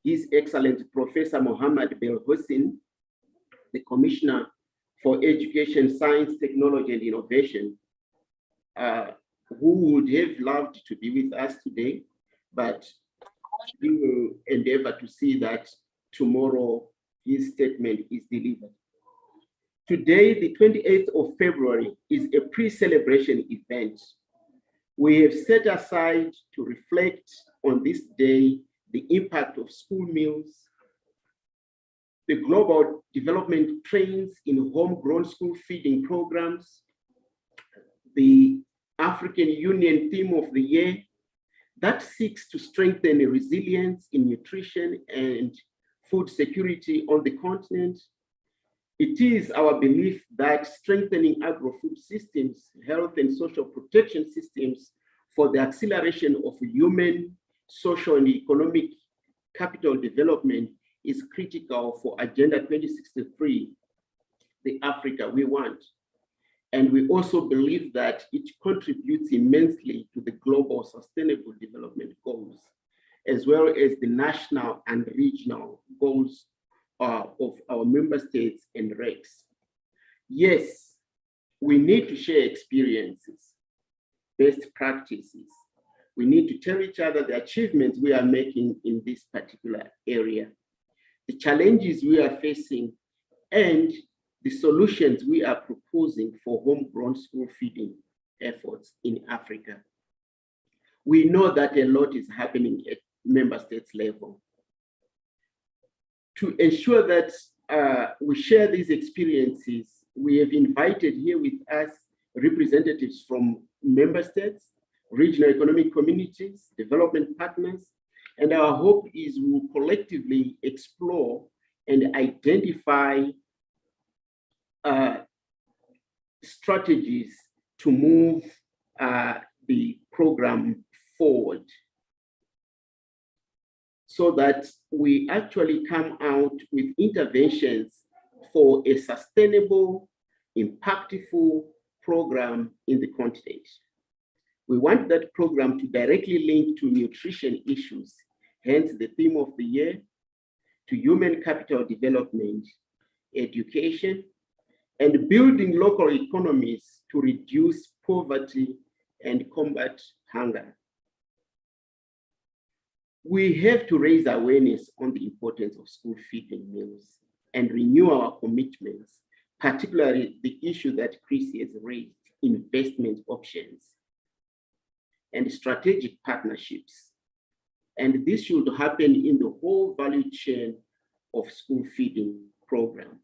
His Excellency Professor Mohammed Bel Hossein, the Commissioner for Education, Science, Technology, and Innovation, who would have loved to be with us today, but we will endeavor to see that tomorrow his statement is delivered. Today, the 28th of February, is a pre-celebration event. We have set aside to reflect on this day the impact of school meals, the global development trends in homegrown school feeding programs, the African Union theme of the year that seeks to strengthen resilience in nutrition and food security on the continent. It is our belief that strengthening agro-food systems, health and social protection systems for the acceleration of human, social and economic capital development is critical for Agenda 2063, the Africa we want. And we also believe that it contributes immensely to the global sustainable development goals, as well as the national and regional goals of our member states and regs. Yes, we need to share experiences, best practices. We need to tell each other the achievements we are making in this particular area, the challenges we are facing, and the solutions we are proposing for homegrown school feeding efforts in Africa. We know that a lot is happening at member states level. To ensure that we share these experiences, we have invited here with us representatives from member states, regional economic communities, development partners, and our hope is we will collectively explore and identify strategies to move the program forward so that we actually come out with interventions for a sustainable, impactful program in the continent. We want that program to directly link to nutrition issues, hence the theme of the year, to human capital development, education, and building local economies to reduce poverty and combat hunger. We have to raise awareness on the importance of school feeding meals and renew our commitments, particularly the issue that Chris has raised, investment options and strategic partnerships. And this should happen in the whole value chain of school feeding program.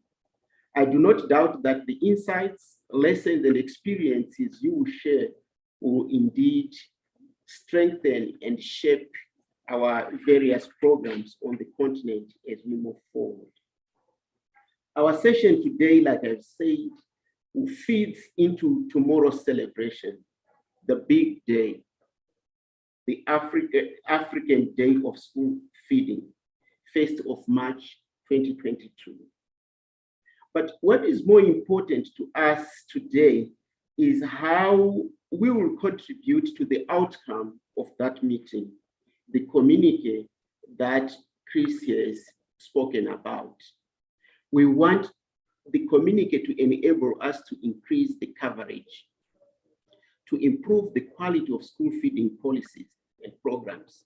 I do not doubt that the insights, lessons, and experiences you will share will indeed strengthen and shape our various programs on the continent as we move forward. Our session today, like I've said, will feed into tomorrow's celebration, the big day, the African Day of School Feeding, 1st of March, 2022. But what is more important to us today is how we will contribute to the outcome of that meeting, the communique that Chris has spoken about. We want the communique to enable us to increase the coverage, to improve the quality of school feeding policies and programs,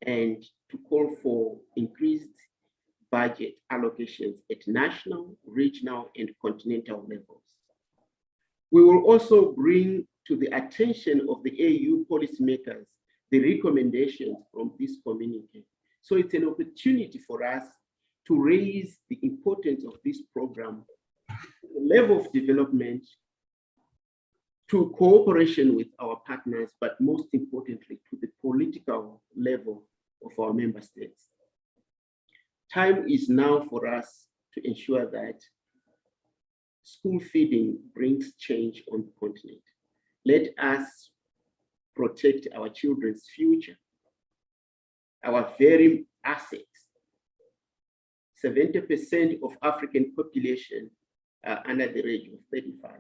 and to call for increased budget allocations at national, regional, and continental levels. We will also bring to the attention of the AU policymakers the recommendations from this communique. So it's an opportunity for us to raise the importance of this program, the level of development, to cooperation with our partners, but most importantly, to the political level of our member states. Time is now for us to ensure that school feeding brings change on the continent. Let us protect our children's future, our very assets. 70% of African population are under the age of 35.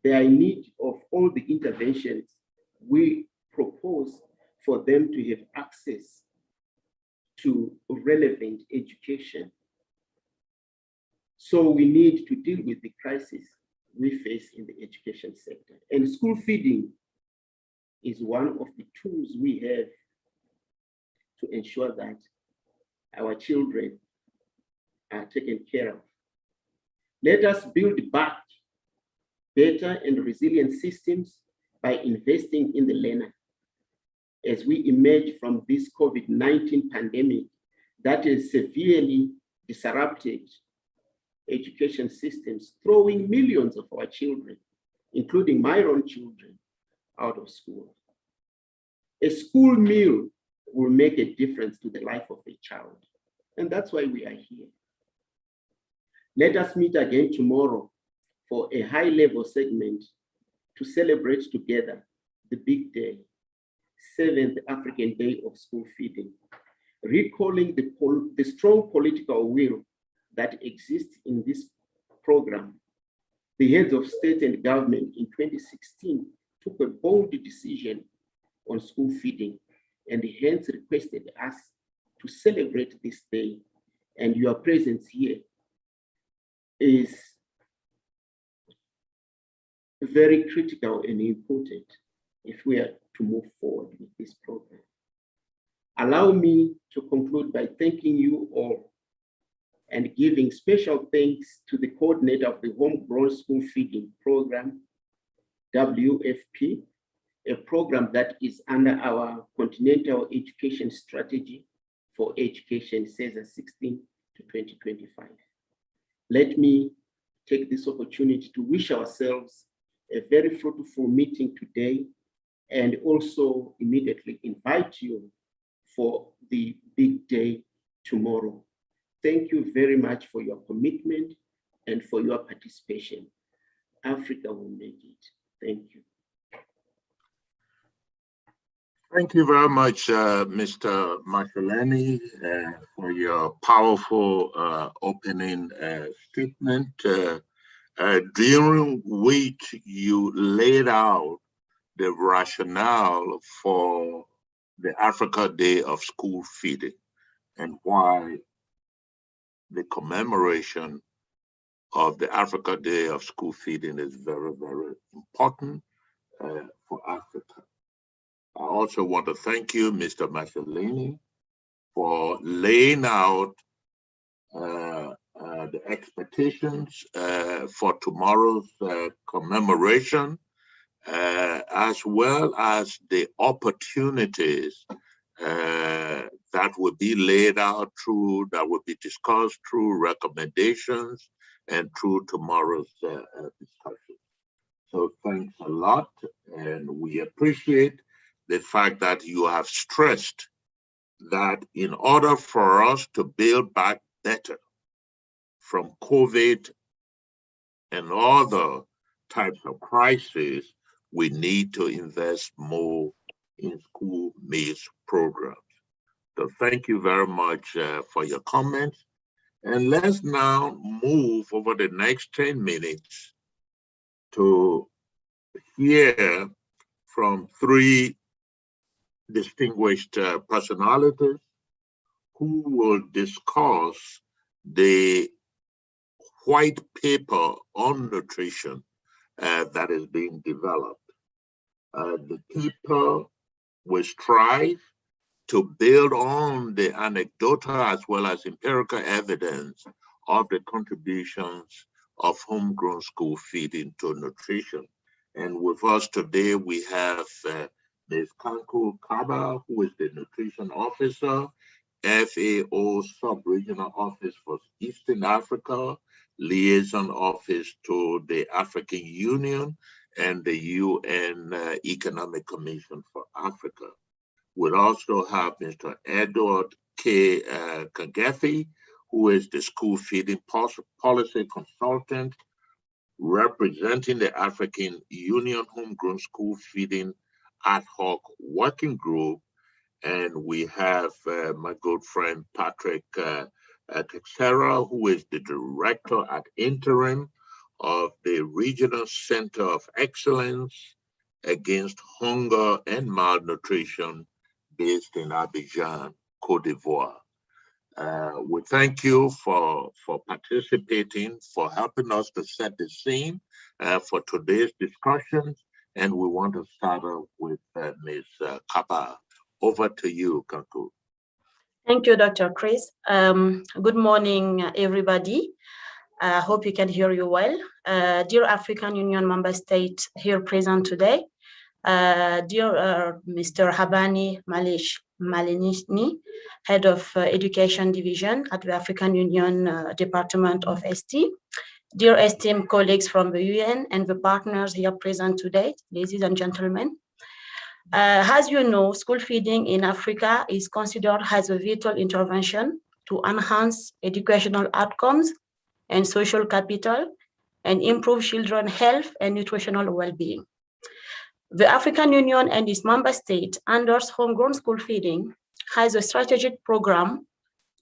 They are in need of all the interventions we propose for them to have access to relevant education. So we need to deal with the crisis we face in the education sector. And school feeding is one of the tools we have to ensure that our children are taken care of. Let us build back better and resilient systems by investing in the learner as we emerge from this COVID-19 pandemic that has severely disrupted education systems, throwing millions of our children, including my own children, out of school. A school meal will make a difference to the life of a child, and that's why we are here. Let us meet again tomorrow for a high-level segment to celebrate together the big day, 7th African Day of School Feeding, recalling the strong political will that exists in this program. The heads of state and government in 2016 took a bold decision on school feeding and hence requested us to celebrate this day. And your presence here is very critical and important if we are to move forward with this program. Allow me to conclude by thanking you all and giving special thanks to the coordinator of the Homegrown School Feeding Program, WFP, a program that is under our Continental Education Strategy for Education, CESA 16 to 2025. Let me take this opportunity to wish ourselves a very fruitful meeting today and also immediately invite you for the big day tomorrow. Thank you very much for your commitment and for your participation. Africa will make it. Thank you. Thank you very much, Mr. Makelani, for your powerful opening statement, during which you laid out the rationale for the Africa Day of School Feeding and why the commemoration of the Africa Day of School Feeding is very, very important for Africa. I also want to thank you, Mr. Makelani, for laying out the expectations for tomorrow's commemoration, as well as the opportunities that will be laid out through, that will be discussed through recommendations and through tomorrow's discussion. So thanks a lot, and we appreciate the fact that you have stressed that in order for us to build back better from COVID and other types of crises, we need to invest more in school meals programs. So thank you very much for your comments. And let's now move over the next 10 minutes to hear from three distinguished personalities who will discuss the white paper on nutrition that is being developed. The paper will strive to build on the anecdotal as well as empirical evidence of the contributions of homegrown school feeding to nutrition. And with us today, we have Ms. Kanku Kaba, who is the Nutrition Officer, FAO Sub-Regional Office for Eastern Africa, Liaison Office to the African Union, and the UN Economic Commission for Africa. We'll also have Mr. Edward K. Kagafi, who is the School Feeding Policy Consultant, representing the African Union Homegrown School Feeding Ad Hoc Working Group. And we have my good friend Patrick Texera, who is the Director ad interim of the Regional Center of Excellence Against Hunger and Malnutrition based in Abidjan, Cote d'Ivoire. We thank you for participating, for helping us to set the scene for today's discussions. And we want to start off with Ms. Kappa. Over to you, Kanku. Thank you, Dr. Chris. Good morning, everybody. I hope you can hear you well. Dear African Union member states here present today, dear Mr. Habani Malinishni, Head of Education Division at the African Union Department of ST, dear esteemed colleagues from the UN and the partners here present today, ladies and gentlemen. As you know, school feeding in Africa is considered as a vital intervention to enhance educational outcomes and social capital and improve children's health and nutritional well-being. The African Union and its member states under homegrown school feeding has a strategic program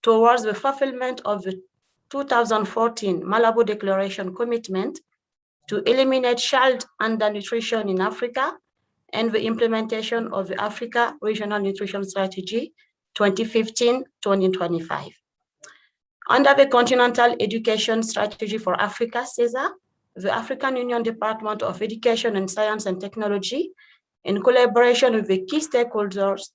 towards the fulfillment of the 2014 Malabo Declaration commitment to eliminate child undernutrition in Africa and the implementation of the Africa Regional Nutrition Strategy 2015-2025. Under the Continental Education Strategy for Africa, CESA, the African Union Department of Education and Science and Technology, in collaboration with the key stakeholders,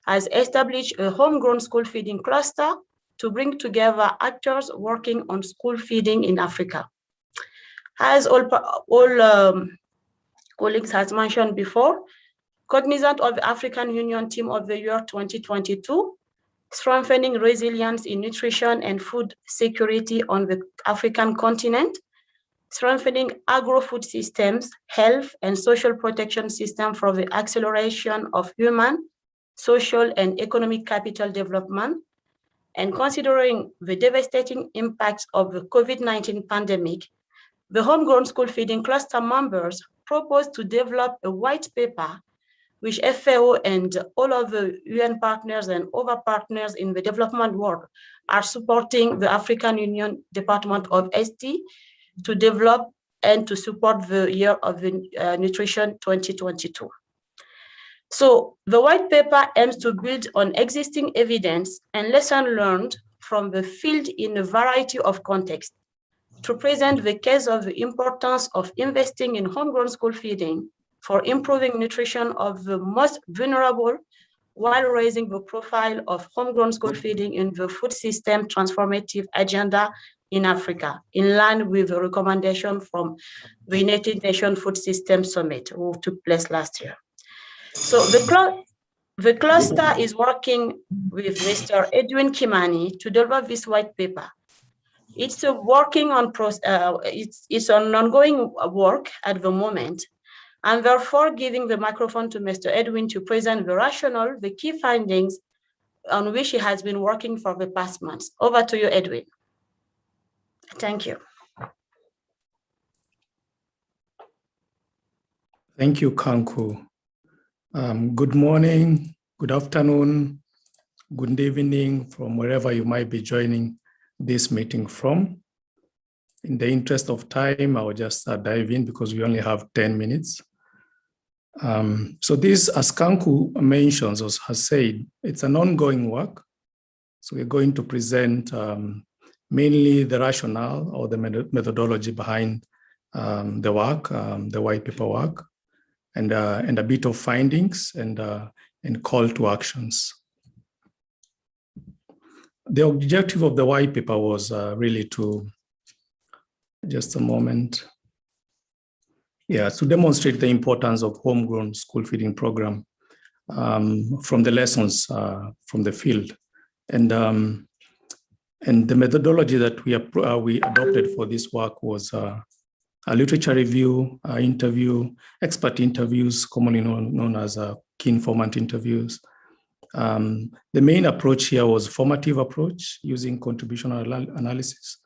has established a homegrown school feeding cluster to bring together actors working on school feeding in Africa. As all colleagues has mentioned before, cognizant of the African Union Team of the Year 2022, strengthening resilience in nutrition and food security on the African continent, strengthening agro-food systems, health and social protection system for the acceleration of human, social and economic capital development, and considering the devastating impacts of the COVID-19 pandemic, the homegrown school feeding cluster members proposed to develop a white paper which FAO and all of the UN partners and other partners in the development world are supporting the African Union Department of ST to develop and to support the year of the nutrition 2022. So the white paper aims to build on existing evidence and lessons learned from the field in a variety of contexts to present the case of the importance of investing in homegrown school feeding for improving nutrition of the most vulnerable while raising the profile of homegrown school feeding in the food system transformative agenda in Africa, in line with the recommendation from the United Nations Food System Summit, which took place last year. So the cluster is working with Mr. Edwin Kimani to develop this white paper. It's working on it's an ongoing work at the moment, and therefore giving the microphone to Mr. Edwin to present the rationale, the key findings on which he has been working for the past months. Over to you, Edwin. Thank you. Thank you, Kanku. Good morning, good afternoon, good evening from wherever you might be joining this meeting from. In the interest of time, I will just dive in because we only have 10 minutes. So this, as Kanku mentions or has said, it's an ongoing work. So we're going to present mainly the rationale or the methodology behind the work, the white paper work, and a bit of findings and call to actions. The objective of the white paper was really to, just a moment, to demonstrate the importance of homegrown school feeding program from the lessons from the field. And the methodology that we adopted for this work was a literature review, interview, expert interviews, commonly known as key informant interviews. The main approach here was formative approach using contributional analysis.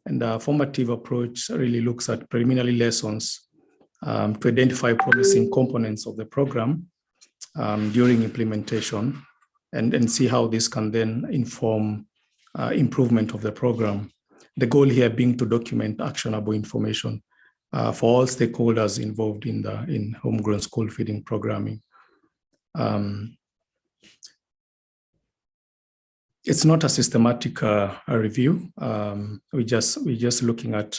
And the formative approach really looks at preliminary lessons to identify promising components of the program during implementation and see how this can then inform improvement of the program. The goal here being to document actionable information for all stakeholders involved in homegrown school feeding programming. it's not a systematic review. We're just looking at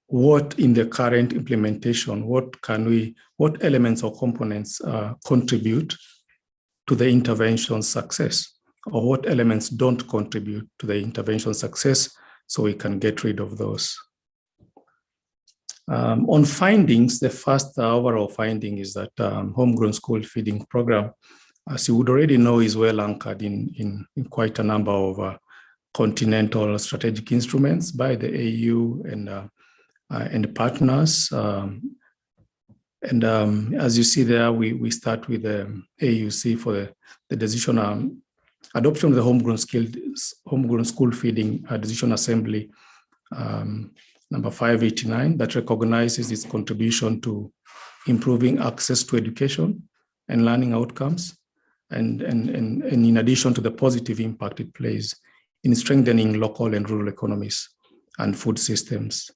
what in the current implementation, what elements or components contribute to the intervention success, or what elements don't contribute to the intervention success, so we can get rid of those. On findings, the first overall finding is that homegrown school feeding program, as you would already know, is well anchored in quite a number of continental strategic instruments by the AU and partners. As you see there, we start with the AUC for the decision adoption of the homegrown school feeding decision assembly number 589 that recognizes its contribution to improving access to education and learning outcomes, and in addition to the positive impact it plays in strengthening local and rural economies and food systems.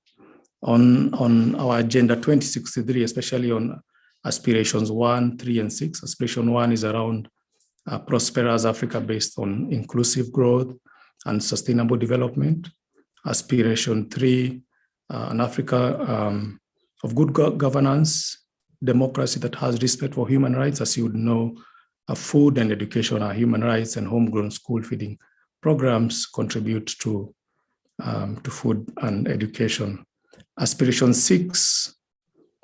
On our Agenda 2063, especially on aspirations 1, 3, and 6. Aspiration 1 is around prosperous Africa based on inclusive growth and sustainable development. Aspiration 3, an Africa of good governance, democracy that has respect for human rights. As you would know, food and education are human rights, and homegrown school feeding programs contribute to food and education. Aspiration 6,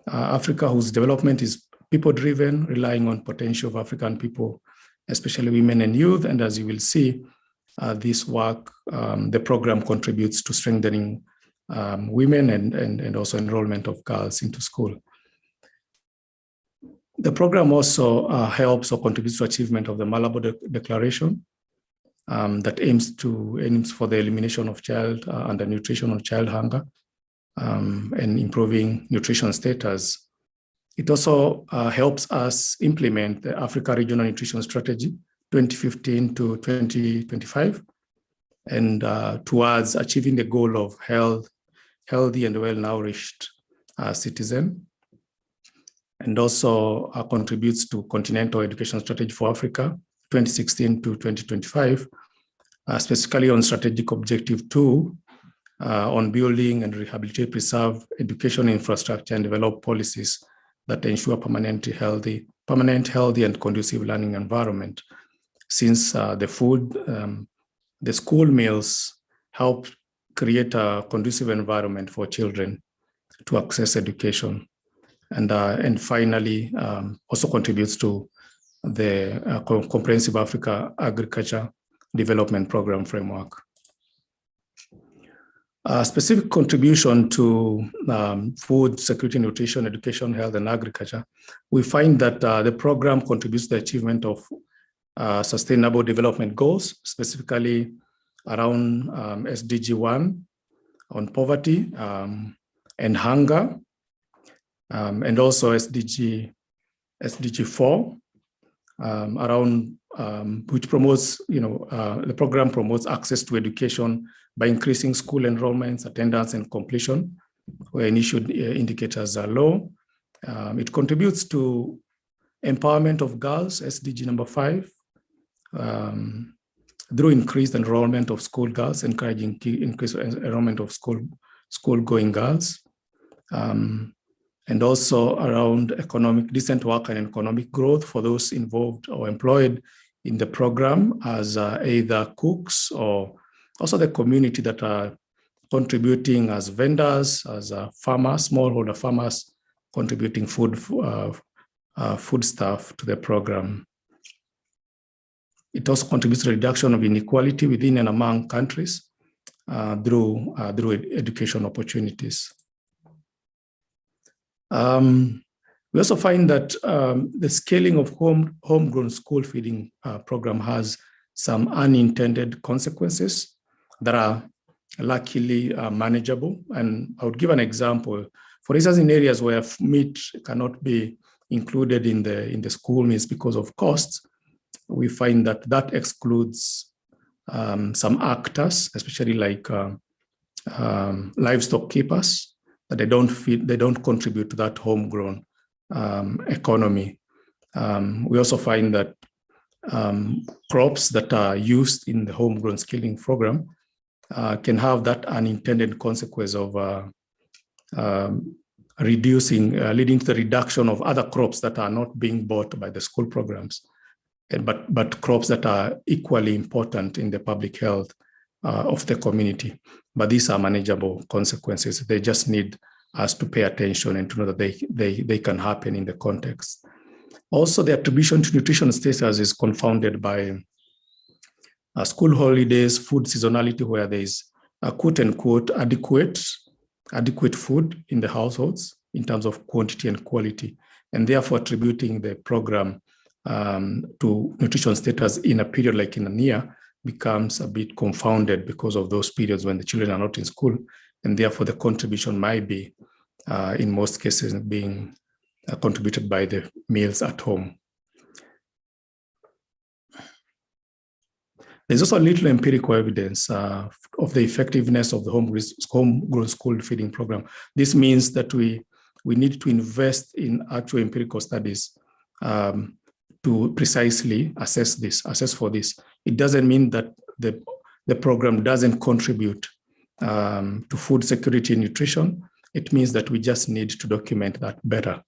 Africa whose development is people-driven, relying on potential of African people, especially women and youth. And as you will see, this work, the program contributes to strengthening women and also enrollment of girls into school. The program also helps or contributes to achievement of the Malabo Declaration that aims for the elimination of child undernutrition or child hunger and improving nutrition status. It also helps us implement the Africa Regional Nutrition Strategy 2015 to 2025 and towards achieving the goal of healthy and well-nourished citizen, and also contributes to Continental Education Strategy for Africa 2016 to 2025, specifically on Strategic Objective 2, on building and rehabilitate, preserve education infrastructure and develop policies that ensure permanent healthy and conducive learning environment. Since the school meals help create a conducive environment for children to access education, and finally also contributes to the Comprehensive Africa Agriculture Development Program framework. A specific contribution to food security, nutrition, education, health, and agriculture, we find that the program contributes to the achievement of sustainable development goals, specifically around SDG 1 on poverty and hunger, and also SDG 4 around which promotes, the program promotes access to education by increasing school enrollments, attendance, and completion, where initial indicators are low. It contributes to empowerment of girls, SDG number 5, through increased enrollment of school girls, encouraging increased enrollment of school-going girls, and also around decent work and economic growth for those involved or employed in the program as either cooks or also the community that are contributing as vendors, as farmers, smallholder farmers, contributing food stuff to the program. It also contributes to the reduction of inequality within and among countries through education opportunities. We also find that the scaling of homegrown school feeding program has some unintended consequences that are luckily manageable. And I would give an example. For instance, in areas where meat cannot be included in the school meals because of costs, we find that excludes some actors, especially like livestock keepers, that they don't contribute to that homegrown economy. We also find that crops that are used in the homegrown skilling program can have that unintended consequence of leading to the reduction of other crops that are not being bought by the school programs, but crops that are equally important in the public health of the community. But these are manageable consequences. They just need us to pay attention and to know that they can happen in the context. Also, the attribution to nutrition status is confounded by school holidays, food seasonality, where there is a quote unquote adequate food in the households in terms of quantity and quality, and therefore attributing the program to nutrition status in a period like in a year becomes a bit confounded because of those periods when the children are not in school, and therefore the contribution might be, in most cases, being contributed by the meals at home. There's also a little empirical evidence of the effectiveness of the homegrown school feeding program. This means that we need to invest in actual empirical studies to precisely assess for this. It doesn't mean that the program doesn't contribute to food security and nutrition. It means that we just need to document that better.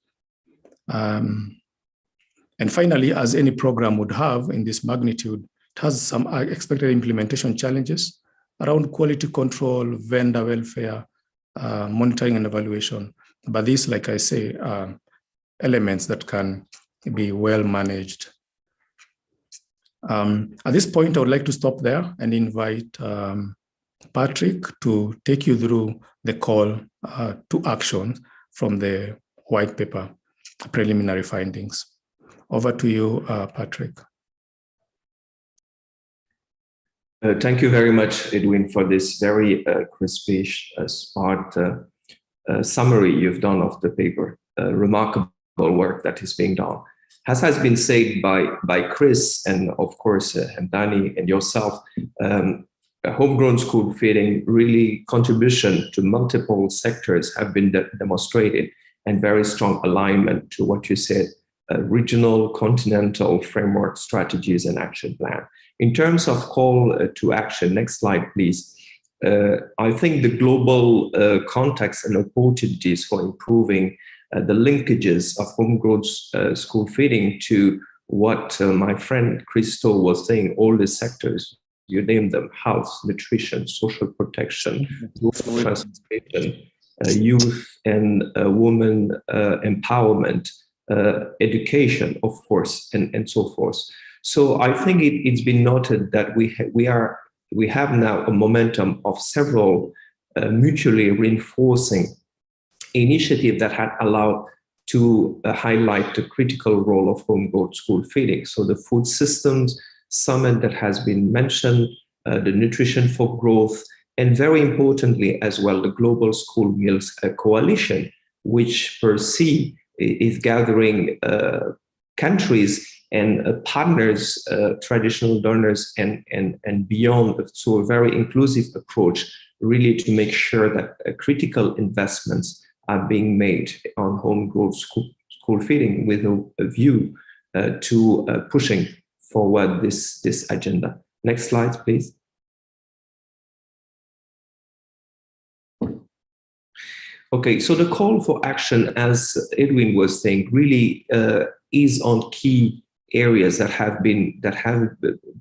And finally, as any program would have in this magnitude, it has some expected implementation challenges around quality control, vendor welfare, monitoring and evaluation. But these, like I say, are elements that can be well managed. At this point, I would like to stop there and invite Patrick to take you through the call to action from the white paper preliminary findings. Over to you, Patrick. Thank you very much, Edwin, for this very crispy, smart summary you've done of the paper. Remarkable work that is being done. As has been said by Chris and of course Hamdani and yourself, homegrown school feeding really contribution to multiple sectors have been demonstrated, and very strong alignment to what you said, regional, continental framework strategies and action plan. In terms of call to action, next slide, please. I think the global context and opportunities for improving the linkages of homegrown school feeding to what my friend Christo was saying, all the sectors, you name them, health, nutrition, social protection, rural transportation, youth and women empowerment, education, of course, and so forth. So I think it's been noted that we have now a momentum of several mutually reinforcing initiatives that had allowed to highlight the critical role of homegrown school feeding. So the food systems summit that has been mentioned, the nutrition for growth, and very importantly as well, the Global School Meals Coalition, which per se is gathering countries and partners, traditional donors and beyond. So a very inclusive approach really to make sure that critical investments are being made on homegrown school feeding with a view to pushing forward this agenda. Next slide, please. Okay, so the call for action, as Edwin was saying, really is on key areas that have been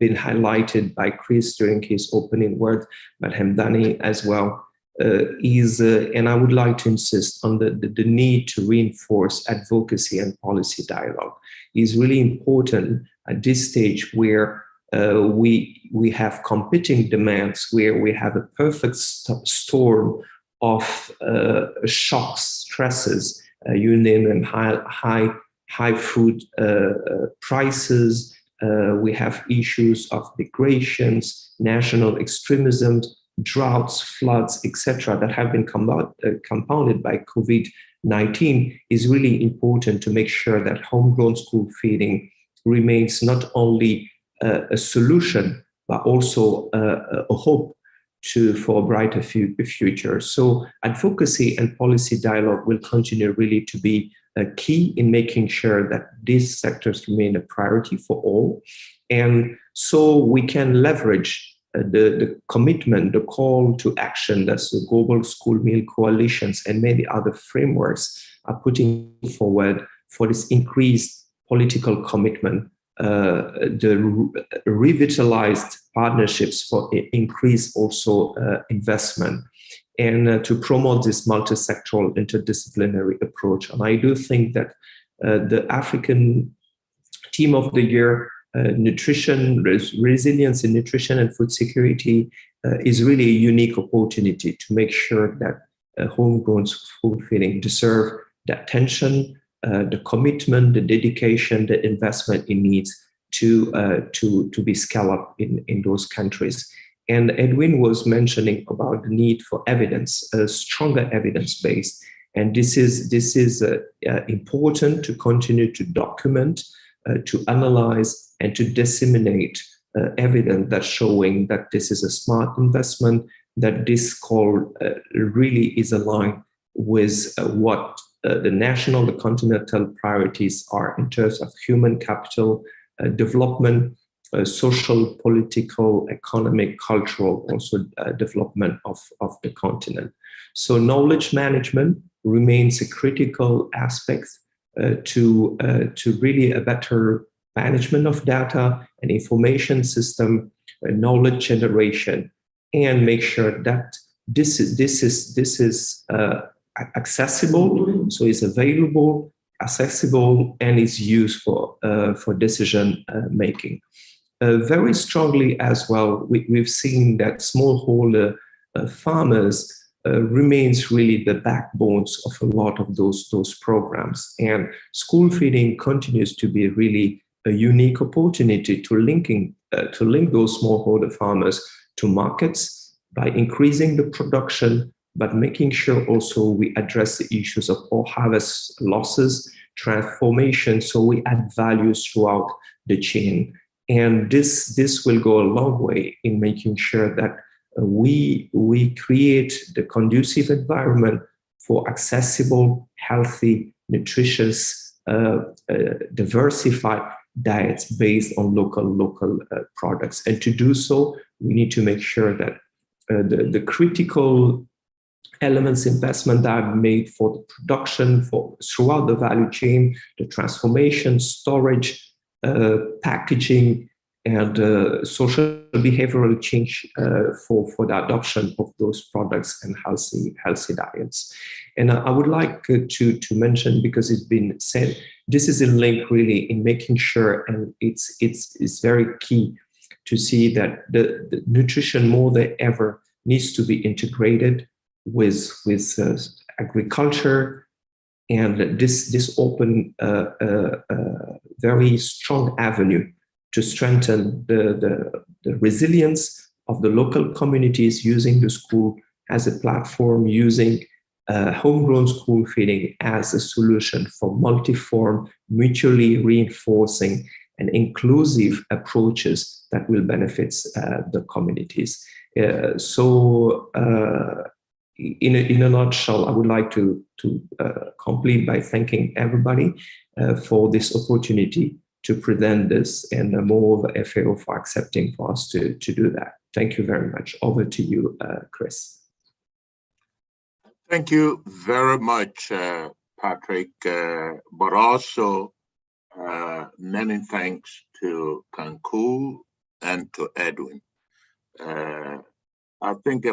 highlighted by Chris during his opening word, but Hamdani as well, and I would like to insist on the need to reinforce advocacy and policy dialogue. Is really important at this stage where we have competing demands, where we have a perfect storm of shocks, stresses, you name them, high food prices. We have issues of migrations, national extremism, droughts, floods, etc., that have been compounded by COVID-19. Is really important to make sure that homegrown school feeding remains not only a solution, but also a hope for a brighter future. So advocacy and policy dialogue will continue really to be key in making sure that these sectors remain a priority for all. And so we can leverage the commitment, the call to action that the Global School Meal Coalitions and many other frameworks are putting forward for this increased political commitment, the revitalized partnerships for increased also investment, and to promote this multi-sectoral interdisciplinary approach. And I do think that the African Team of the Year, nutrition, resilience in nutrition and food security is really a unique opportunity to make sure that homegrown school feeding deserve the attention, the commitment, the dedication, the investment it needs to be scaled up in those countries. And Edwin was mentioning about the need for evidence, stronger evidence base, and this is important to continue to document, to analyze, and to disseminate evidence that's showing that this is a smart investment, that this call really is aligned with what the national, the continental priorities are in terms of human capital, development, social, political, economic, cultural, also development of the continent. So knowledge management remains a critical aspect to really a better management of data and information system, knowledge generation, and make sure that this is accessible, so it's available, accessible, and is used for decision making. Very strongly as well, we've seen that smallholder farmers remains really the backbones of a lot of those programs, and school feeding continues to be really a unique opportunity to link those smallholder farmers to markets by increasing the production, but making sure also we address the issues of all harvest losses, transformation, so we add values throughout the chain. And this will go a long way in making sure that we create the conducive environment for accessible, healthy, nutritious, diversified diets based on local products. And to do so, we need to make sure that the critical elements investment that are made for the production, for throughout the value chain, the transformation, storage, packaging, and social behavioral change for the adoption of those products and healthy diets. And I would like to mention, because it's been said, this is a link really in making sure, and it's very key to see that the nutrition more than ever needs to be integrated with agriculture, and this open very strong avenue to strengthen the resilience of the local communities, using the school as a platform, using homegrown school feeding as a solution for multi-form, mutually reinforcing and inclusive approaches that will benefit the communities. So in a nutshell, I would like to complete by thanking everybody for this opportunity to present this, and moreover FAO for accepting for us to do that. Thank you very much. Over to you, Chris. Thank you very much, Patrick, but also many thanks to Kanku and to Edwin. I think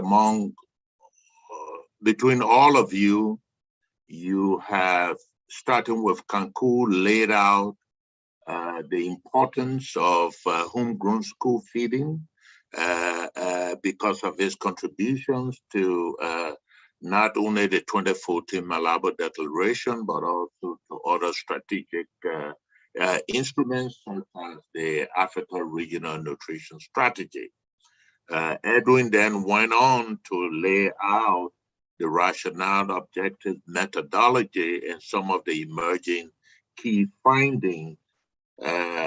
between all of you, you have, starting with Kanku, laid out the importance of homegrown school feeding because of his contributions to not only the 2014 Malabo Declaration, but also to other strategic instruments such as the Africa Regional Nutrition Strategy. Edwin then went on to lay out the rationale, objective, methodology, and some of the emerging key findings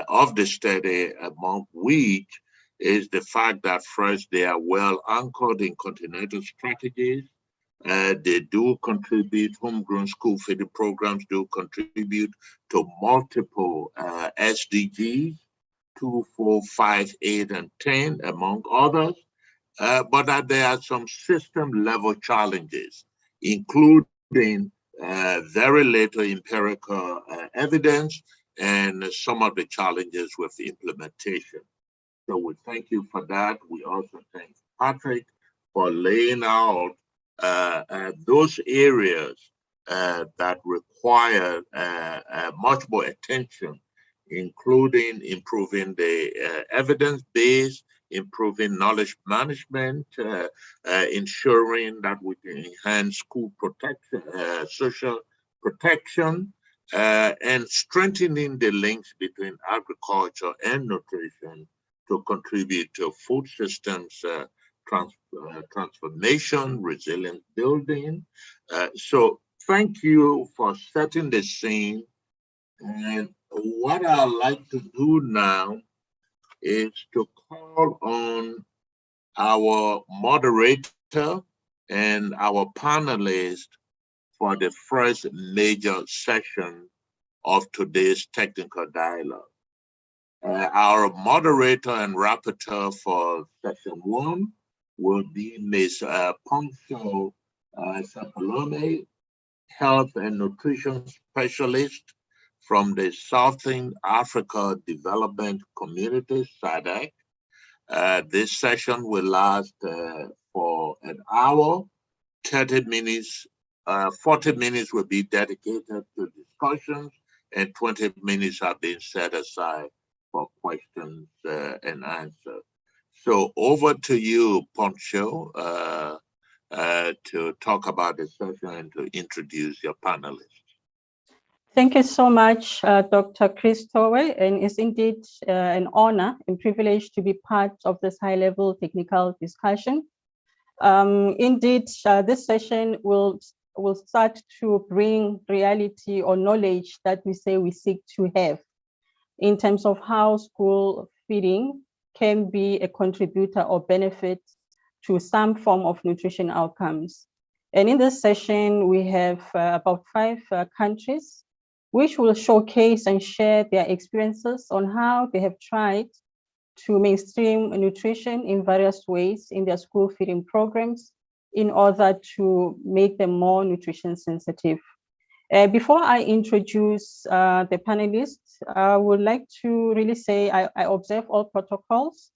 of the study, among which is the fact that first, they are well anchored in continental strategies. They do contribute, homegrown school feeding programs do contribute to multiple SDGs, 2, 4, 5, 8, and 10, among others, but that there are some system-level challenges, including very little empirical evidence and some of the challenges with implementation. So we thank you for that. We also thank Patrick for laying out those areas that require much more attention, including improving the evidence base, improving knowledge management, ensuring that we can enhance school protection, social protection, and strengthening the links between agriculture and nutrition to contribute to food systems transformation, resilient building. So thank you for setting the scene. And what I'd like to do now is to call on our moderator and our panelists for the first major session of today's technical dialogue. Our moderator and rapporteur for session 1 will be Ms. Poncho Sapalome, Health and Nutrition Specialist from the Southern Africa Development Community, SADC. This session will last for an hour, 30 minutes, 40 minutes will be dedicated to discussions, and 20 minutes have been set aside for questions and answers. So over to you, Poncho, to talk about the session and to introduce your panelists. Thank you so much, Dr. Chris Towe, and it's indeed an honor and privilege to be part of this high-level technical discussion. Indeed, this session will start to bring reality or knowledge that we say we seek to have in terms of how school feeding can be a contributor or benefit to some form of nutrition outcomes. And in this session, we have about 5 countries which will showcase and share their experiences on how they have tried to mainstream nutrition in various ways in their school feeding programs in order to make them more nutrition sensitive. Before I introduce the panelists, I would like to really say I observe all protocols,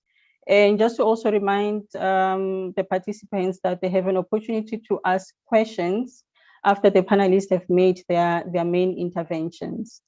and just to also remind the participants that they have an opportunity to ask questions after the panelists have made their main interventions.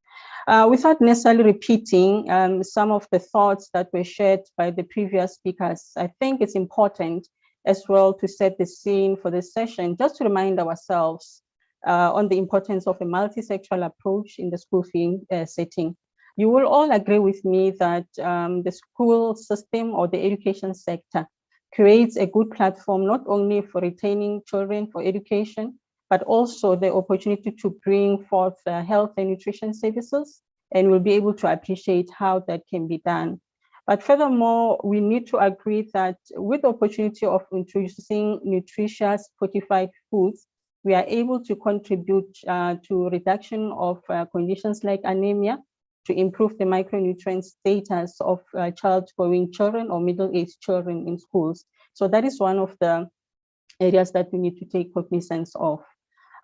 Without necessarily repeating some of the thoughts that were shared by the previous speakers, I think it's important as well to set the scene for this session, just to remind ourselves on the importance of a multi-sectoral approach in the school feeding setting. You will all agree with me that the school system or the education sector creates a good platform, not only for retaining children for education, but also the opportunity to bring forth health and nutrition services, and we'll be able to appreciate how that can be done. But furthermore, we need to agree that with the opportunity of introducing nutritious fortified foods, we are able to contribute to reduction of conditions like anemia, to improve the micronutrient status of child-going children or middle-aged children in schools. So that is one of the areas that we need to take cognizance of.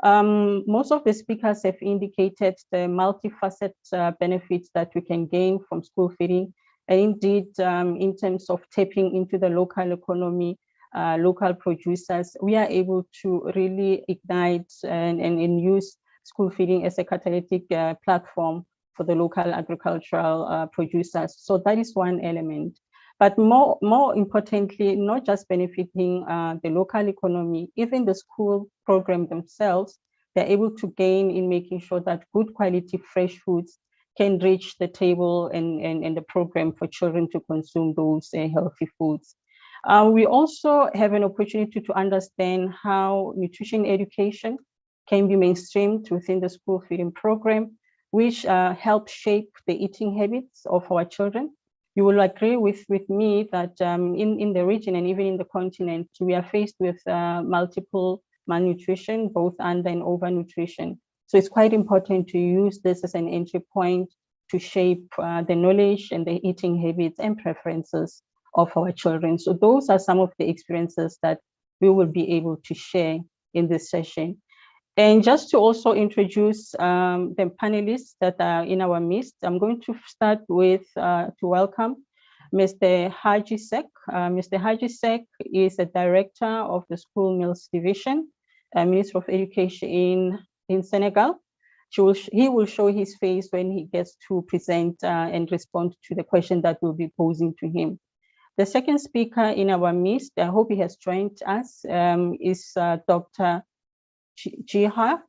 Most of the speakers have indicated the multifaceted benefits that we can gain from school feeding. And indeed, in terms of tapping into the local economy, local producers, we are able to really ignite and use school feeding as a catalytic platform for the local agricultural producers. So that is one element. But more importantly, not just benefiting the local economy, even the school program themselves, they're able to gain in making sure that good quality fresh foods can reach the table and the program for children to consume those healthy foods. We also have an opportunity to understand how nutrition education can be mainstreamed within the school feeding program, which help shape the eating habits of our children. You will agree with me that in the region and even in the continent, we are faced with multiple malnutrition, both under and over nutrition. So it's quite important to use this as an entry point to shape the knowledge and the eating habits and preferences of our children. So those are some of the experiences that we will be able to share in this session. And just to also introduce the panelists that are in our midst, I'm going to start with to welcome Mr. Haji Sek. Mr. Haji Sek is the director of the School Meals Division, Minister of Education in Senegal. He will show his face when he gets to present and respond to the question that we'll be posing to him. The second speaker in our midst, I hope he has joined us, is Dr. Jiha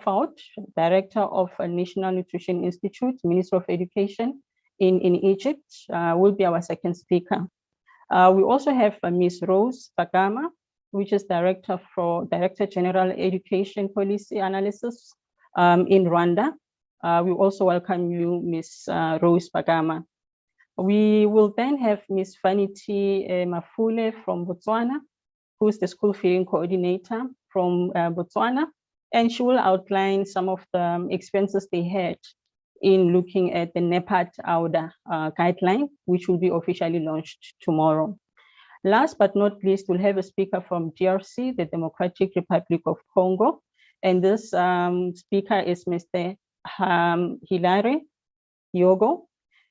Faut, Director of National Nutrition Institute, Minister of Education in Egypt, will be our second speaker. We also have Ms. Rose Bagama, which is Director General Education Policy Analysis in Rwanda. We also welcome you, Ms. Rose Bagama. We will then have Ms. Vanity Mafule from Botswana, who is the school feeding coordinator from Botswana, and she will outline some of the experiences they had in looking at the NEPAD AUDA guideline, which will be officially launched tomorrow. Last but not least, we'll have a speaker from DRC, the Democratic Republic of Congo, and this speaker is Mr. Hilary Yogo,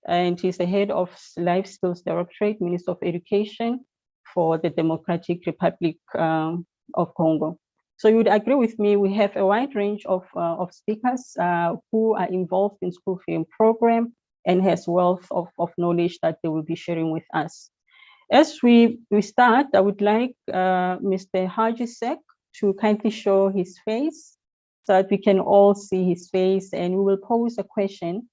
and he's the head of Life Skills Directorate, Minister of Education for the Democratic Republic of Congo. So you would agree with me, we have a wide range of speakers who are involved in school feeding program and has wealth of knowledge that they will be sharing with us. As we start, I would like Mr. Haji Sek to kindly show his face so that we can all see his face, and we will pose a question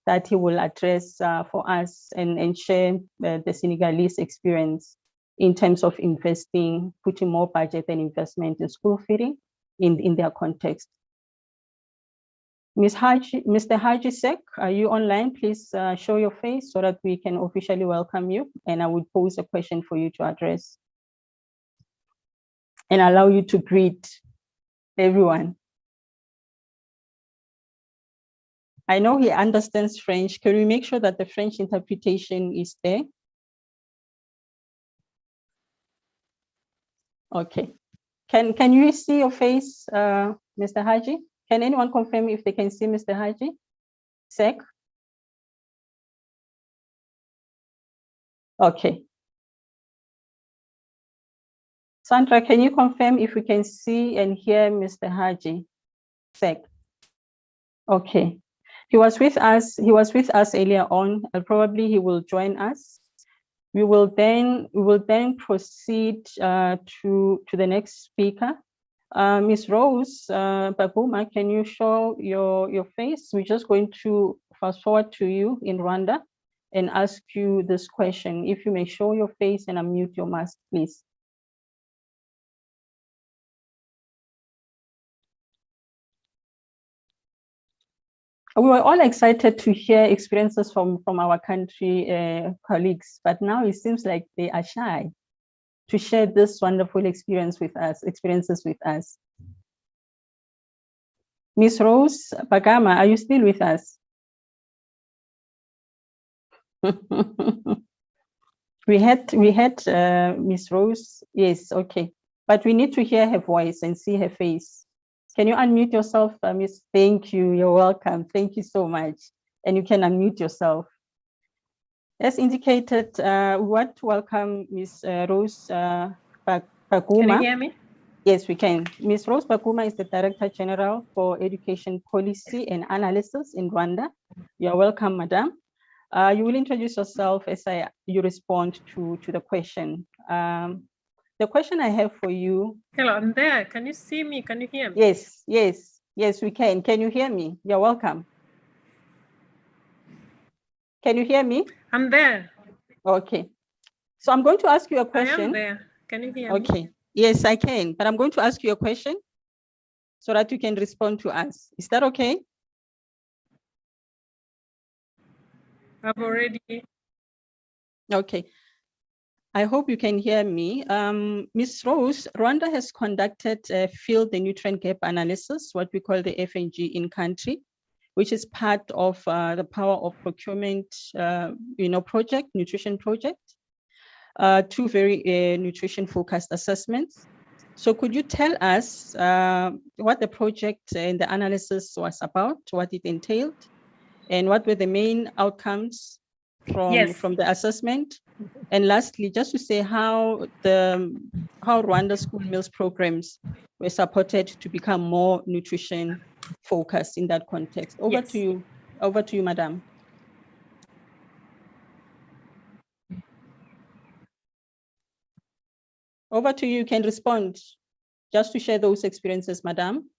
that he will address for us and share the Senegalese experience in terms of investing, putting more budget and investment in school feeding in their context. Mr. Haji Sek, are you online? Please show your face so that we can officially welcome you, and I would pose a question for you to address and allow you to greet everyone. I know he understands French. Can we make sure that the French interpretation is there? Okay. Can you see your face, Mr. Haji? Can anyone confirm if they can see Mr. Haji Sek? Okay. Sandra, can you confirm if we can see and hear Mr. Haji Sek? Okay. He was with us earlier on, and probably he will join us. We will then proceed to the next speaker. Ms. Rose Baguma, can you show your face? We're just going to fast forward to you in Rwanda and ask you this question. If you may show your face and unmute your mask, please. We were all excited to hear experiences from our country colleagues, but now it seems like they are shy to share this wonderful experiences with us. Ms. Rose Bagama, are you still with us? we had Ms. Rose, yes, okay, but we need to hear her voice and see her face. Can you unmute yourself, Miss? Thank you, you're welcome. Thank you so much. And you can unmute yourself. As indicated, we want to welcome Ms. Rose Baguma. Can you hear me? Yes, we can. Ms. Rose Baguma is the Director General for Education Policy and Analysis in Rwanda. You're welcome, Madam. You will introduce yourself as you respond to the question. The question I have for you. Hello, I'm there. Can you see me? Can you hear me? Yes, we can. Can you hear me? You're welcome. Can you hear me? I'm there. Okay. So I'm going to ask you a question. I am there. Can you hear me? Okay. Yes, I can. But I'm going to ask you a question so that you can respond to us. Is that okay? I've already. Okay. I hope you can hear me. Ms. Rose, Rwanda has conducted a field the nutrient gap analysis, what we call the FNG in country, which is part of the Power of Procurement, project, nutrition project, two very nutrition-focused assessments. So could you tell us what the project and the analysis was about, what it entailed, and what were the main outcomes from the assessment? And lastly, just to say how Rwanda school meals programs were supported to become more nutrition focused in that context. Over to you, Madam. Over to you, you can respond just to share those experiences, Madam.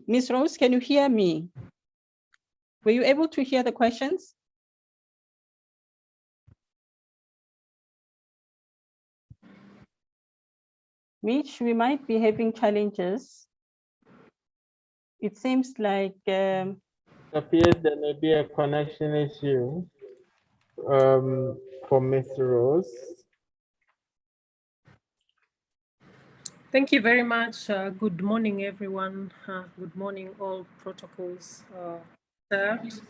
Ms. Rose, can you hear me? Were you able to hear the questions? Mitch, we might be having challenges. It seems like it appears there may be a connection issue for Ms. Rose. Thank you very much. Good morning, everyone. Good morning, all protocols served.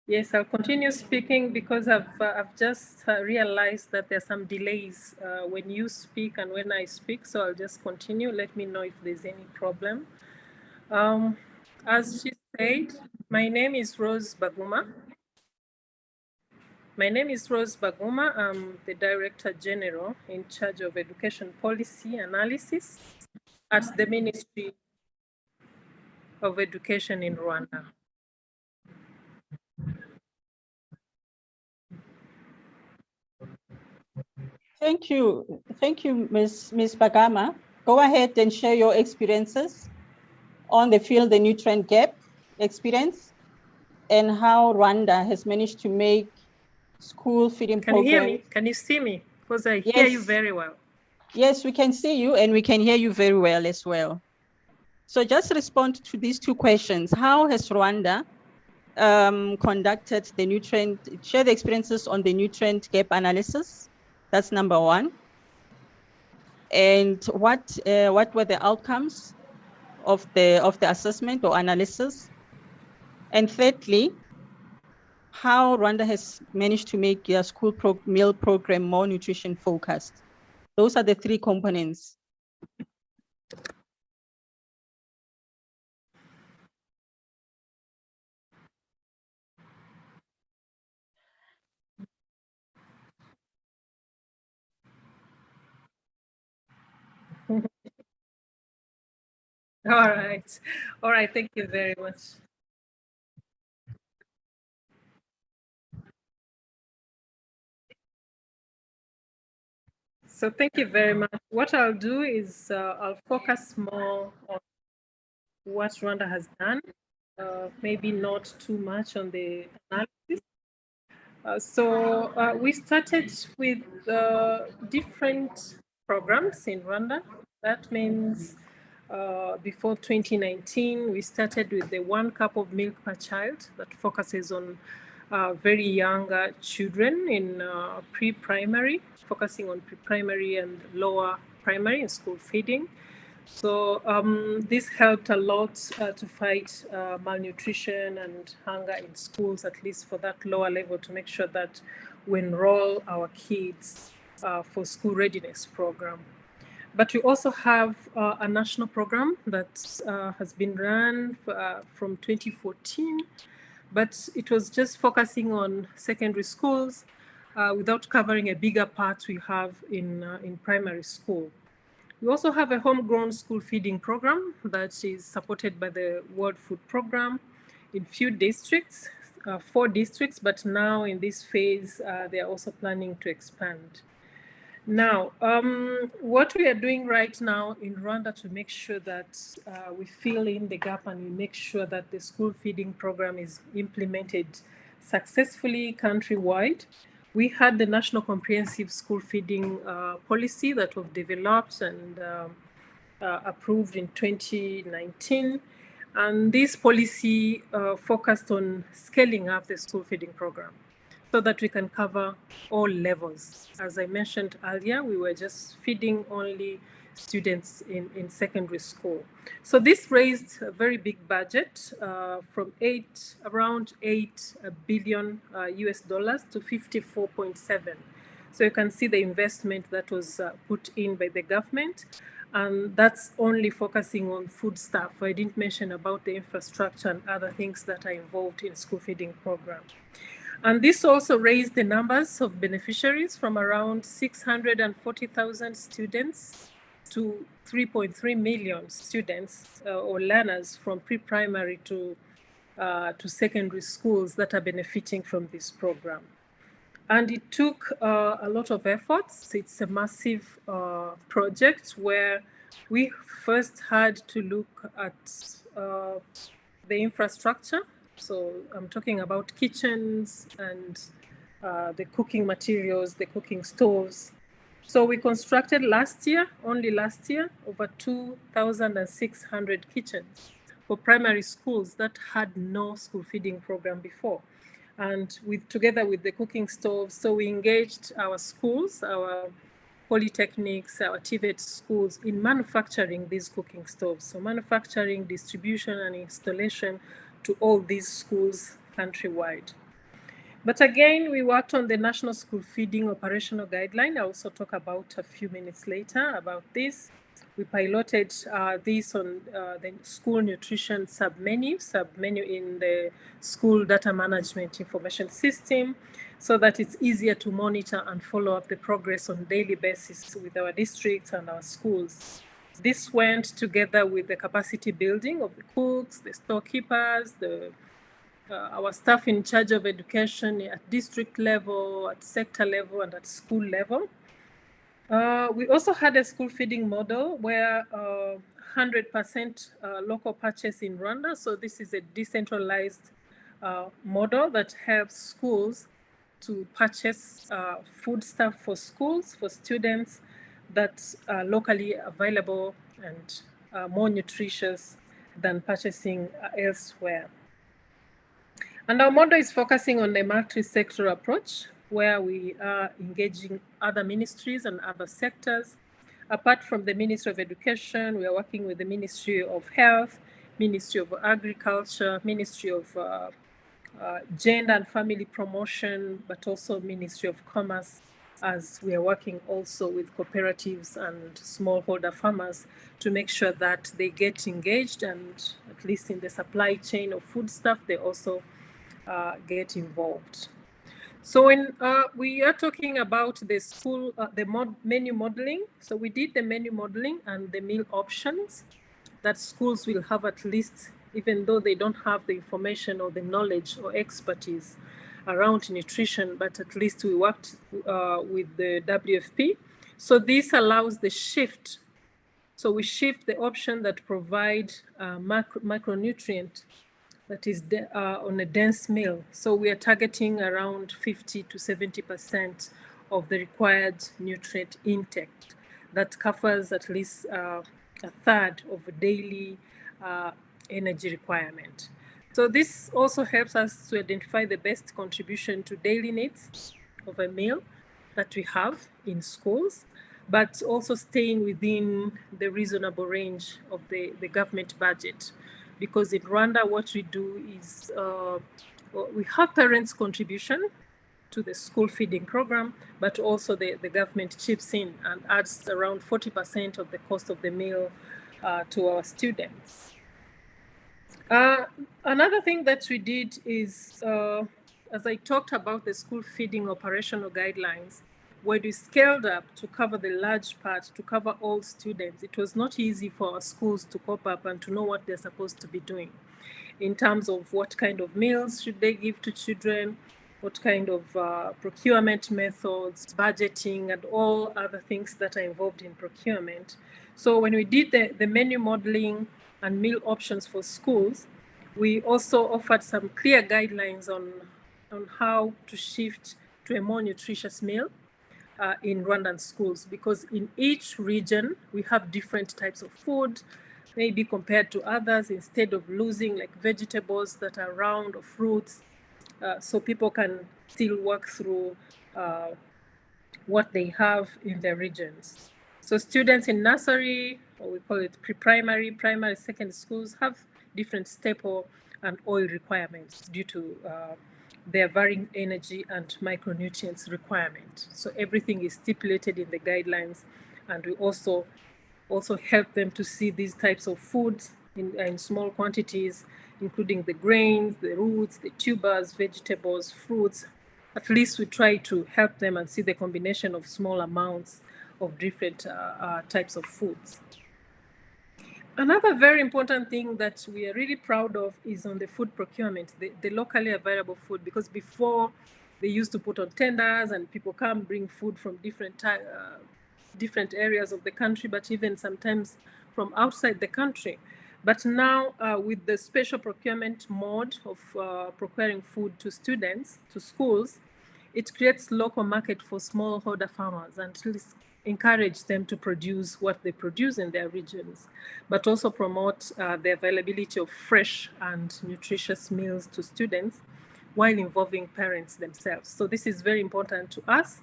Yes, I'll continue speaking because I've just realized that there's some delays when you speak and when I speak. So I'll just continue. Let me know if there's any problem. As she said, my name is Rose Baguma. I'm the Director General in charge of Education Policy Analysis at the Ministry of Education in Rwanda. Thank you, Ms. Bagama. Go ahead and share your experiences on the field, the nutrient gap experience, and how Rwanda has managed to make school feeding programs. Can you hear me? Can you see me? Because I hear you very well. Yes, we can see you and we can hear you very well as well. So just respond to these two questions. How has Rwanda conducted the share the experiences on the nutrient gap analysis? That's number one. And what were the outcomes of the assessment or analysis? And thirdly, how Rwanda has managed to make their school meal program more nutrition focused. Those are the three components. All right, thank you very much. So thank you very much. What I'll do is I'll focus more on what Rwanda has done, maybe not too much on the analysis. So we started with different programs in Rwanda. That means before 2019, we started with the 1 cup of milk per child that focuses on very young children in pre-primary, focusing on pre-primary and lower primary and school feeding. So this helped a lot to fight malnutrition and hunger in schools, at least for that lower level, to make sure that we enroll our kids for school readiness program. But we also have a national program that has been run from 2014, but it was just focusing on secondary schools without covering a bigger part we have in primary school. We also have a homegrown school feeding program that is supported by the World Food Program in few districts, 4 districts, but now in this phase, they are also planning to expand. Now, what we are doing right now in Rwanda to make sure that we fill in the gap and we make sure that the school feeding program is implemented successfully countrywide. We had the National Comprehensive School Feeding Policy that was developed and approved in 2019. And this policy focused on scaling up the school feeding program. so that we can cover all levels. As I mentioned earlier, we were just feeding only students in secondary school. So this raised a very big budget from around 8 billion US dollars to 54.7. So you can see the investment that was put in by the government, and that's only focusing on food stuff. I didn't mention about the infrastructure and other things that are involved in school feeding program. And this also raised the numbers of beneficiaries from around 640,000 students to 3.3 million students or learners from pre-primary to secondary schools that are benefiting from this program. And it took a lot of efforts. It's a massive project where we first had to look at the infrastructure. So I'm talking about kitchens and the cooking materials, the cooking stoves. So we constructed only last year, over 2,600 kitchens for primary schools that had no school feeding program before. And together with the cooking stoves, so we engaged our schools, our polytechnics, our TVET schools in manufacturing these cooking stoves. So manufacturing, distribution, and installation to all these schools countrywide. But again, we worked on the National School Feeding Operational Guideline. I'll also talk about a few minutes later about this. We piloted this on the school nutrition submenu in the school data management information system, so that it's easier to monitor and follow up the progress on a daily basis with our districts and our schools. This went together with the capacity building of the cooks, the storekeepers, our staff in charge of education at district level, at sector level, and at school level. We also had a school feeding model where 100% local purchase in Rwanda. So this is a decentralized model that helps schools to purchase food stuff for schools, for students, that's locally available and more nutritious than purchasing elsewhere. And our model is focusing on a multi-sector approach where we are engaging other ministries and other sectors. Apart from the Ministry of Education, we are working with the Ministry of Health, Ministry of Agriculture, Ministry of Gender and Family Promotion, but also Ministry of Commerce, as we are working also with cooperatives and smallholder farmers to make sure that they get engaged, and at least in the supply chain of foodstuff, they also get involved. So when we are talking about the school, menu modeling, so we did the menu modeling and the meal options that schools will have, at least, even though they don't have the information or the knowledge or expertise around nutrition, but at least we worked with the WFP. So this allows the shift. So we shift the option that provide macronutrient that is on a dense meal. So we are targeting around 50 to 70% of the required nutrient intake that covers at least a third of a daily energy requirement. So this also helps us to identify the best contribution to daily needs of a meal that we have in schools, but also staying within the reasonable range of the government budget. Because in Rwanda, what we do is we have parents' contribution to the school feeding program, but also the government chips in and adds around 40% of the cost of the meal to our students. Another thing that we did is, as I talked about the school feeding operational guidelines, when we scaled up to cover the large part, to cover all students, it was not easy for our schools to cope up and to know what they're supposed to be doing in terms of what kind of meals should they give to children, what kind of procurement methods, budgeting, and all other things that are involved in procurement. So when we did the menu modeling and meal options for schools, we also offered some clear guidelines on how to shift to a more nutritious meal in Rwandan schools, because in each region we have different types of food, maybe compared to others. Instead of losing like vegetables that are round or fruits, so people can still work through what they have in their regions. So students in nursery, or we call it pre-primary, primary, secondary schools, have different staple and oil requirements due to their varying energy and micronutrients requirement. So everything is stipulated in the guidelines, and we also help them to see these types of foods in small quantities, including the grains, the roots, the tubers, vegetables, fruits. At least we try to help them and see the combination of small amounts of different types of foods. Another very important thing that we are really proud of is on the food procurement, the locally available food, because before they used to put on tenders and people come bring food from different areas of the country, but even sometimes from outside the country. But now with the special procurement mode of procuring food to students, to schools, it creates local market for smallholder farmers and encourage them to produce what they produce in their regions, but also promote the availability of fresh and nutritious meals to students while involving parents themselves. So this is very important to us,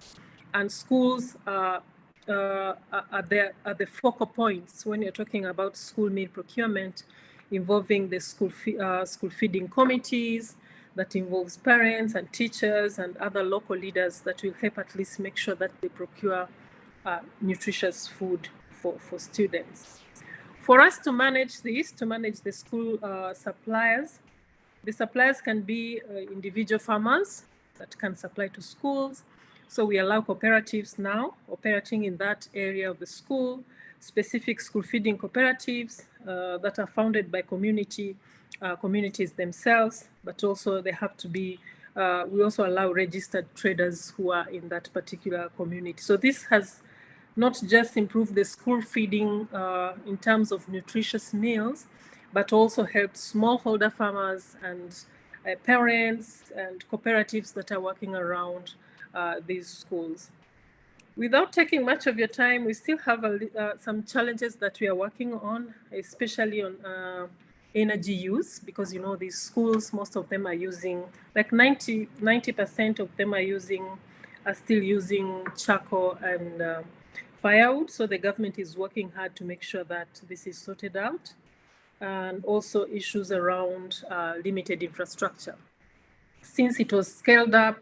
and schools are the focal points when you're talking about school meal procurement, involving the school feeding committees, that involves parents and teachers and other local leaders that will help at least make sure that they procure nutritious food for students. For us to manage this, to manage the school suppliers, the suppliers can be individual farmers that can supply to schools. So we allow cooperatives now operating in that area of the school, specific school feeding cooperatives that are founded by communities themselves, but also they have to be, we also allow registered traders who are in that particular community. So this has not just improved the school feeding in terms of nutritious meals, but also helped smallholder farmers and parents and cooperatives that are working around these schools. Without taking much of your time, we still have some challenges that we are working on, especially on energy use, because you know these schools, most of them are using, like 90% of them are still using charcoal and firewood. So the government is working hard to make sure that this is sorted out, and also issues around limited infrastructure. Since it was scaled up,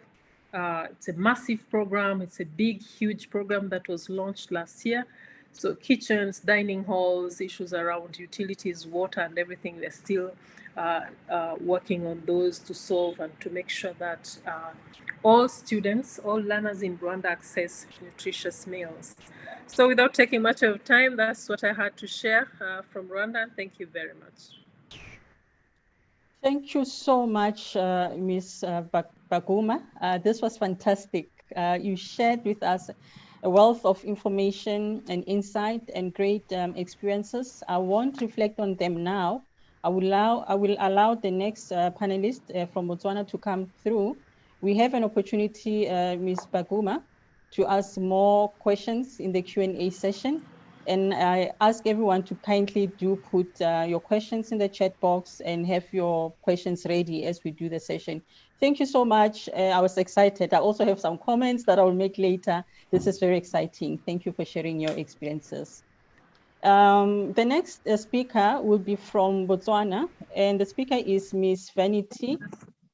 it's a massive program. It's a big, huge program that was launched last year. So kitchens, dining halls, issues around utilities, water, and everything, we're still working on those to solve and to make sure that all students, all learners in Rwanda access nutritious meals. So without taking much of time, that's what I had to share from Rwanda. Thank you very much. Thank you so much, Ms. Baguma. This was fantastic. You shared with us a wealth of information and insight and great experiences. I won't reflect on them now. I will allow the next panelist from Botswana to come through. We have an opportunity, Ms. Baguma, to ask more questions in the Q&A session. And I ask everyone to kindly do put your questions in the chat box and have your questions ready as we do the session. Thank you so much. I was excited. I also have some comments that I will make later. This is very exciting. Thank you for sharing your experiences. The next speaker will be from Botswana, and the speaker is Ms. Vanity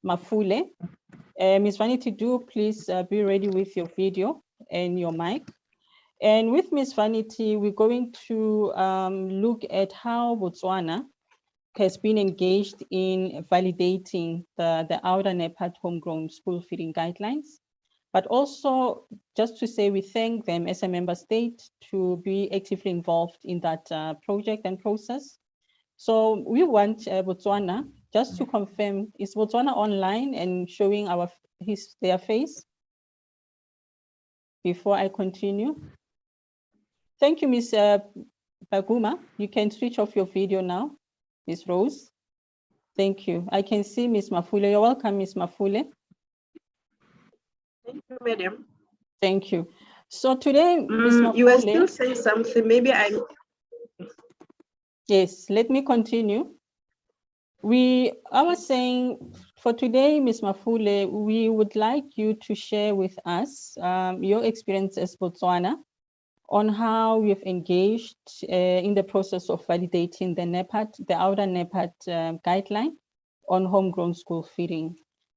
Mafule. Ms. Vanity, do please be ready with your video and your mic. And with Ms. Vanity, we're going to look at how Botswana has been engaged in validating the outer NEPAD homegrown school feeding guidelines, but also just to say we thank them as a member state to be actively involved in that project and process. So we want Botswana, just to confirm, is Botswana online and showing their face before I continue? Thank you, Ms. Baguma. You can switch off your video now, Ms. Rose. Thank you. I can see Ms. Mafule. You're welcome, Ms. Mafule. Thank you, madam. Thank you. So today, Ms. Mafule, you were still saying something. Maybe I. Yes, let me continue. I was saying For today, Ms. Mafule, we would like you to share with us your experience as Botswana on how you've engaged in the process of validating the NEPAD, the outer NEPAD guideline on homegrown school feeding.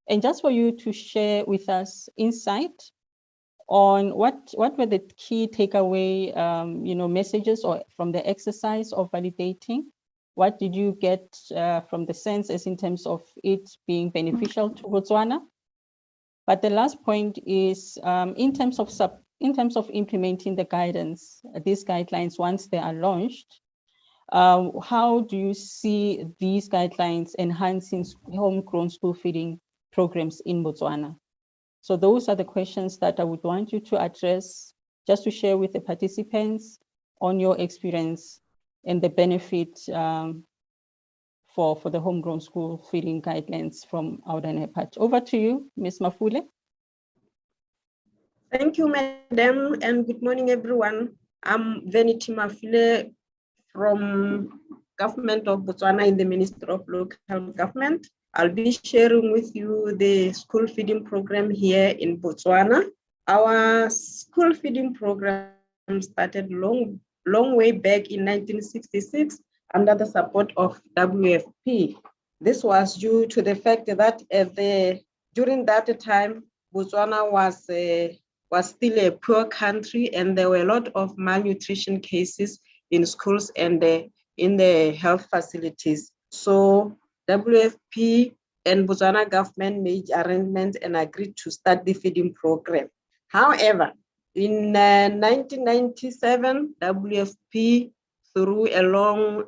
And just for you to share with us insight on what were the key takeaway messages or from the exercise of validating. What did you get from the census in terms of it being beneficial to Botswana? But the last point is in terms of implementing the guidance, these guidelines once they are launched, how do you see these guidelines enhancing homegrown school feeding programs in Botswana? So those are the questions that I would want you to address, just to share with the participants on your experience and the benefit for the homegrown school feeding guidelines from outer NEPAD. Over to you, Ms. Mafule. Thank you, Madam, and good morning, everyone. I'm Vanity Mafule from Government of Botswana in the Ministry of Local Government. I'll be sharing with you the school feeding program here in Botswana. Our school feeding program started long way back in 1966 under the support of WFP. This was due to the fact that during that time, Botswana was still a poor country, and there were a lot of malnutrition cases in schools and in the health facilities. So WFP and Botswana government made arrangements and agreed to start the feeding program. However, in 1997, WFP, through a long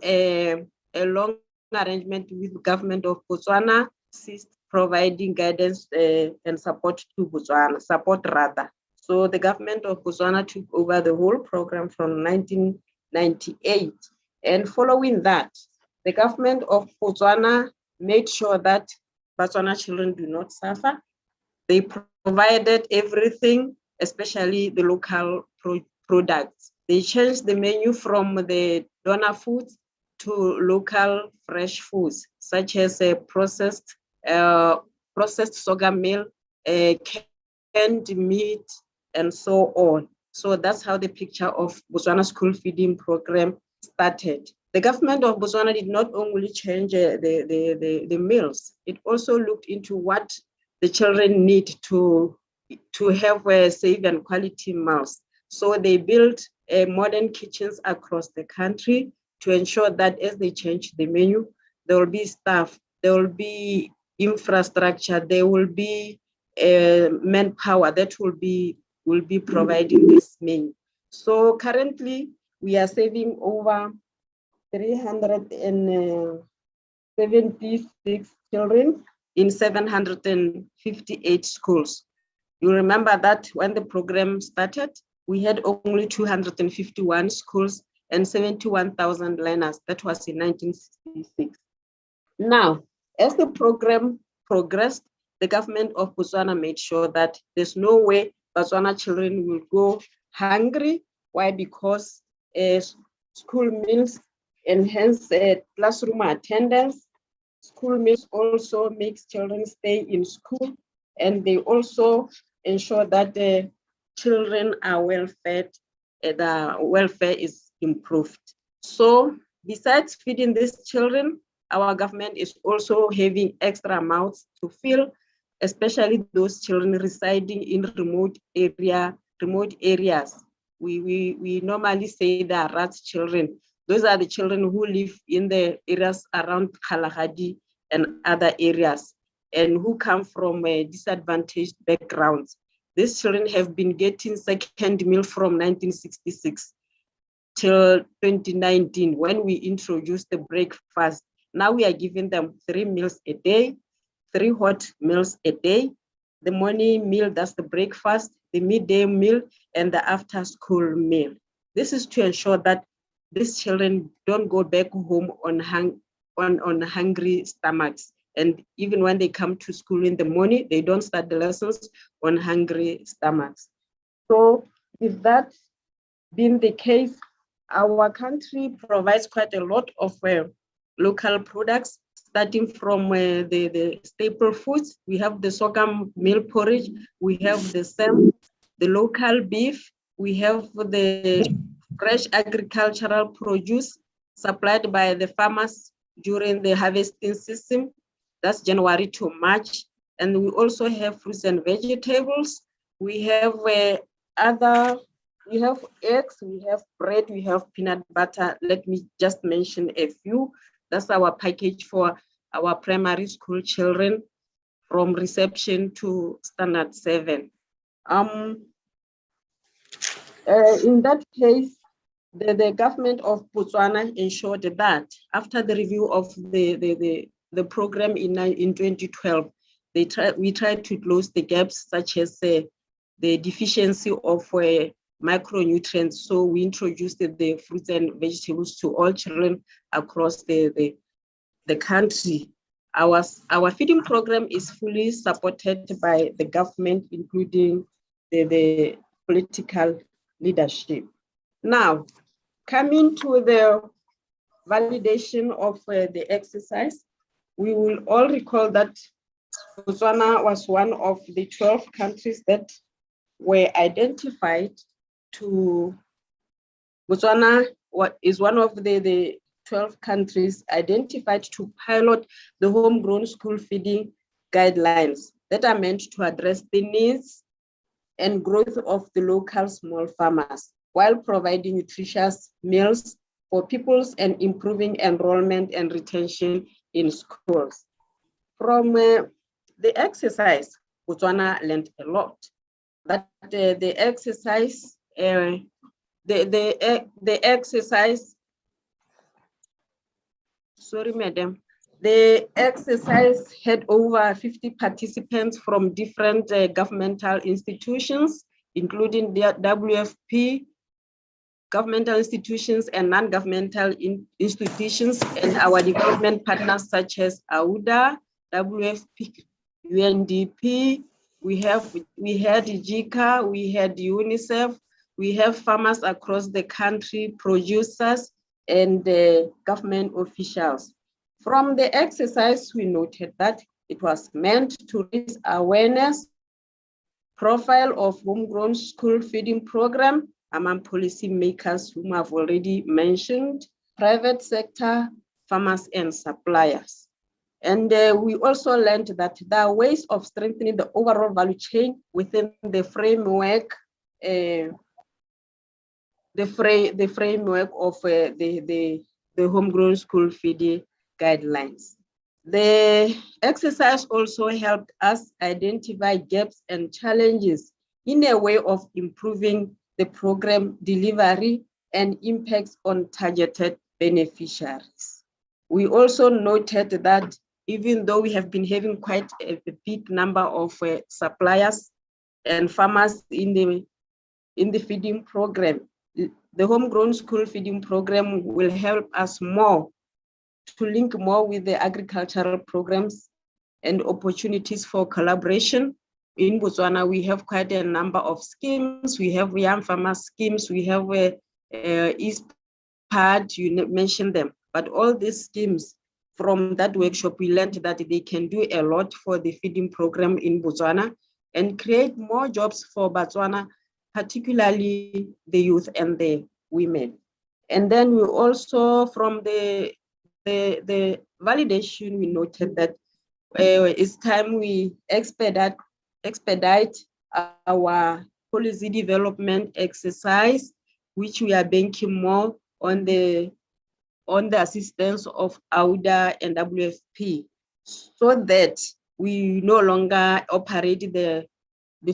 arrangement with the government of Botswana, ceased providing guidance and support to Botswana, So the government of Botswana took over the whole program from 1998. And following that, the government of Botswana made sure that Botswana children do not suffer. They provided everything, especially the local products. They changed the menu from the donor foods to local fresh foods, such as processed sorghum meal, canned meat, and so on. So that's how the picture of Botswana school feeding program started. The government of Botswana did not only change the meals, it also looked into what the children need to have safe and quality meals. So they built modern kitchens across the country to ensure that as they change the menu, there will be staff, there will be infrastructure, there will be manpower that will be providing this menu. So currently, we are saving over 376 children in 758 schools. You remember that when the program started, we had only 251 schools and 71,000 learners. That was in 1966. Now, as the program progressed, the government of Botswana made sure that there's no way Botswana children will go hungry. Why? Because school meals enhance classroom attendance. School meals also makes children stay in school, and they also ensure that the children are well fed, the welfare is improved. So besides feeding these children, our government is also having extra mouths to fill, especially those children residing in remote areas. We normally say they are rats children. Those are the children who live in the areas around Kalahadi and other areas, and who come from disadvantaged backgrounds. These children have been getting second meal from 1966 till 2019, when we introduced the breakfast. Now we are giving them 3 meals a day, 3 hot meals a day. The morning meal, that's the breakfast, the midday meal, and the after school meal. This is to ensure that these children don't go back home on hungry stomachs. And even when they come to school in the morning, they don't start the lessons on hungry stomachs. So with that being the case, our country provides quite a lot of local products, starting from the staple foods. We have the sorghum meal porridge, we have the salmon, the local beef, we have the fresh agricultural produce supplied by the farmers during the harvesting season, that's January to March. And we also have fruits and vegetables. We have we have eggs, we have bread, we have peanut butter. Let me just mention a few. That's our package for our primary school children from reception to standard 7. In that case, the government of Botswana ensured that after the review of the program in 2012, we tried to close the gaps such as the deficiency of micronutrients. So we introduced the fruits and vegetables to all children across the country. Our feeding program is fully supported by the government, including the political leadership. Now, coming to the validation of the exercise, we will all recall that Botswana was one of the 12 countries that were identified to, Botswana is one of the 12 countries identified to pilot the homegrown school feeding guidelines that are meant to address the needs and growth of the local small farmers while providing nutritious meals for pupils and improving enrollment and retention in schools. From the exercise, Botswana learned a lot. That the exercise, sorry, madam. The exercise had over 50 participants from different governmental institutions, including the WFP, governmental institutions and non-governmental institutions, and our development partners such as AUDA, WFP, UNDP. We had JICA, we had UNICEF, we have farmers across the country, producers, and government officials. From the exercise, we noted that it was meant to raise awareness, profile of homegrown school feeding program among policymakers whom I've already mentioned, private sector, farmers, and suppliers. And we also learned that there are ways of strengthening the overall value chain within the framework, the framework of the homegrown school feeding guidelines. The exercise also helped us identify gaps and challenges in a way of improving the program delivery and impacts on targeted beneficiaries. We also noted that even though we have been having quite a big number of suppliers and farmers in the feeding program, the homegrown school feeding program will help us more to link more with the agricultural programs and opportunities for collaboration. In Botswana, we have quite a number of schemes. We have young farmer schemes, we have East Part, you mentioned them, but all these schemes from that workshop, we learned that they can do a lot for the feeding program in Botswana and create more jobs for Botswana, particularly the youth and the women. And then we also, from the validation, we noted that it's time we expedite our policy development exercise, which we are banking more on the assistance of AUDA and WFP, so that we no longer operate the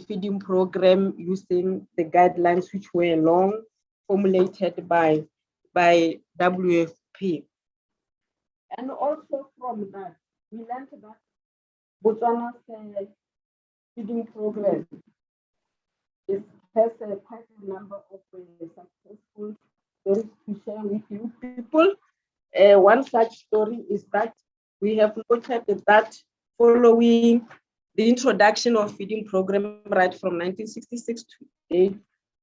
feeding program using the guidelines which were long formulated by WFP. And also from that, we learned that Botswana's feeding program has quite a number of successful stories to share with you people. One such story is that we have noted that following the introduction of feeding program right from 1966 to today,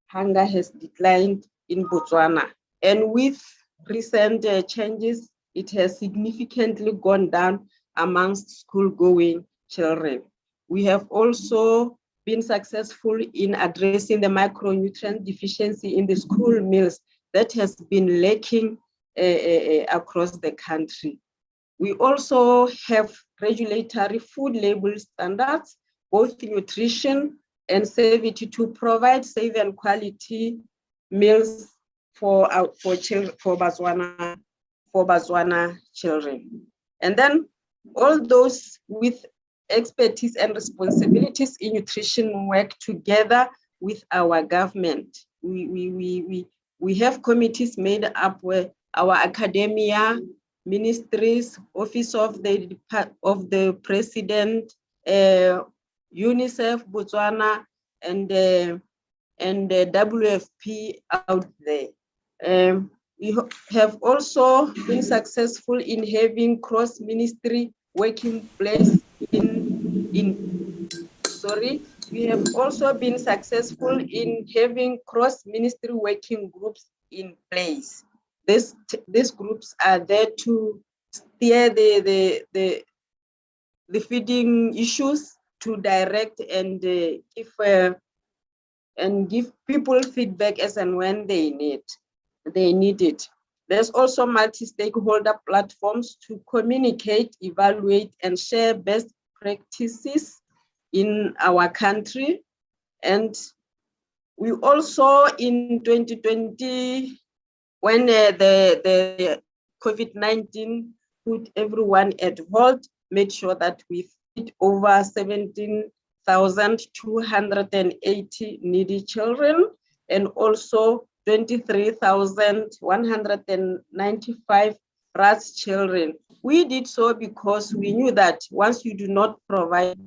hunger has declined in Botswana. And with recent changes it has significantly gone down amongst school-going children. We have also been successful in addressing the micronutrient deficiency in the school meals that has been lacking across the country. We also have regulatory food label standards, both nutrition and safety, to provide safe and quality meals for Botswana children. And then all those with expertise and responsibilities in nutrition work together with our government. We have committees made up with our academia, ministries, office of the president, UNICEF, Botswana, and the WFP out there. We have also been successful in having cross-ministry working place we have also been successful in having cross-ministry working groups in place. These groups are there to steer the feeding issues, to direct and give people feedback as and when they need it. There's also multi-stakeholder platforms to communicate, evaluate, and share best practices in our country. And we also, in 2020, when the COVID-19 put everyone at halt, made sure that we feed over 17,280 needy children, and also 23,195 RAS children. We did so because we knew that once you do not provide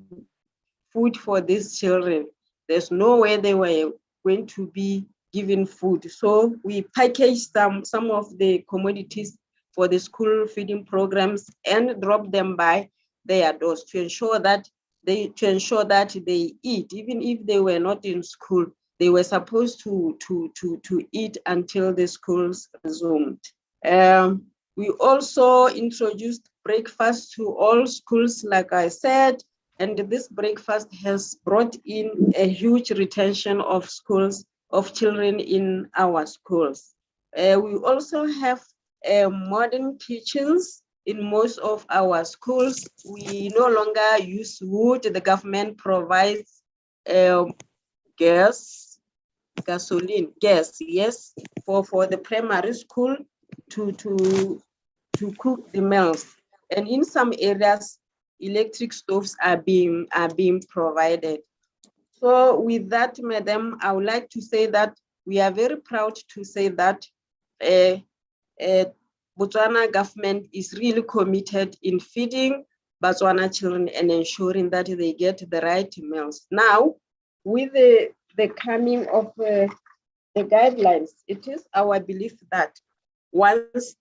food for these children, there's no way they were going to be given food. So we packaged some of the commodities for the school feeding programs and dropped them by their doors to ensure that they eat, even if they were not in school. They were supposed to eat until the schools resumed. We also introduced breakfast to all schools, like I said, and this breakfast has brought in a huge retention of children in our schools. We also have modern kitchens in most of our schools. We no longer use wood. The government provides gas, yes, for the primary school to cook the meals. And in some areas, electric stoves are being provided. So with that, Madam, I would like to say that we are very proud to say that Botswana government is really committed in feeding Botswana children and ensuring that they get the right meals. Now, with the coming of the guidelines, it is our belief that once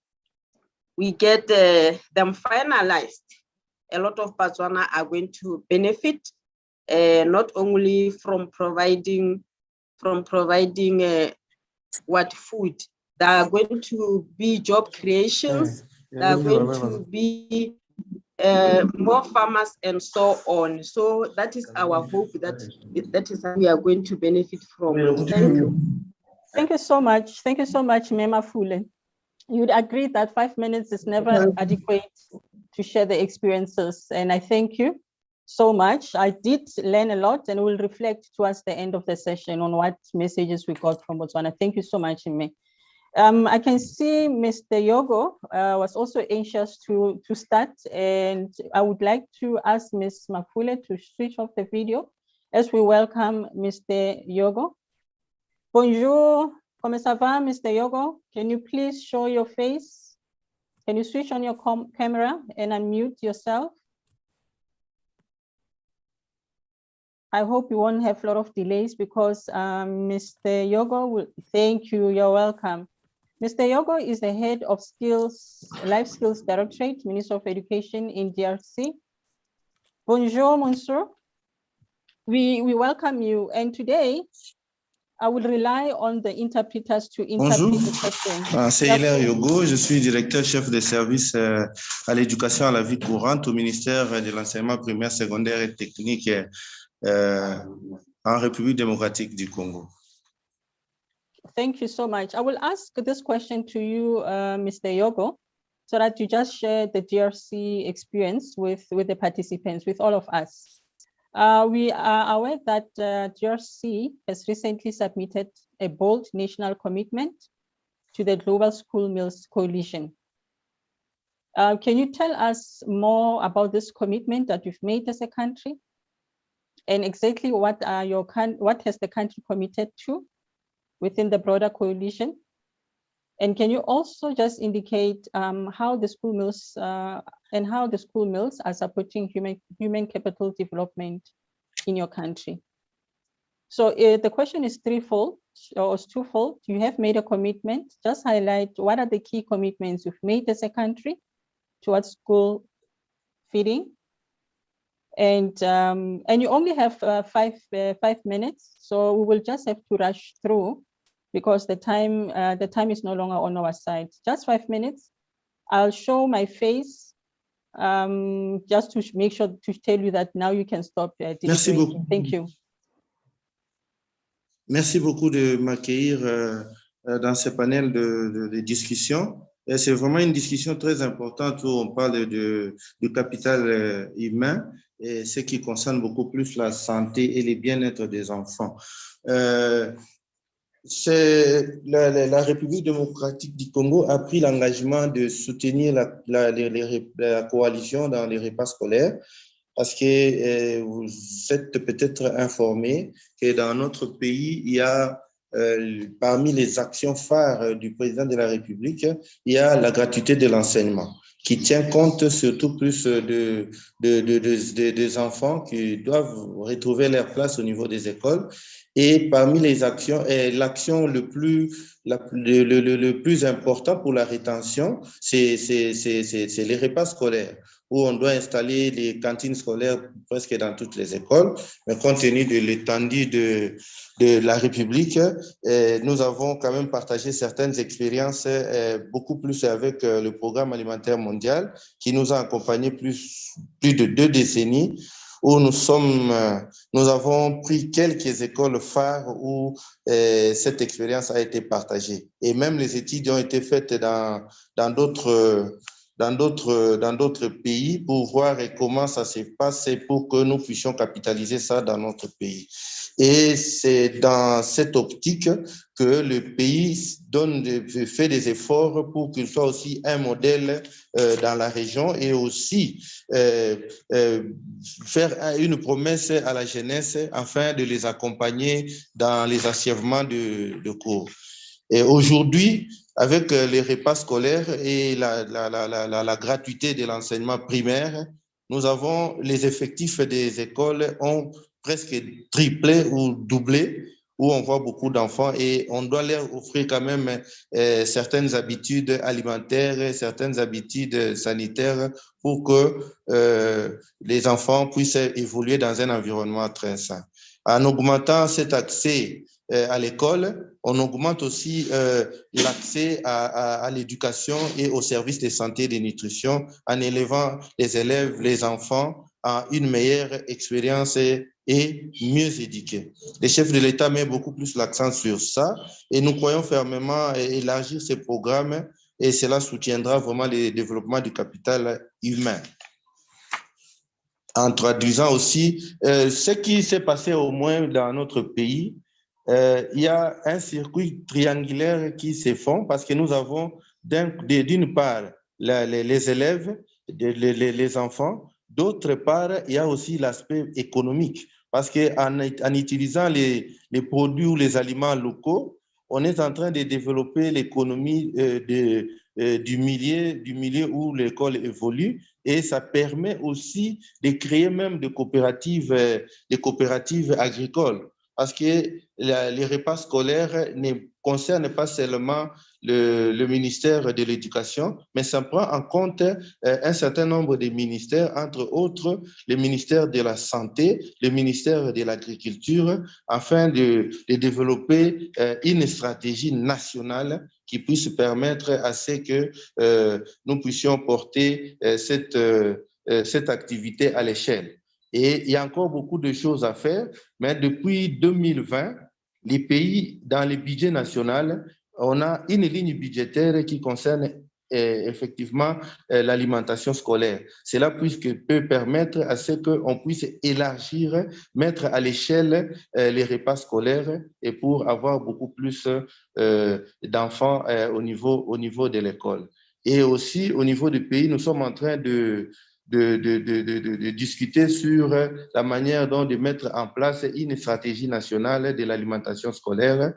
we get them finalized, a lot of Botswana are going to benefit, not only from providing what food. There are going to be job creations. There are going to be more farmers and so on. So that is our hope, that is how we are going to benefit from. Thank you. Thank you so much. Thank you so much, Mema Fule. You'd agree that 5 minutes is never adequate to share the experiences. And I thank you so much. I did learn a lot, and we'll reflect towards the end of the session on what messages we got from Botswana. Thank you so much, Ime. I can see Mr. Yogo was also anxious to start, and I would like to ask Ms. Mafule to switch off the video as we welcome Mr. Yogo. Bonjour, comment ça va, Mr. Yogo? Can you please show your face? Can you switch on your camera and unmute yourself? I hope you won't have a lot of delays because Mr. Yogo will, thank you, you're welcome. Mr. Yogo is the head of Life Skills Directorate, Minister of Education in DRC. Bonjour, monsieur. We welcome you. And today, I will rely on the interpreters to interpret Bonjour, the question. c'est Hilaire Yogo, je suis directeur chef des services à l'éducation à la vie courante au ministère de l'enseignement primaire, secondaire et technique en République démocratique du Congo. Thank you so much. I will ask this question to you, Mr. Yogo, so that you just share the DRC experience with the participants, with all of us. We are aware that DRC has recently submitted a bold national commitment to the Global School Meals Coalition. Can you tell us more about this commitment that you've made as a country? And exactly what has the country committed to within the broader coalition? And can you also just indicate how the school meals are supporting human capital development in your country? So the question is twofold. You have made a commitment. Just highlight what are the key commitments you've made as a country towards school feeding. And you only have 5 minutes, so we will just have to rush through because the time is no longer on our side. Just 5 minutes. I'll show my face just to make sure to tell you that now you can stop. Merci beaucoup. Thank you. Merci beaucoup de m'accueillir dans ce panel de discussion. C'est vraiment une discussion très importante où on parle du capital humain et ce qui concerne beaucoup plus la santé et le bien-être des enfants. La République démocratique du Congo a pris l'engagement de soutenir la coalition dans les repas scolaires parce que vous êtes peut-être informés que dans notre pays, il y a parmi les actions phares du président de la République, il y a la gratuité de l'enseignement qui tient compte surtout plus des enfants qui doivent retrouver leur place au niveau des écoles. Et parmi les actions, l'action le plus important pour la rétention, c'est les repas scolaires, où on doit installer les cantines scolaires presque dans toutes les écoles. Mais compte tenu de l'étendue de la République, nous avons quand même partagé certaines expériences beaucoup plus avec le programme alimentaire mondial qui nous a accompagnés plus de 2 décennies, où nous avons pris quelques écoles phares où cette expérience a été partagée. Et même les études ont été faites dans d'autres pays pour voir comment ça se passe pour que nous puissions capitaliser ça dans notre pays. Et c'est dans cette optique que le pays fait des efforts pour qu'il soit aussi un modèle dans la région et aussi faire une promesse à la jeunesse afin de les accompagner dans les achèvements de cours. Et aujourd'hui, avec les repas scolaires et la gratuité de l'enseignement primaire, nous avons les effectifs des écoles ont presque triplé ou doublé, où on voit beaucoup d'enfants et on doit leur offrir quand même certaines habitudes alimentaires, certaines habitudes sanitaires pour que les enfants puissent évoluer dans un environnement très sain. En augmentant cet accès à l'école, on augmente aussi l'accès à l'éducation et aux services de santé et de nutrition en élevant les élèves, les enfants à une meilleure expérience et mieux éduqués. Le chef de l'État met beaucoup plus l'accent sur ça et nous croyons fermement élargir ces programmes et cela soutiendra vraiment le développement du capital humain. En traduisant aussi ce qui s'est passé au moins dans notre pays, il y a un circuit triangulaire qui se fond parce que nous avons d'une part les élèves, les enfants, d'autre part, il y a aussi l'aspect économique parce qu'en utilisant les produits ou les aliments locaux, on est en train de développer l'économie du milieu où l'école évolue et ça permet aussi de créer même des coopératives agricoles. Parce que les repas scolaires ne concernent pas seulement le ministère de l'Éducation, mais ça prend en compte un certain nombre de ministères, entre autres le ministère de la Santé, le ministère de l'Agriculture, afin de développer une stratégie nationale qui puisse permettre à ce que nous puissions porter cette activité à l'échelle. Et il y a encore beaucoup de choses à faire, mais depuis 2020, les pays, dans le budget national, on a une ligne budgétaire qui concerne effectivement l'alimentation scolaire. Cela peut permettre à ce qu'on puisse élargir, mettre à l'échelle les repas scolaires et pour avoir beaucoup plus d'enfants au niveau de l'école. Et aussi, au niveau du pays, nous sommes en train de discuter sur la manière dont de mettre en place une stratégie nationale de l'alimentation scolaire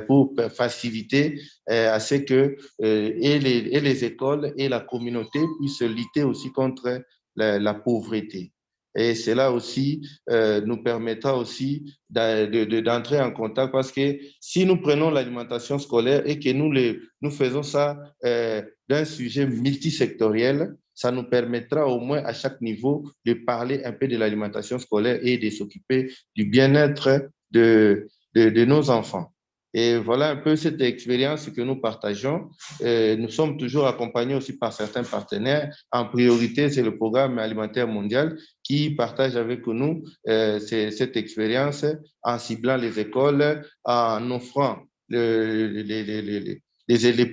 pour faciliter à ce que et les écoles et la communauté puissent lutter aussi contre la pauvreté. Et cela aussi nous permettra aussi d'entrer en contact, parce que si nous prenons l'alimentation scolaire et que nous faisons ça d'un sujet multisectoriel, ça nous permettra au moins à chaque niveau de parler un peu de l'alimentation scolaire et de s'occuper du bien-être de nos enfants. Et voilà un peu cette expérience que nous partageons. Nous sommes toujours accompagnés aussi par certains partenaires. En priorité, c'est le Programme alimentaire mondial qui partage avec nous cette expérience en ciblant les écoles, en offrant les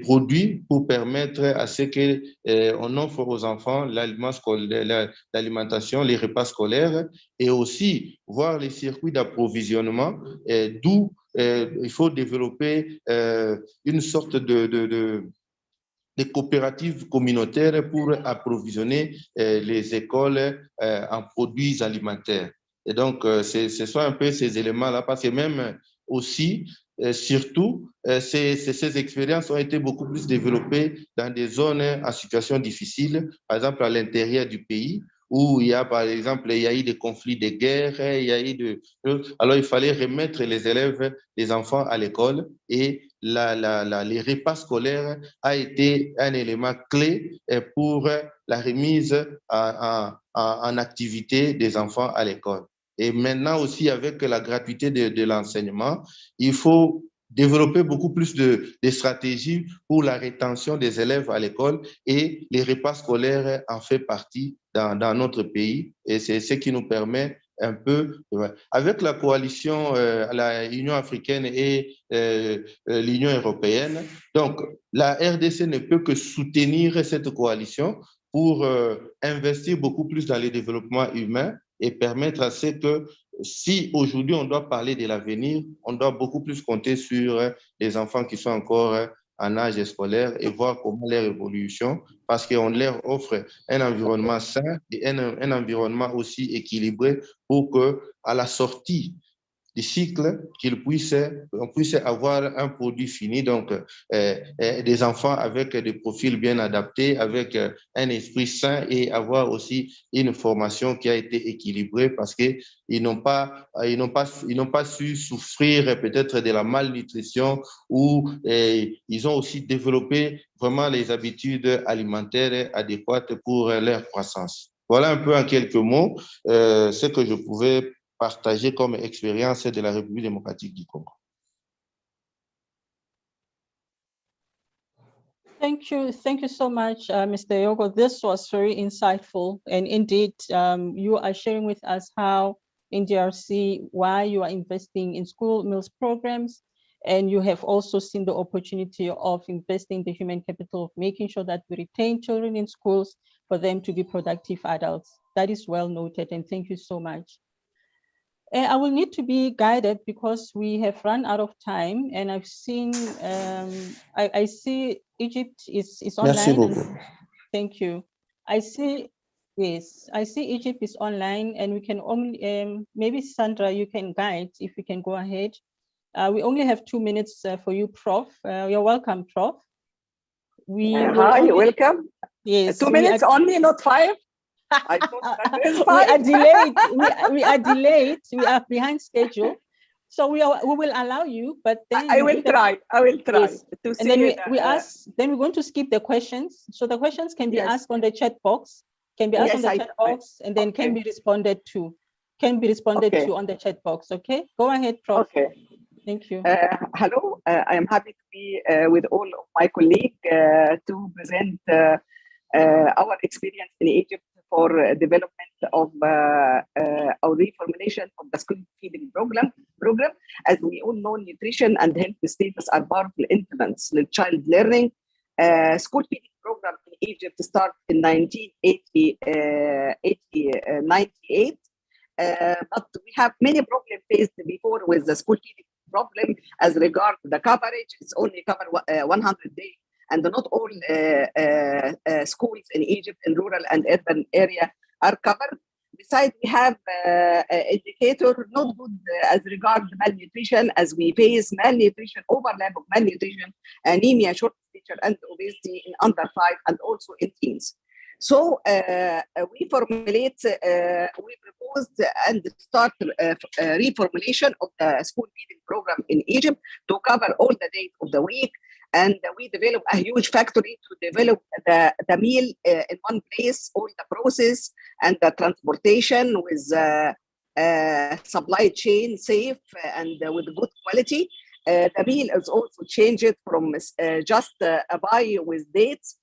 produits pour permettre à ce qu'on offre aux enfants l'alimentation, les repas scolaires, et aussi voir les circuits d'approvisionnement, d'où il faut développer une sorte de coopératives communautaires pour approvisionner les écoles en produits alimentaires. Et donc, ce sont un peu ces éléments-là, parce que même aussi, surtout, ces expériences ont été beaucoup plus développées dans des zones en situation difficile, par exemple à l'intérieur du pays, où il y a, par exemple, il y a eu des conflits de guerre, il y a eu alors il fallait remettre les élèves, les enfants à l'école, et les repas scolaires a été un élément clé pour la remise en activité des enfants à l'école. Et maintenant aussi, avec la gratuité de l'enseignement, il faut développer beaucoup plus de stratégies pour la rétention des élèves à l'école, et les repas scolaires en fait partie dans notre pays, et c'est ce qui nous permet un peu, avec la coalition, la Union africaine et l'Union européenne. Donc, la RDC ne peut que soutenir cette coalition pour investir beaucoup plus dans le développement humain et permettre à ce que, si aujourd'hui on doit parler de l'avenir, on doit beaucoup plus compter sur les enfants qui sont encore en âge scolaire et voir comment leur évolution, parce qu'on leur offre un environnement sain et un environnement aussi équilibré pour qu'à la sortie du cycle, on puisse avoir un produit fini, donc des enfants avec des profils bien adaptés, avec un esprit sain, et avoir aussi une formation qui a été équilibrée, parce qu'ils n'ont pas su souffrir peut-être de la malnutrition, ou ils ont aussi développé vraiment les habitudes alimentaires adéquates pour leur croissance. Voilà un peu en quelques mots ce que je pouvais partager comme expérience de la République démocratique du Congo. Thank you so much, Mr. Yogo. This was very insightful, and indeed, you are sharing with us how in DRC, why you are investing in school meals programs, and you have also seen the opportunity of investing in the human capital, of making sure that we retain children in schools for them to be productive adults. That is well noted, and thank you so much. I will need to be guided because we have run out of time, and I've seen, I see Egypt is online. Merci beaucoup. Thank you. I see Egypt is online, and we can only, maybe Sandra, you can guide if we can go ahead. We only have 2 minutes for you, Prof. You're welcome, Prof. Hi, welcome. Yes. 2 minutes only, not 5? I thought that is 5. We are delayed. We are behind schedule. So we will allow you, but then I will try. I will try. Yes. To and then see then we're going to skip the questions. So the questions can be Yes. asked on the chat box, and then can be responded to on the chat box. Okay, go ahead, Prof. Okay. Thank you. Hello, I am happy to be with all of my colleagues to present our experience in Egypt for development of our reformulation of the school feeding program. As we all know, nutrition and health status are powerful influence in child learning. School feeding program in Egypt started in 1998. But we have many problems faced before with the school feeding problem as regards the coverage. It's only covered 100 days, and not all schools in Egypt in rural and urban area are covered. Besides, we have indicator not good as regards malnutrition, as we face malnutrition, overlap of malnutrition, anemia, short stature, and obesity in under 5 and also in teens. So we proposed and start reformulation of the school feeding program in Egypt to cover all the days of the week. And we developed a huge factory to develop the meal in one place, all the process and the transportation with supply chain safe and with good quality. The meal is also changed from just a buy with dates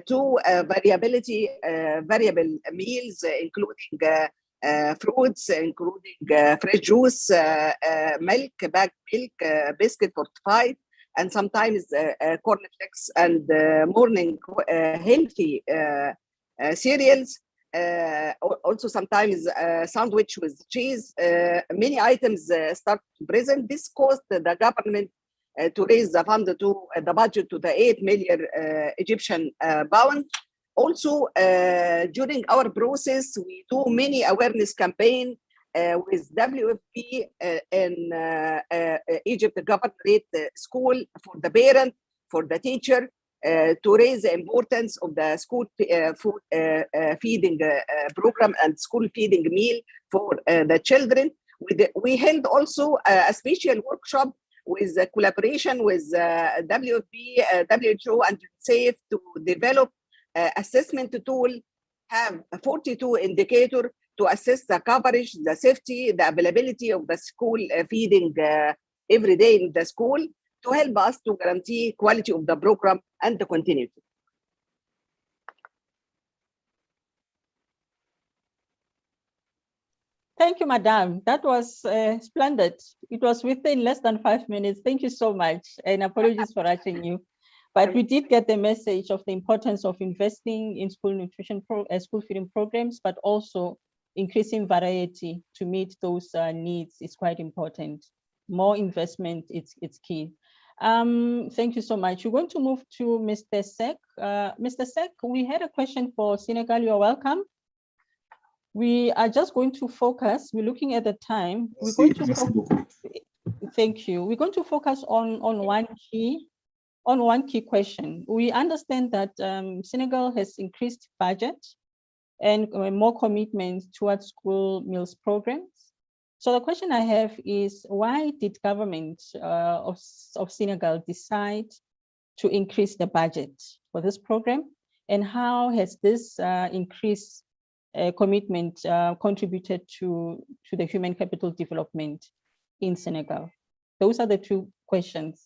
to variable meals, including fruits, including fresh juice, milk, bagged milk, biscuit fortified, and sometimes cornflakes and morning healthy cereals. Also sometimes sandwich with cheese. Many items start to present. This caused the government to raise the fund to the budget to the 8 million Egyptian pound. Also, during our process, we do many awareness campaign with WFP in Egypt Governorate School for the parent, for the teacher, to raise the importance of the school food feeding program and school feeding meal for the children. We held also a special workshop with collaboration with WFP, WHO, and UNICEF to develop assessment tool, have 42 indicators to assess the coverage, the safety, the availability of the school feeding every day in the school to help us to guarantee quality of the program and the continuity. Thank you, Madam. That was splendid. It was within less than 5 minutes. Thank you so much, and apologies for rushing you. But we did get the message of the importance of investing in school nutrition, school feeding programs, but also increasing variety to meet those needs is quite important. More investment, it's key. Thank you so much. We're going to move to Mr. Sek. Mr. Sek, we had a question for Senegal. You're welcome. We are just going to focus. We're looking at the time. We're going to thank you. We're going to focus on one key question. We understand that Senegal has increased budget and more commitment towards school meals programs. So the question I have is, why did government of Senegal decide to increase the budget for this program? And how has this increased commitment contributed to the human capital development in Senegal? Those are the two questions.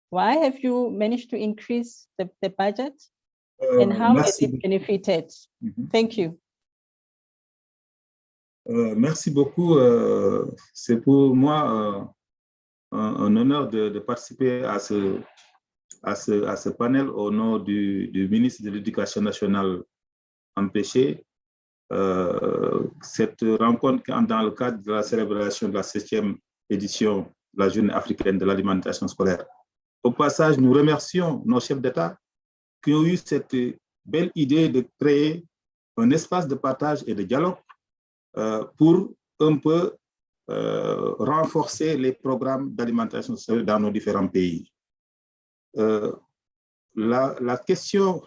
Why have you managed to increase the budget? And how has it benefited? Thank you. Merci beaucoup. C'est pour moi un honneur de participer à ce panel au nom du ministre de l'Éducation nationale empêché. Cette rencontre dans le cadre de la célébration de la 7e édition de la Journée africaine de l'alimentation scolaire. Au passage, nous remercions nos chefs d'État qui ont eu cette belle idée de créer un espace de partage et de dialogue pour un peu renforcer les programmes d'alimentation scolaire dans nos différents pays. La question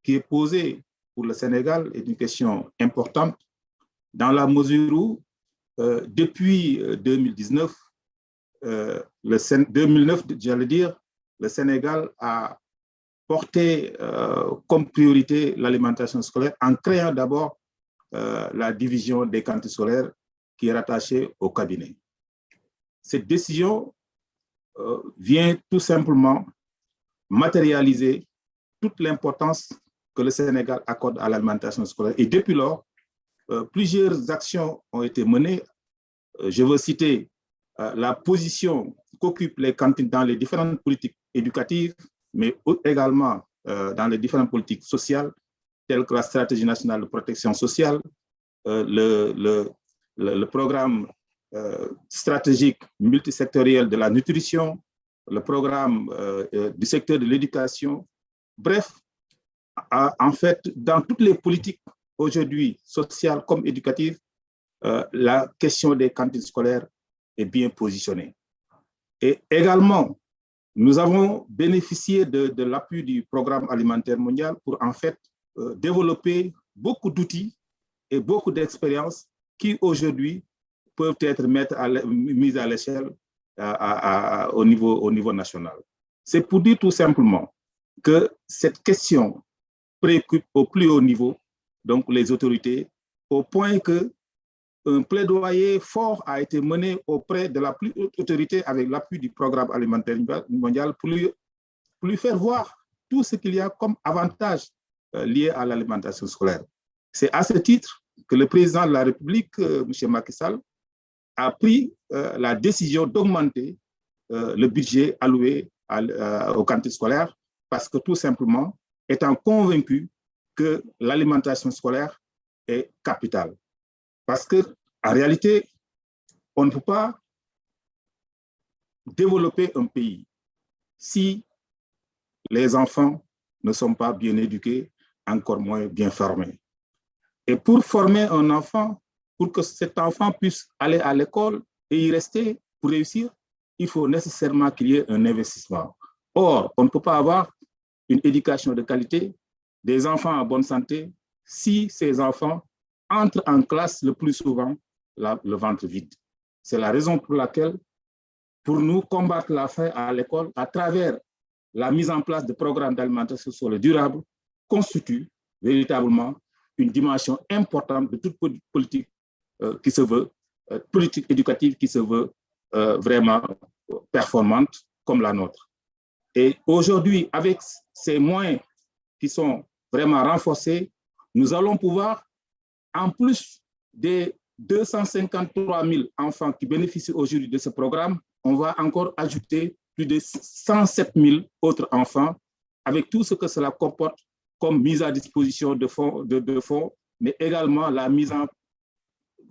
qui est posée pour le Sénégal est une question importante dans la mesure où depuis 2019, 2009, j'allais dire, le Sénégal a porté comme priorité l'alimentation scolaire en créant d'abord la division des cantines scolaires qui est rattachée au cabinet. Cette décision vient tout simplement matérialiser toute l'importance que le Sénégal accorde à l'alimentation scolaire. Et depuis lors, plusieurs actions ont été menées. Je veux citer la position qu'occupent les cantines dans les différentes politiques éducatives, mais également dans les différentes politiques sociales, telles que la stratégie nationale de protection sociale, le programme stratégique multisectoriel de la nutrition, le programme du secteur de l'éducation. Bref, en fait, dans toutes les politiques aujourd'hui, sociales comme éducatives, la question des cantines scolaires est bien positionnée. Et également, nous avons bénéficié de l'appui du Programme alimentaire mondial pour en fait développer beaucoup d'outils et beaucoup d'expériences qui aujourd'hui peuvent être mises à l'échelle au niveau national. C'est pour dire tout simplement que cette question préoccupe au plus haut niveau donc les autorités, au point que un plaidoyer fort a été mené auprès de la plus haute autorité avec l'appui du Programme alimentaire mondial pour lui faire voir tout ce qu'il y a comme avantage lié à l'alimentation scolaire. C'est à ce titre que le président de la République, M. Macky Sall, a pris la décision d'augmenter le budget alloué aux cantines scolaires parce que tout simplement, étant convaincu que l'alimentation scolaire est capitale. Parce qu'en réalité, on ne peut pas développer un pays si les enfants ne sont pas bien éduqués, encore moins bien formés. Et pour former un enfant, pour que cet enfant puisse aller à l'école et y rester pour réussir, il faut nécessairement qu'il y ait un investissement. Or, on ne peut pas avoir une éducation de qualité, des enfants en bonne santé, si ces enfants entrent en classe le plus souvent le ventre vide. C'est la raison pour laquelle, pour nous, combattre la faim à l'école à travers la mise en place de programmes d'alimentation scolaire durable constitue véritablement une dimension importante de toute politique qui se veut, politique éducative qui se veut vraiment performante comme la nôtre. Et aujourd'hui, avec ces moyens qui sont vraiment renforcés, nous allons pouvoir, en plus des 253 000 enfants qui bénéficient aujourd'hui de ce programme, on va encore ajouter plus de 107 000 autres enfants avec tout ce que cela comporte comme mise à disposition de fonds, mais également la mise en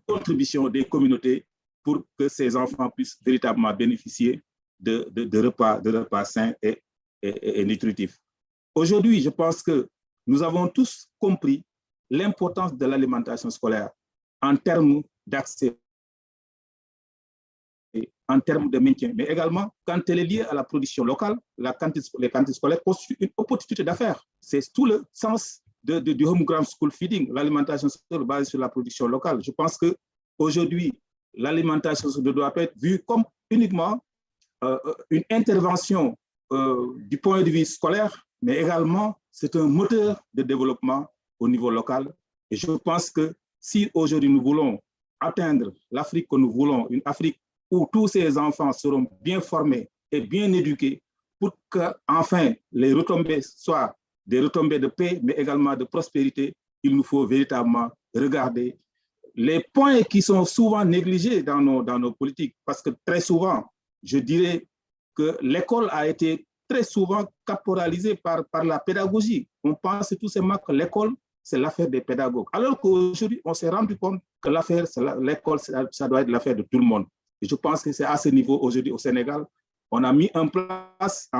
contribution des communautés pour que ces enfants puissent véritablement bénéficier de repas sains et nutritifs. Aujourd'hui, je pense que nous avons tous compris l'importance de l'alimentation scolaire en termes d'accès, en termes de maintien, mais également quand elle est liée à la production locale, les cantines scolaires constituent une opportunité d'affaires. C'est tout le sens du home ground school feeding, l'alimentation scolaire basée sur la production locale. Je pense qu'aujourd'hui, l'alimentation doit être vue comme uniquement une intervention du point de vue scolaire, mais également c'est un moteur de développement au niveau local. Et je pense que si aujourd'hui nous voulons atteindre l'Afrique que nous voulons, une Afrique où tous ces enfants seront bien formés et bien éduqués pour qu'enfin les retombées soient des retombées de paix, mais également de prospérité, il nous faut véritablement regarder les points qui sont souvent négligés dans nos politiques. Parce que très souvent, je dirais que l'école a été très souvent caporalisée par la pédagogie. On pense tout simplement que l'école, c'est l'affaire des pédagogues. Alors qu'aujourd'hui, on s'est rendu compte que l'école, ça doit être l'affaire de tout le monde. Et je pense que c'est à ce niveau aujourd'hui au Sénégal, on a mis en place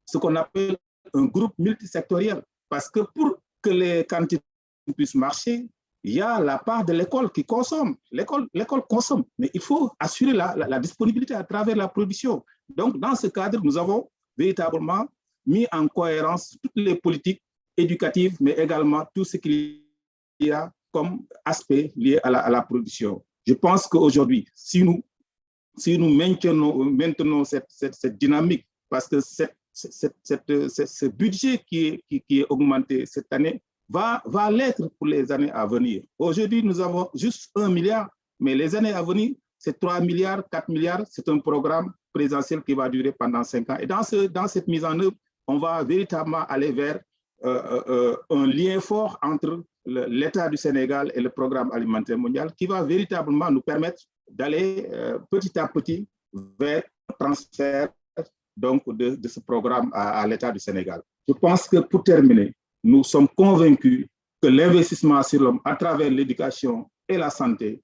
ce qu'on appelle un groupe multisectoriel. Parce que pour que les cantines puissent marcher, il y a la part de l'école qui consomme. L'école consomme, mais il faut assurer la disponibilité à travers la production. Donc, dans ce cadre, nous avons véritablement mis en cohérence toutes les politiques éducatives, mais également tout ce qu'il y a comme aspect lié à la production. Je pense qu'aujourd'hui, si nous maintenons cette dynamique, parce que ce budget qui est augmenté cette année va l'être pour les années à venir. Aujourd'hui, nous avons juste 1 milliard, mais les années à venir, c'est 3 milliards, 4 milliards. C'est un programme présentiel qui va durer pendant 5 ans. Et dans cette mise en œuvre, on va véritablement aller vers un lien fort entre l'État du Sénégal et le programme alimentaire mondial qui va véritablement nous permettre d'aller petit à petit vers un transfert donc, de ce programme à l'État du Sénégal. Je pense que pour terminer, nous sommes convaincus que l'investissement sur l'homme à travers l'éducation et la santé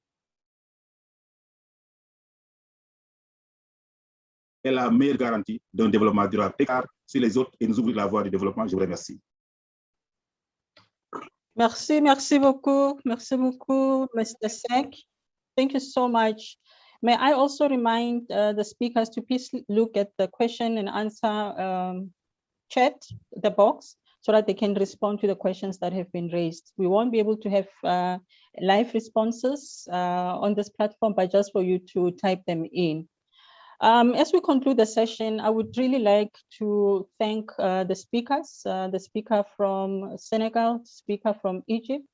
est la meilleure garantie d'un développement durable. Car sur les autres, et nous ouvrent la voie du développement. Je vous remercie. Merci beaucoup, Mr. Sek. Thank you so much. May I also remind the speakers to please look at the question and answer chat, the box, so that they can respond to the questions that have been raised. We won't be able to have live responses on this platform, but just for you to type them in. As we conclude the session, I would really like to thank the speakers, the speaker from Senegal, speaker from Egypt,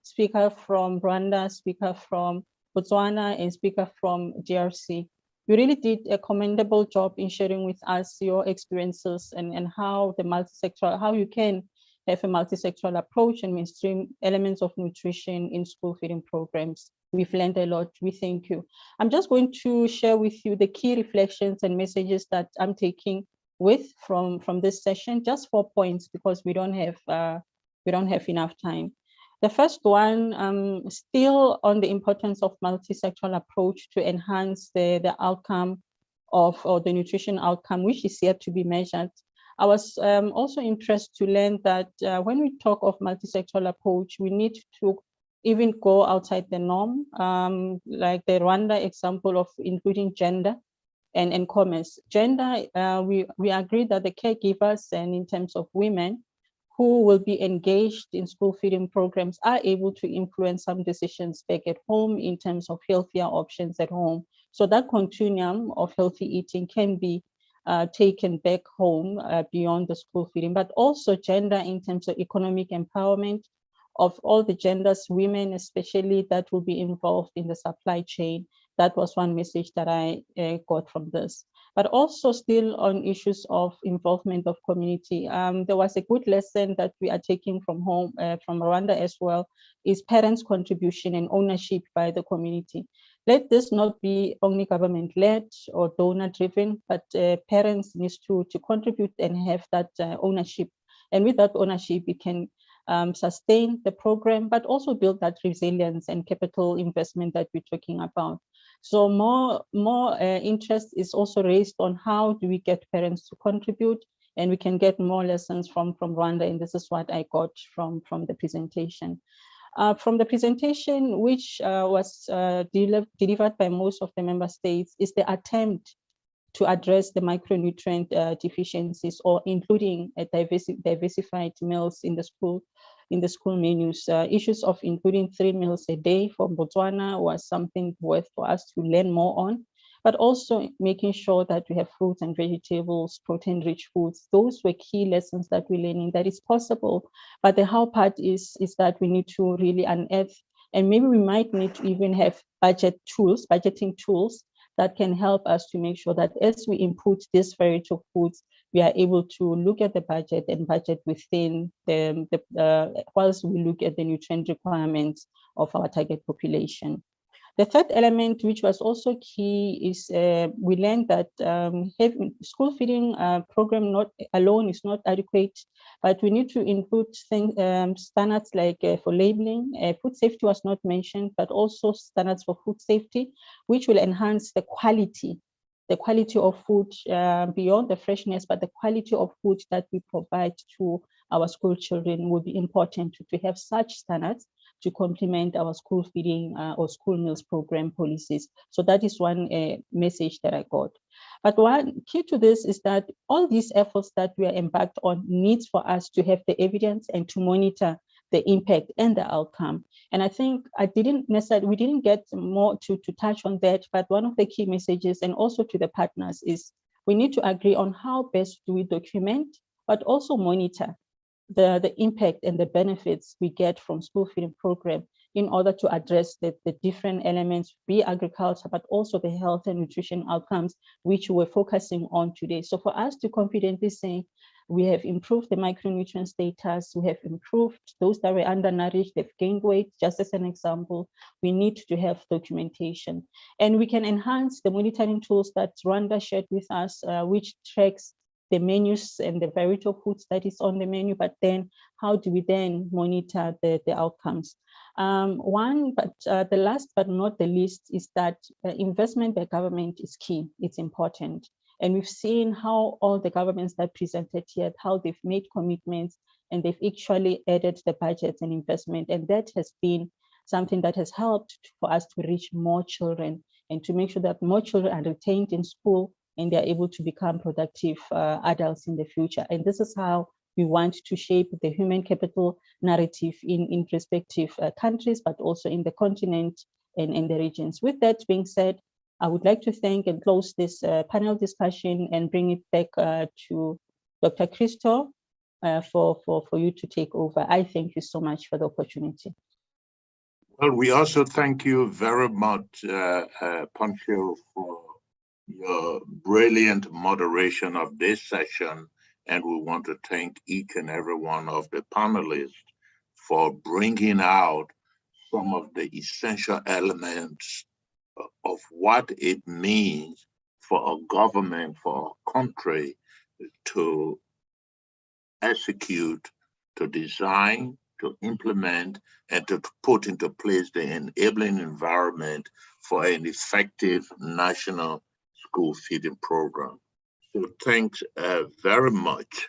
speaker from Rwanda, speaker from Botswana, and speaker from DRC. You really did a commendable job in sharing with us your experiences and how the multisectoral, how you can have a multisectoral approach and mainstream elements of nutrition in school feeding programs. We've learned a lot. We thank you. I'm just going to share with you the key reflections and messages that I'm taking with from this session. Just 4 points because we don't have enough time. The first one, still on the importance of multisectoral approach to enhance the outcome of, or the nutrition outcome, which is yet to be measured. I was also interested to learn that when we talk of multisectoral approach, we need to even go outside the norm, like the Rwanda example of including gender and commerce. Gender, we agree that the caregivers and in terms of women who will be engaged in school feeding programs are able to influence some decisions back at home in terms of healthier options at home. So that continuum of healthy eating can be taken back home beyond the school feeding, but also gender in terms of economic empowerment of all the genders, women especially, that will be involved in the supply chain. That was one message that I got from this. But also still on issues of involvement of community. There was a good lesson that we are taking from home, from Rwanda as well, is parents' contribution and ownership by the community. Let this not be only government-led or donor-driven, but parents need to contribute and have that ownership. And with that ownership, we can sustain the program, but also build that resilience and capital investment that we're talking about. So more interest is also raised on how do we get parents to contribute, and we can get more lessons from Rwanda, and this is what I got from the presentation. From the presentation, which was delivered by most of the member states, is the attempt to address the micronutrient deficiencies, or including a diversified meals in the school menus. Issues of including 3 meals a day for Botswana was something worth for us to learn more on, but also making sure that we have fruits and vegetables, protein-rich foods. Those were key lessons that we're learning, that is possible. But the how part is that we need to really unearth, and maybe we might need to even have budgeting tools that can help us to make sure that as we input this variety of foods, we are able to look at the budget and budget within whilst we look at the nutrient requirements of our target population. The third element, which was also key, is we learned that having school feeding program not alone is not adequate, but we need to include standards like for labeling. Food safety was not mentioned, but also standards for food safety, which will enhance the quality of food beyond the freshness, but the quality of food that we provide to our school children will be important to have such standards to complement our school feeding or school meals program policies. So that is one message that I got. But one key to this is that all these efforts that we are embarked on needs for us to have the evidence and to monitor the impact and the outcome. And I think we didn't get more to touch on that, but one of the key messages, and also to the partners, is we need to agree on how best do we document, but also monitor the impact and the benefits we get from school feeding program in order to address the different elements, be agriculture, but also the health and nutrition outcomes, which we're focusing on today. So for us to confidently say, we have improved the micronutrient status, we have improved those that were undernourished, they've gained weight, just as an example, we need to have documentation. And we can enhance the monitoring tools that Rwanda shared with us, which tracks the menus and the variety of foods that is on the menu, but then how do we then monitor the outcomes? The last but not the least is that investment by government is key, it's important. And we've seen how all the governments that presented here, how they've made commitments and they've actually added the budgets and investment. And that has been something that has helped for us to reach more children and to make sure that more children are retained in school and they're able to become productive adults in the future. And this is how we want to shape the human capital narrative in respective countries, but also in the continent and in the regions. With that being said, I would like to thank and close this panel discussion and bring it back to Dr. Christo for you to take over. I thank you so much for the opportunity. Well, we also thank you very much, Poncho, for your brilliant moderation of this session. And we want to thank each and every one of the panelists for bringing out some of the essential elements of what it means for a government, for a country to execute, to design, to implement, and to put into place the enabling environment for an effective national school feeding program. So thanks very much.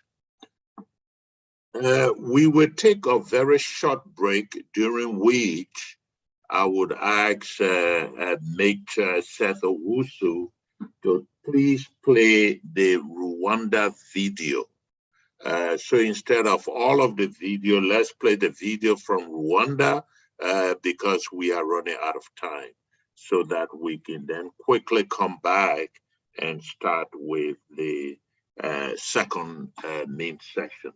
We will take a very short break, during which I would ask Major Seth Owusu to please play the Rwanda video. So instead of all of the video, let's play the video from Rwanda because we are running out of time, so that we can then quickly come back and start with the second main session.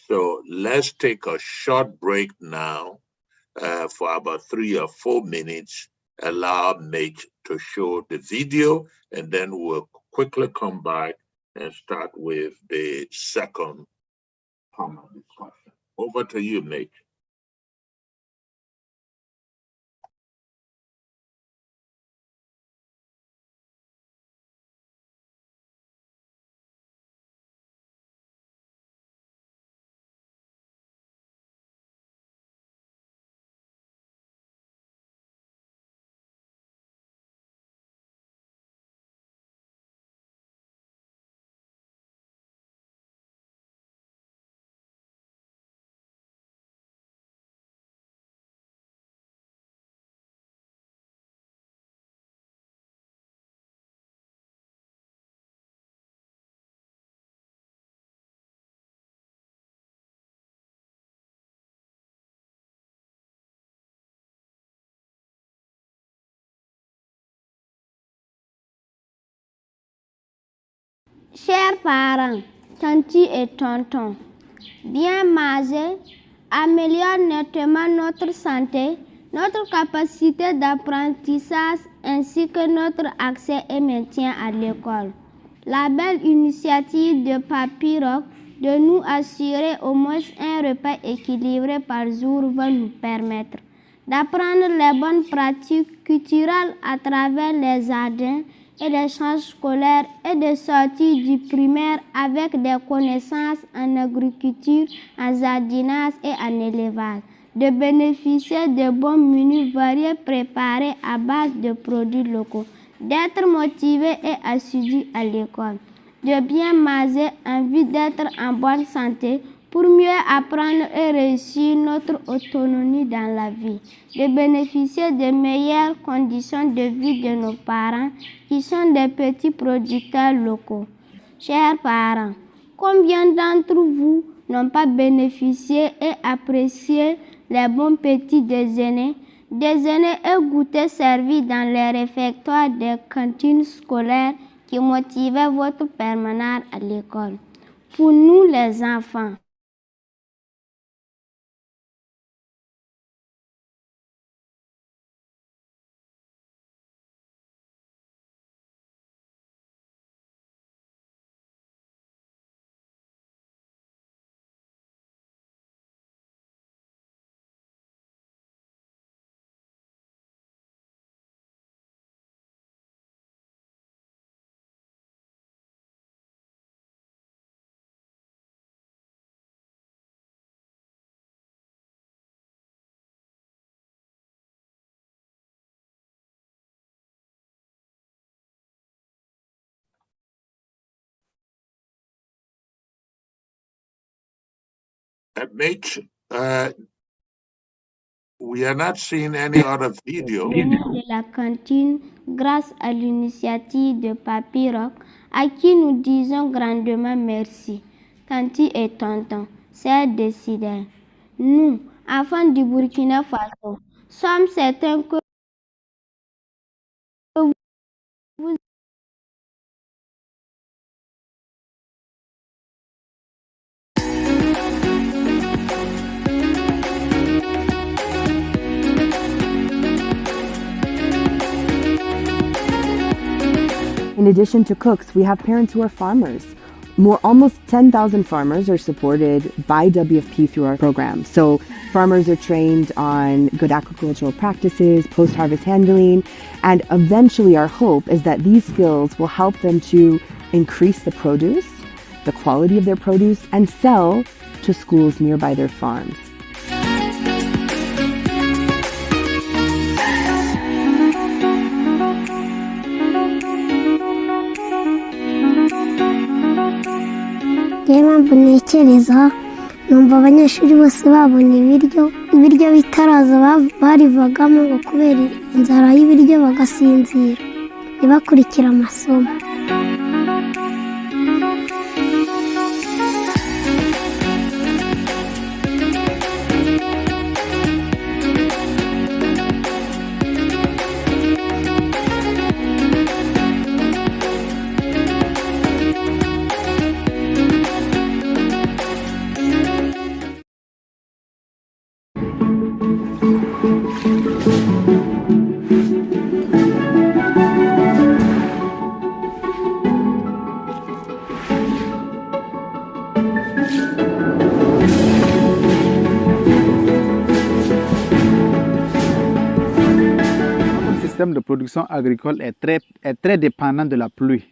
So let's take a short break now for about 3 or 4 minutes. Allow Mitch to show the video, and then we'll quickly come back and start with the second panel discussion. Over to you, Mitch. Chers parents, tantis et tontons, bien manger améliore nettement notre santé, notre capacité d'apprentissage ainsi que notre accès et maintien à l'école. La belle initiative de Papy Rock de nous assurer au moins un repas équilibré par jour va nous permettre d'apprendre les bonnes pratiques culturelles à travers les jardins et les champs scolaires et de sortir du primaire avec des connaissances en agriculture, en jardinage et en élevage, de bénéficier de bons menus variés préparés à base de produits locaux, d'être motivé et assidu à l'école, de bien manger en vue d'être en bonne santé pour mieux apprendre et réussir notre autonomie dans la vie, de bénéficier de meilleures conditions de vie de nos parents qui sont des petits producteurs locaux. Chers parents, combien d'entre vous n'ont pas bénéficié et apprécié les bons petits déjeuners et goûters servis dans les réfectoires des cantines scolaires qui motivaient votre permanence à l'école. Pour nous les enfants, Mitch, we are not seeing any other video. De la cantine grâce à l'initiative de Papy Rock, à qui nous disons grandement merci. Tanti et tonton, c'est décidé. Nous, enfants du Burkina Faso, sommes certains que vous In addition to cooks, we have parents who are farmers. Almost 10,000 farmers are supported by WFP through our program. So farmers are trained on good agricultural practices, post-harvest handling, and eventually our hope is that these skills will help them to increase the produce, the quality of their produce, and sell to schools nearby their farms. Reba mbonekereza numva abanyeshuri bose babona ibiryo bitaraza barivagamo ngo kubera inzara y'ibiryo bagasinzira ntibakurikire amasomo. Le système de production agricole est très dépendant de la pluie.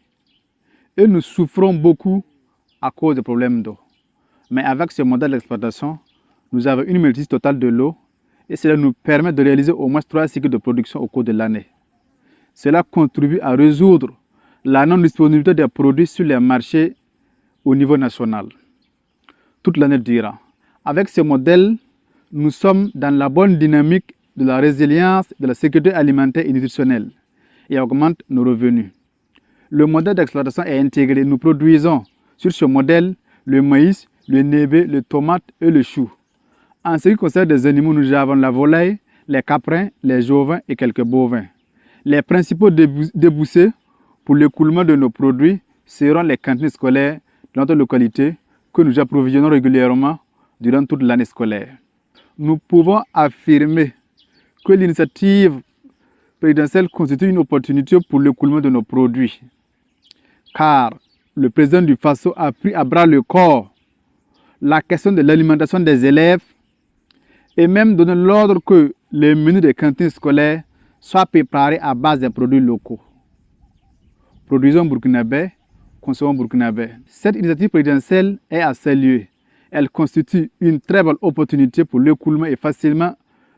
Et nous souffrons beaucoup à cause des problèmes d'eau. Mais avec ce modèle d'exploitation, nous avons une maîtrise totale de l'eau et cela nous permet de réaliser au moins 3 cycles de production au cours de l'année. Cela contribue à résoudre la non-disponibilité des produits sur les marchés au niveau national, toute l'année durant. Avec ce modèle, nous sommes dans la bonne dynamique de la résilience, de la sécurité alimentaire et nutritionnelle et augmente nos revenus. Le modèle d'exploitation est intégré. Nous produisons sur ce modèle le maïs, le nébé, le tomate et le chou. En ce qui concerne les animaux, nous avons la volaille, les caprins, les jovins et quelques bovins. Les principaux débouchés pour l'écoulement de nos produits seront les cantines scolaires de notre localité que nous approvisionnons régulièrement durant toute l'année scolaire. Nous pouvons affirmer que l'initiative présidentielle constitue une opportunité pour l'écoulement de nos produits, car le président du Faso a pris à bras le corps la question de l'alimentation des élèves et même donné l'ordre que les menus des cantines scolaires soient préparés à base des produits locaux. Produisons burkinabé, consommons burkinabé. Cette initiative présidentielle est à saluer. Elle constitue une très bonne opportunité pour l'écoulement et facilement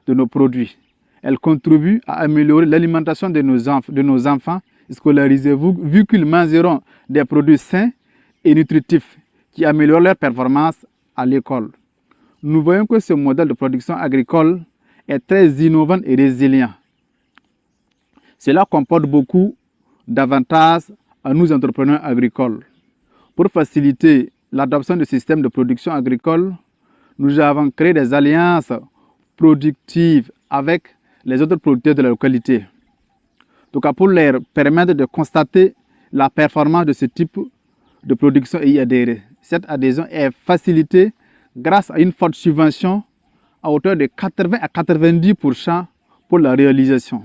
de nos produits. Elle contribue à améliorer l'alimentation de nos enfants scolarisés, vu qu'ils mangeront des produits sains et nutritifs qui améliorent leur performance à l'école. Nous voyons que ce modèle de production agricole est très innovant et résilient. Cela comporte beaucoup d'avantages à nous entrepreneurs agricoles. Pour faciliter l'adoption de systèmes de production agricole, nous avons créé des alliances productives avec les autres producteurs de la localité. Donc, pour leur permettre de constater la performance de ce type de production et y adhérer. Cette adhésion est facilitée grâce à une forte subvention à hauteur de 80 à 90% pour la réalisation.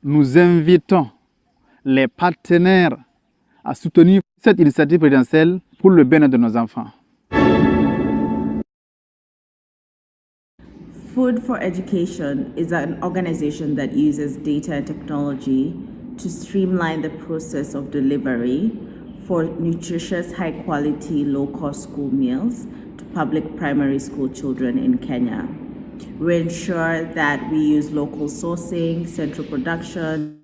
Nous invitons les partenaires à soutenir cette initiative présidentielle pour le bien de nos enfants. Food for Education is an organization that uses data and technology to streamline the process of delivery for nutritious, high-quality, low-cost school meals to public primary school children in Kenya. We ensure that we use local sourcing, central production,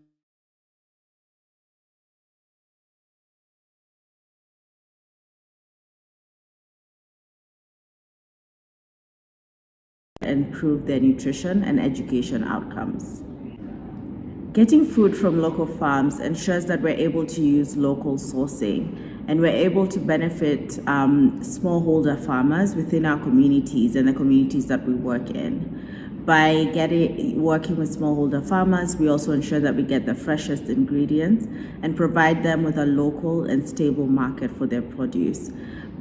improve their nutrition and education outcomes. Getting food from local farms ensures that we're able to use local sourcing and we're able to benefit smallholder farmers within our communities and the communities that we work in. By working with smallholder farmers, we also ensure that we get the freshest ingredients and provide them with a local and stable market for their produce.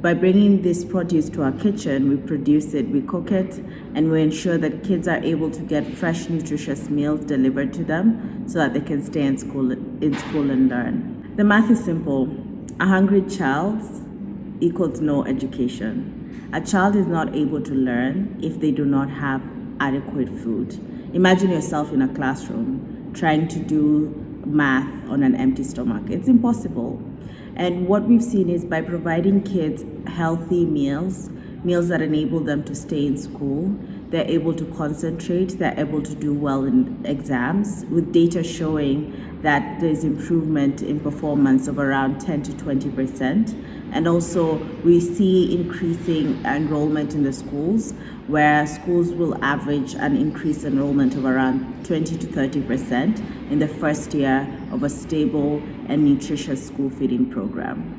By bringing this produce to our kitchen, we produce it, we cook it, and we ensure that kids are able to get fresh, nutritious meals delivered to them so that they can stay in school and learn. The math is simple. A hungry child equals no education. A child is not able to learn if they do not have adequate food. Imagine yourself in a classroom trying to do math on an empty stomach. It's impossible. And what we've seen is by providing kids healthy meals that enable them to stay in school, they're able to concentrate, they're able to do well in exams, with data showing that there's improvement in performance of around 10 to 20%. And also we see increasing enrollment in the schools, where schools will average an increased enrollment of around 20 to 30% in the first year of a stable and nutritious school feeding program.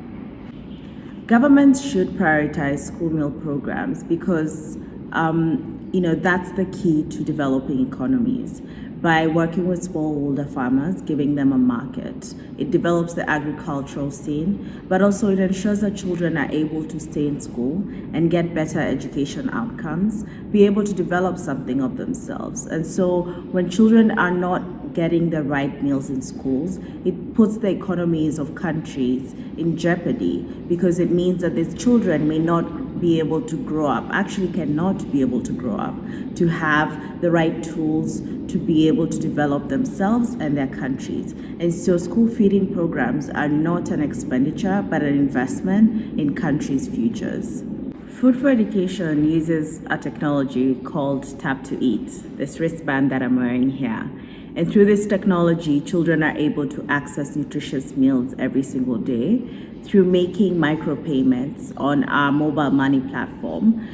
Governments should prioritize school meal programs because that's the key to developing economies. By working with smallholder farmers, giving them a market, it develops the agricultural scene, but also it ensures that children are able to stay in school and get better education outcomes, be able to develop something of themselves. And so when children are not getting the right meals in schools, it puts the economies of countries in jeopardy, because it means that these children may not be able to grow up, actually cannot be able to grow up, to have the right tools to be able to develop themselves and their countries. And so school feeding programs are not an expenditure, but an investment in countries' futures. Food for Education uses a technology called Tap to Eat, this wristband that I'm wearing here. And through this technology, children are able to access nutritious meals every single day through making micropayments on our mobile money platform,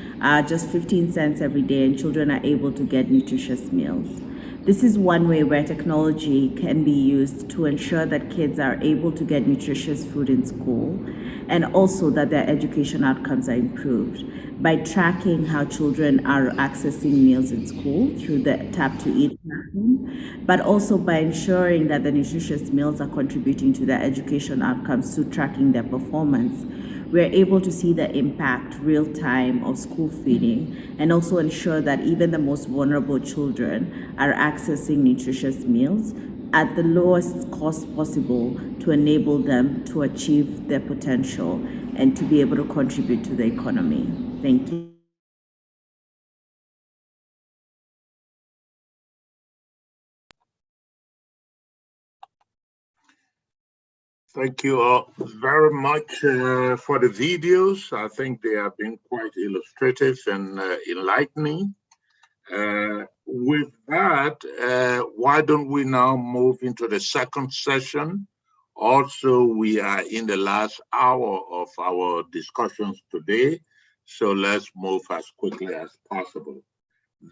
just 15 cents every day, and children are able to get nutritious meals. This is one way where technology can be used to ensure that kids are able to get nutritious food in school, and also that their education outcomes are improved by tracking how children are accessing meals in school through the Tap to Eat platform, but also by ensuring that the nutritious meals are contributing to their education outcomes through tracking their performance. We're able to see the impact real time of school feeding, and also ensure that even the most vulnerable children are accessing nutritious meals at the lowest cost possible to enable them to achieve their potential and to be able to contribute to the economy. Thank you. Thank you all very much for the videos. I think they have been quite illustrative and enlightening. With that, why don't we now move into the second session? Also, we are in the last hour of our discussions today, so let's move as quickly as possible.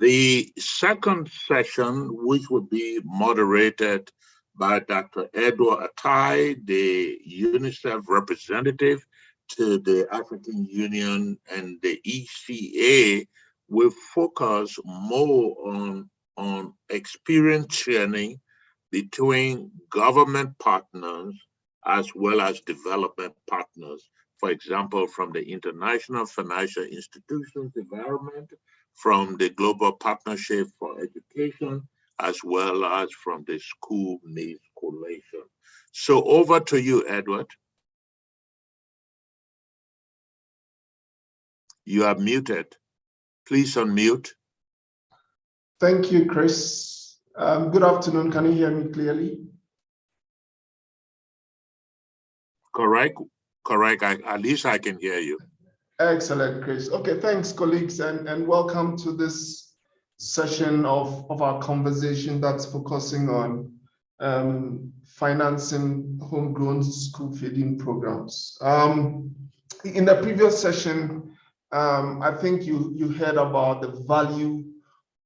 The second session, which will be moderated by Dr. Edward Atai, the UNICEF representative to the African Union and the ECA, we focus more on experience sharing between government partners as well as development partners. For example, from the international financial institutions environment, from the Global Partnership for Education, as well as from the School Needs Coalition. So over to you, Edward. You are muted. Please unmute. Thank you, Chris. Good afternoon. Can you hear me clearly? Correct. At least I can hear you. Excellent, Chris. Okay, thanks, colleagues, and welcome to this session of our conversation that's focusing on financing homegrown school feeding programs. In the previous session, I think you heard about the value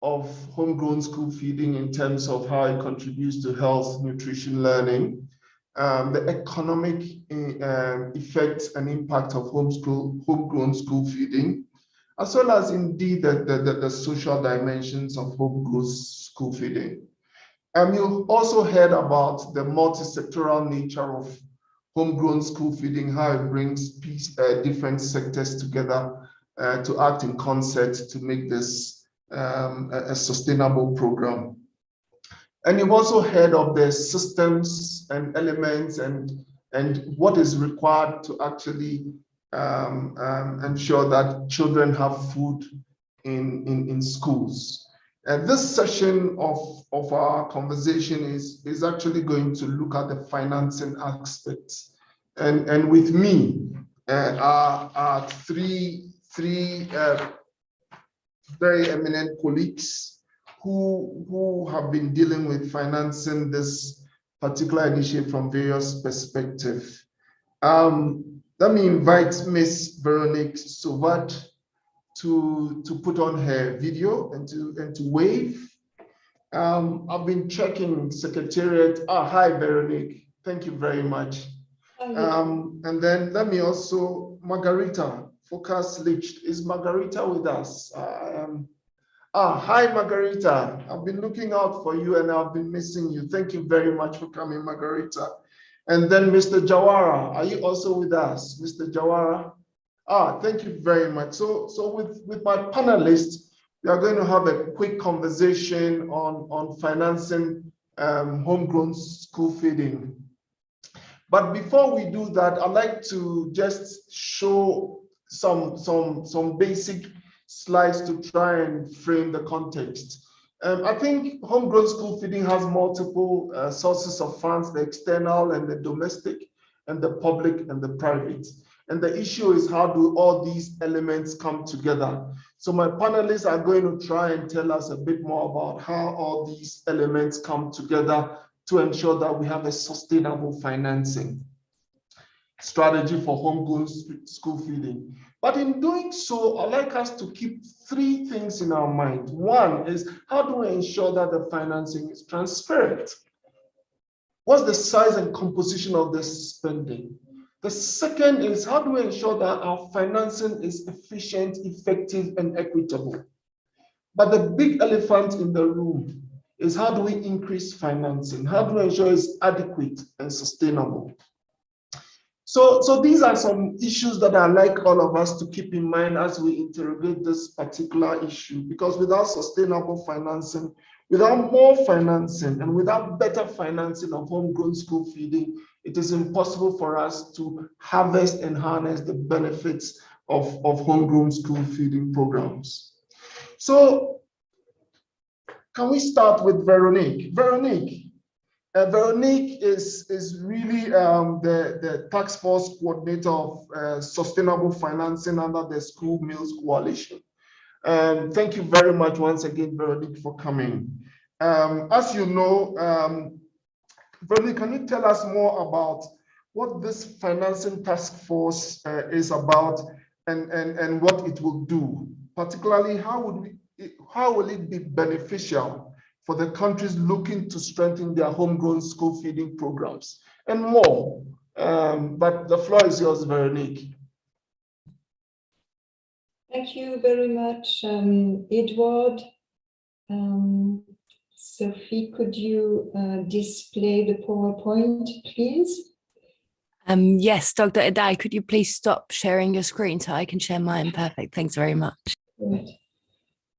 of homegrown school feeding in terms of how it contributes to health, nutrition, learning, the economic effects and impact of homegrown school feeding, as well as indeed the social dimensions of homegrown school feeding. You also heard about the multi-sectoral nature of homegrown school feeding, how it brings different sectors together to act in concert to make this a sustainable program. And you've also heard of the systems and elements and what is required to actually ensure that children have food in schools. And this session of our conversation is actually going to look at the financing aspects. And with me are three very eminent colleagues who have been dealing with financing this particular initiative from various perspectives. Let me invite Ms. Veronique Sauvat to put on her video and to wave. I've been checking Secretariat. Hi, Veronique. Thank you very much. And then let me also, Margarita Focus-Licht. Is Margarita with us? Hi, Margarita. I've been looking out for you and I've been missing you. Thank you very much for coming, Margarita. And then Mr. Jawara, are you also with us? Mr. Jawara? Thank you very much. So with my panelists, we are going to have a quick conversation on financing homegrown school feeding. But before we do that, I'd like to just show some basic slides to try and frame the context. I think homegrown school feeding has multiple sources of funds, the external and the domestic, and the public and the private. And the issue is, how do all these elements come together? So my panelists are going to try and tell us a bit more about how all these elements come together to ensure that we have a sustainable financing strategy for homegrown school feeding. But in doing so, I'd like us to keep three things in our mind. One is, how do we ensure that the financing is transparent? What's the size and composition of the spending? The second is, how do we ensure that our financing is efficient, effective, and equitable? But the big elephant in the room is, how do we increase financing? How do we ensure it's adequate and sustainable? So these are some issues that I'd like all of us to keep in mind as we interrogate this particular issue, because without sustainable financing, without more financing, and without better financing of homegrown school feeding, it is impossible for us to harvest and harness the benefits of homegrown school feeding programs. So can we start with Veronique? Veronique is really the task force coordinator of sustainable financing under the School Meals Coalition. Thank you very much once again, Veronique, for coming. As you know, Veronique, can you tell us more about what this financing task force is about and what it will do? Particularly, how will it be beneficial for the countries looking to strengthen their homegrown school feeding programs and more? But the floor is yours, Veronique. Thank you very much, Edward. Sophie, could you display the PowerPoint, please? Yes, Dr. Adai, could you please stop sharing your screen so I can share mine? Perfect. Thanks very much. Good.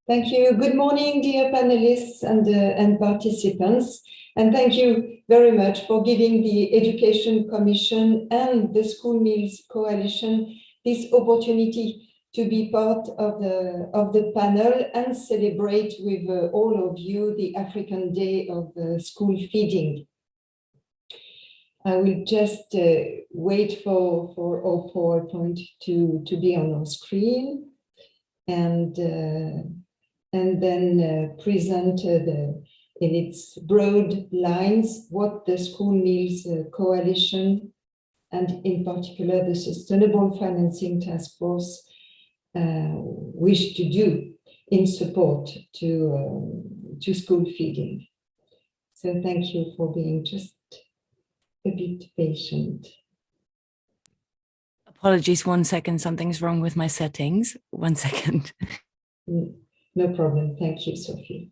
Thank you. Good morning, dear panelists and participants. And thank you very much for giving the Education Commission and the School Meals Coalition this opportunity to be part of the panel and celebrate with all of you the African Day of School Feeding. I will just wait for our PowerPoint to be on our screen and then present in its broad lines what the School Meals Coalition and in particular the Sustainable Financing Task Force wish to do in support to school feeding. So thank you for being just a bit patient. Apologies, 1 second, something's wrong with my settings. 1 second. No problem. Thank you, Sophie.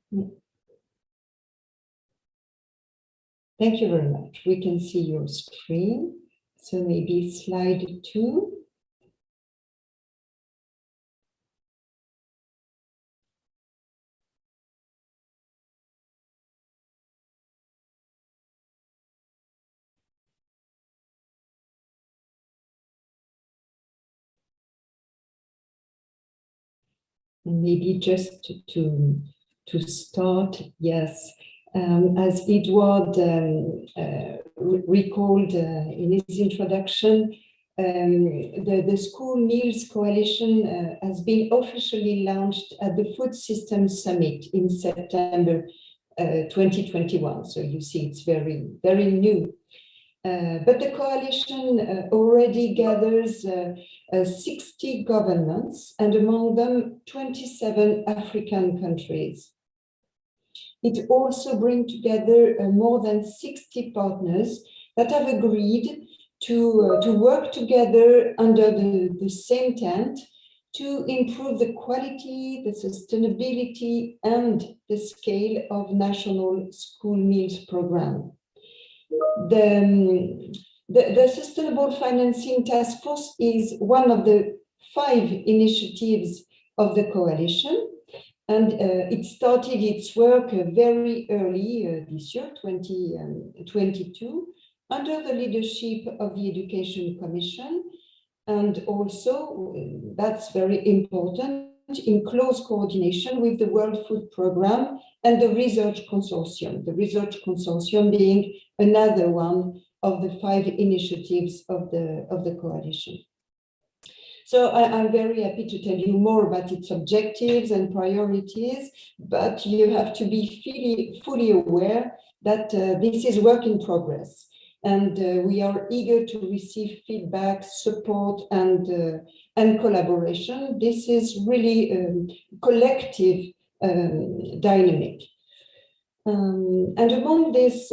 Thank you very much. We can see your screen. So maybe slide 2. Maybe just to start, yes, as Edward recalled in his introduction, the School Meals Coalition has been officially launched at the Food Systems Summit in September 2021. So you see, it's very, very new. But the coalition already gathers 60 governments, and among them 27 African countries. It also brings together more than 60 partners that have agreed to work together under the same tent to improve the quality, the sustainability, and the scale of national school meals program. The Sustainable Financing Task Force is one of the 5 initiatives of the coalition, and it started its work very early this year, 2022, under the leadership of the Education Commission, and also, that's very important, in close coordination with the World Food Programme and the Research Consortium, the Research Consortium being another one of the 5 initiatives of the coalition. So I'm very happy to tell you more about its objectives and priorities, but you have to be fully aware that this is work in progress. And we are eager to receive feedback, support, and collaboration. This is really a collective dynamic. And among this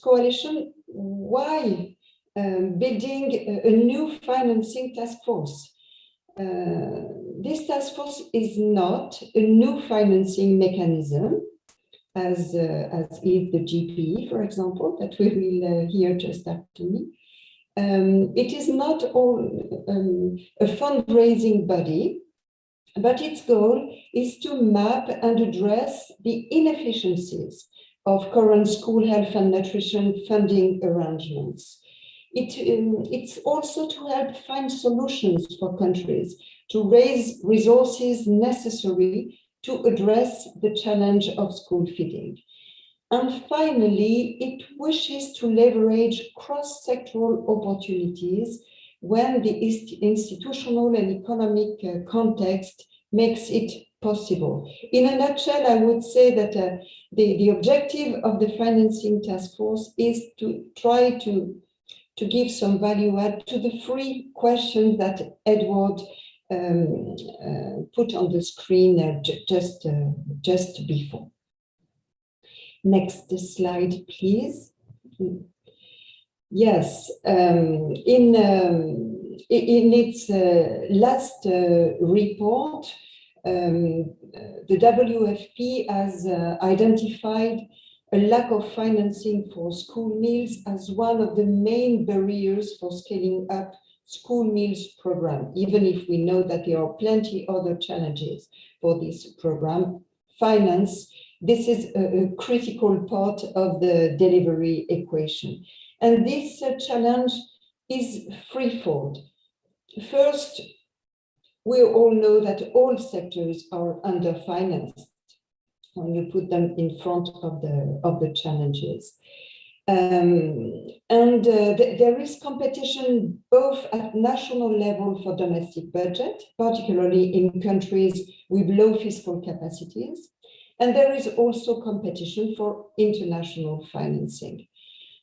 coalition, why building a new financing task force? This task force is not a new financing mechanism, as is the GPE, for example, that we will hear just after me. It is not a fundraising body, but its goal is to map and address the inefficiencies of current school health and nutrition funding arrangements. It's also to help find solutions for countries to raise resources necessary to address the challenge of school feeding. And finally, it wishes to leverage cross-sectoral opportunities when the institutional and economic context makes it possible. In a nutshell, I would say that the objective of the Financing Task Force is to try to give some value add to the 3 questions that Edward put on the screen just before. Next slide, please. Yes, in its last report, the WFP has identified a lack of financing for school meals as one of the main barriers for scaling up school meals program, even if we know that there are plenty other challenges for this program. Finance, this is a critical part of the delivery equation. And this challenge is threefold. First, we all know that all sectors are underfinanced when you put them in front of the challenges. There is competition both at national level for domestic budget, particularly in countries with low fiscal capacities. And there is also competition for international financing.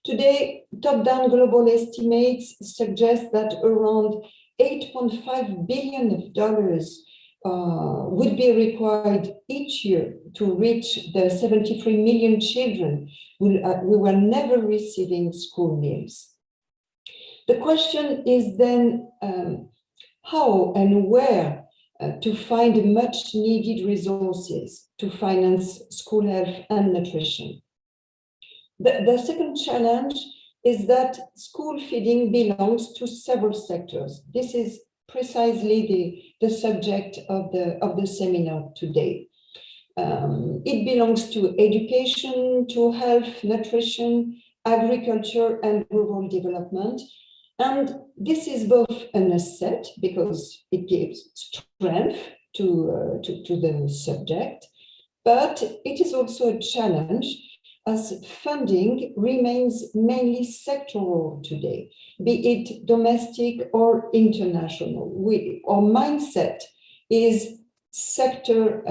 Today, top-down global estimates suggest that around $8.5 billion would be required each year to reach the 73 million children who were never receiving school meals. The question is then how and where to find much needed resources to finance school health and nutrition. The second challenge is that school feeding belongs to several sectors. This is precisely the subject of the seminar today. It belongs to education, to health, nutrition, agriculture, and rural development. And this is both an asset because it gives strength to the subject, but it is also a challenge as funding remains mainly sectoral today, be it domestic or international. Our mindset is sector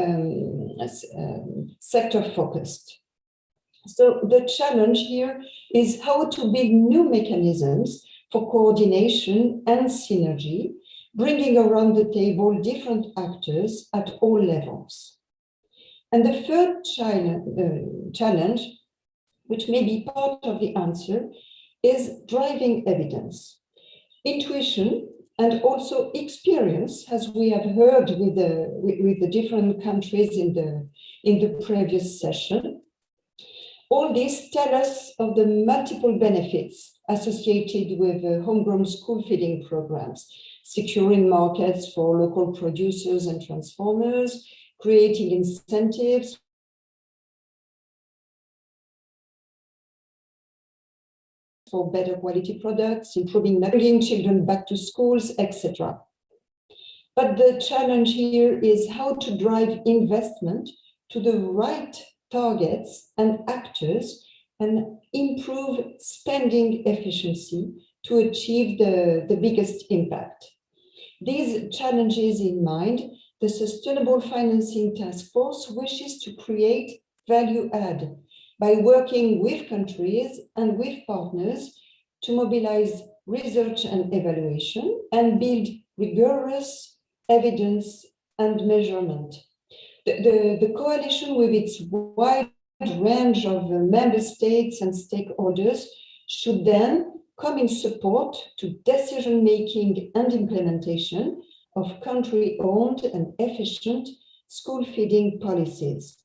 focused. So the challenge here is how to build new mechanisms for coordination and synergy, bringing around the table different actors at all levels. And the third challenge, which may be part of the answer, is driving evidence, intuition, and also experience, as we have heard with the different countries in the previous session. All this tell us of the multiple benefits associated with homegrown school feeding programs, securing markets for local producers and transformers, creating incentives for better quality products, improving bringing children back to schools, etc. But the challenge here is how to drive investment to the right targets and actors and improve spending efficiency to achieve the biggest impact. These challenges in mind, the Sustainable Financing Task Force wishes to create value add by working with countries and with partners to mobilize research and evaluation and build rigorous evidence and measurement. The coalition, with its wide range of member states and stakeholders, should then come in support to decision-making and implementation of country-owned and efficient school feeding policies.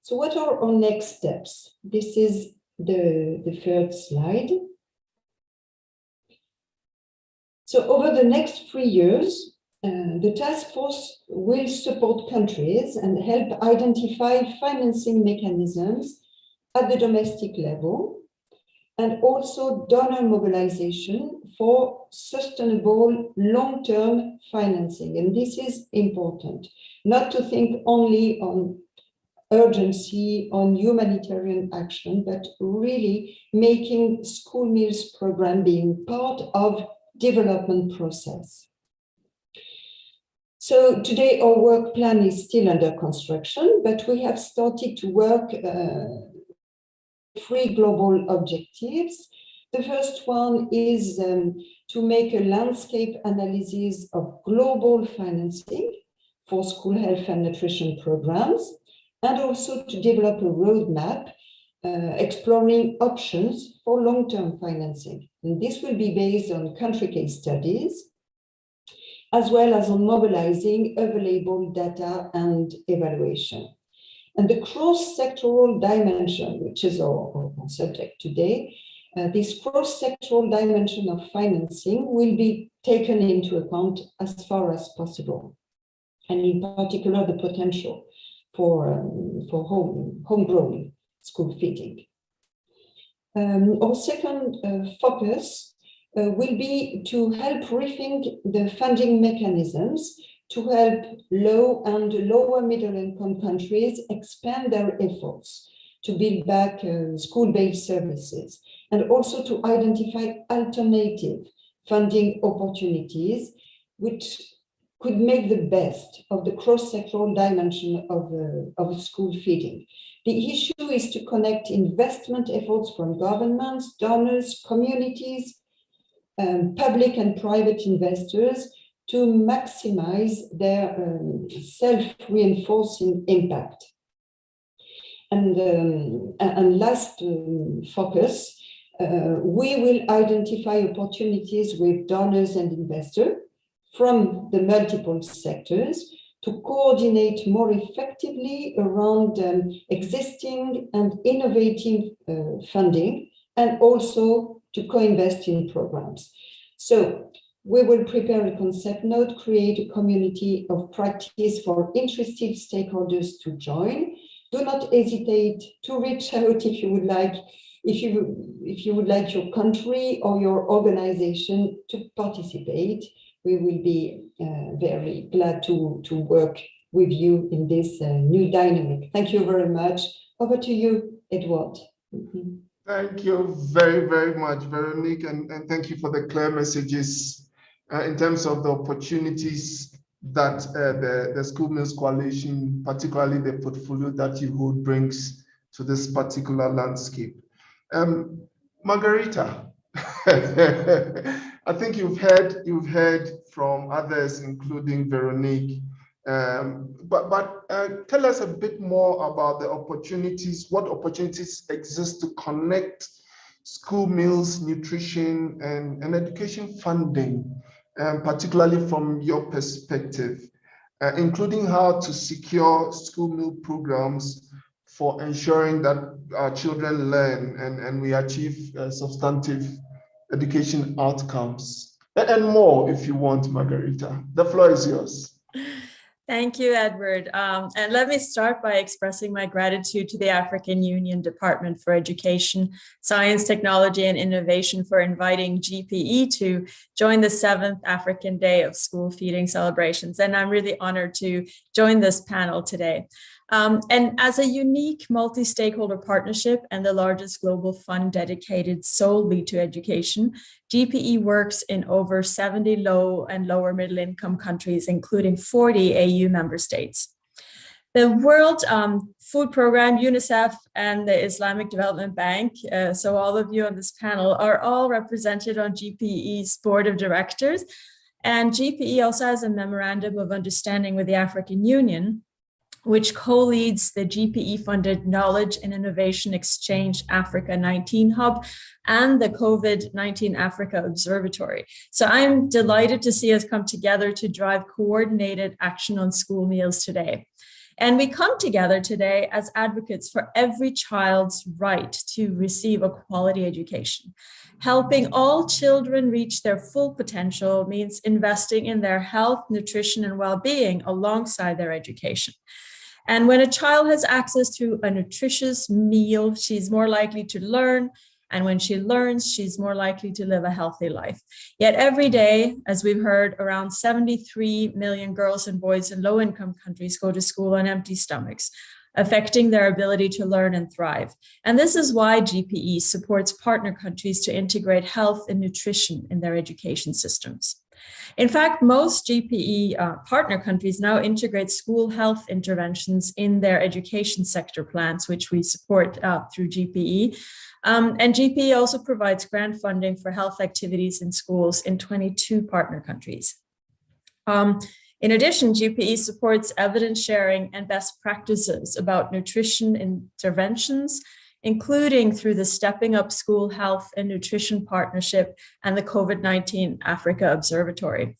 So what are our next steps? This is the third slide. So over the next 3 years, the task force will support countries and help identify financing mechanisms at the domestic level and also donor mobilization for sustainable long-term financing. And this is important, not to think only on urgency, on humanitarian action, but really making school meals program being part of development process. So today our work plan is still under construction, but we have started to work 3 global objectives. The first one is to make a landscape analysis of global financing for school health and nutrition programs, and also to develop a roadmap exploring options for long-term financing. And this will be based on country case studies, as well as on mobilizing available data and evaluation. And the cross-sectoral dimension, which is our subject today, this cross-sectoral dimension of financing will be taken into account as far as possible, and in particular the potential for homegrown school feeding. Our second focus will be to help rethink the funding mechanisms to help low and lower middle income countries expand their efforts to build back school-based services, and also to identify alternative funding opportunities which could make the best of the cross-sectoral dimension of school feeding. The issue is to connect investment efforts from governments, donors, communities, public and private investors to maximize their self-reinforcing impact. And last focus, we will identify opportunities with donors and investors from the multiple sectors to coordinate more effectively around existing and innovative funding, and also to co-invest in programs. So we will prepare a concept note, create a community of practice for interested stakeholders to join. Do not hesitate to reach out if you would like, if you would like your country or your organization to participate. We will be very glad to work with you in this new dynamic. Thank you very much. Over to you, Edward. Thank you very, very much, Veronique, and thank you for the clear messages in terms of the opportunities that the School Meals Coalition, particularly the portfolio that you hold, brings to this particular landscape. Margarita, I think you've heard from others, including Veronique, but tell us a bit more about the opportunities, what opportunities exist to connect school meals, nutrition, and education funding, particularly from your perspective, including how to secure school meal programs for ensuring that our children learn and we achieve substantive education outcomes, and more if you want, Margarita. The floor is yours. Thank you, Edward. And let me start by expressing my gratitude to the African Union Department for Education, Science, Technology, and Innovation for inviting GPE to join the 7th African Day of School Feeding celebrations. And I'm really honored to join this panel today. And as a unique multi-stakeholder partnership and the largest global fund dedicated solely to education, GPE works in over 70 low and lower middle income countries, including 40 AU member states. The World Food Programme, UNICEF, and the Islamic Development Bank, so all of you on this panel, are all represented on GPE's board of directors. And GPE also has a memorandum of understanding with the African Union, which co-leads the GPE-funded Knowledge and Innovation Exchange Africa 19 Hub and the COVID-19 Africa Observatory. So I'm delighted to see us come together to drive coordinated action on school meals today. And we come together today as advocates for every child's right to receive a quality education. Helping all children reach their full potential means investing in their health, nutrition, and well-being alongside their education. And when a child has access to a nutritious meal, she's more likely to learn. And when she learns, she's more likely to live a healthy life. Yet every day, as we've heard, around 73 million girls and boys in low-income countries go to school on empty stomachs, affecting their ability to learn and thrive. And this is why GPE supports partner countries to integrate health and nutrition in their education systems. In fact, most GPE partner countries now integrate school health interventions in their education sector plans, which we support through GPE. And GPE also provides grant funding for health activities in schools in 22 partner countries. In addition, GPE supports evidence sharing and best practices about nutrition interventions including through the Stepping Up School Health and Nutrition Partnership and the COVID-19 Africa Observatory.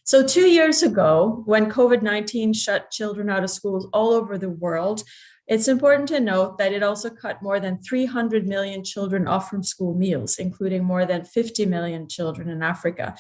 So 2 years ago, when COVID-19 shut children out of schools all over the world, it's important to note that it also cut more than 300 million children off from school meals, including more than 50 million children in Africa.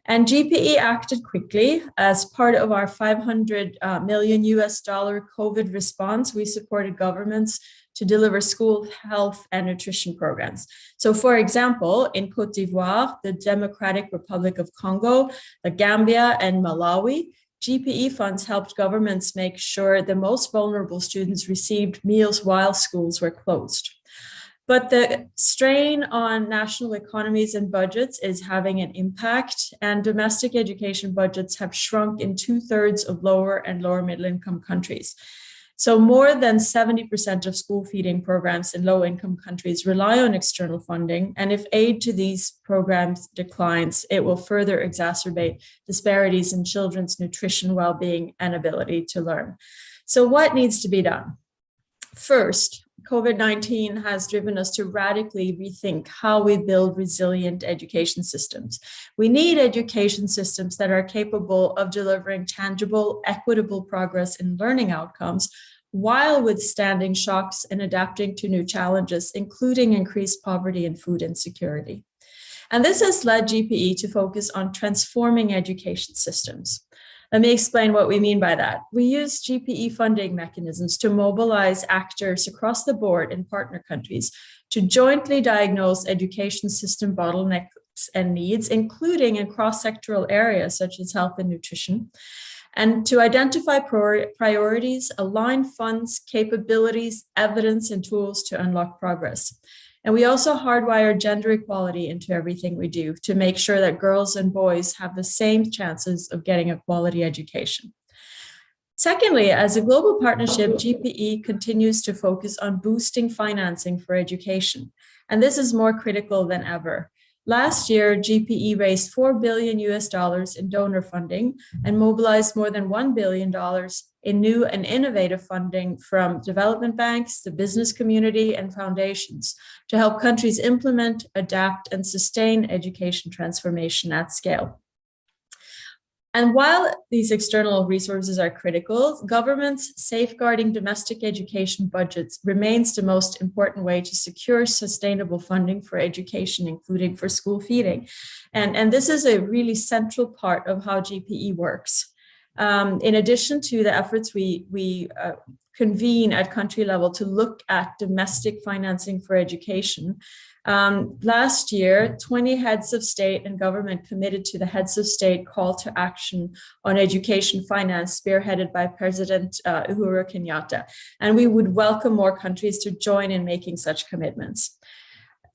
And GPE acted quickly. As part of our $500 million COVID response, we supported governments to deliver school health and nutrition programs. So for example, in Côte d'Ivoire, the Democratic Republic of Congo, the Gambia, and Malawi, GPE funds helped governments make sure the most vulnerable students received meals while schools were closed. But the strain on national economies and budgets is having an impact, and domestic education budgets have shrunk in 2/3 of lower and lower middle income countries. So more than 70% of school feeding programs in low-income countries rely on external funding, and if aid to these programs declines, it will further exacerbate disparities in children's nutrition, well-being, and ability to learn. So what needs to be done? First, COVID-19 has driven us to radically rethink how we build resilient education systems. We need education systems that are capable of delivering tangible, equitable progress in learning outcomes while withstanding shocks and adapting to new challenges, including increased poverty and food insecurity. And this has led GPE to focus on transforming education systems. Let me explain what we mean by that. We use GPE funding mechanisms to mobilize actors across the board in partner countries to jointly diagnose education system bottlenecks and needs, including in cross-sectoral areas such as health and nutrition, and to identify priorities, align funds, capabilities, evidence, and tools to unlock progress. And we also hardwire gender equality into everything we do to make sure that girls and boys have the same chances of getting a quality education. Secondly, as a global partnership, GPE continues to focus on boosting financing for education. And this is more critical than ever. Last year, GPE raised $4 billion in donor funding and mobilized more than $1 billion in new and innovative funding from development banks, the business community, and foundations to help countries implement, adapt, and sustain education transformation at scale. And while these external resources are critical, governments safeguarding domestic education budgets remains the most important way to secure sustainable funding for education, including for school feeding. And this is a really central part of how GPE works. In addition to the efforts we convene at country level to look at domestic financing for education, last year, 20 heads of state and government committed to the heads of state call to action on education finance spearheaded by President Uhuru Kenyatta. And we would welcome more countries to join in making such commitments.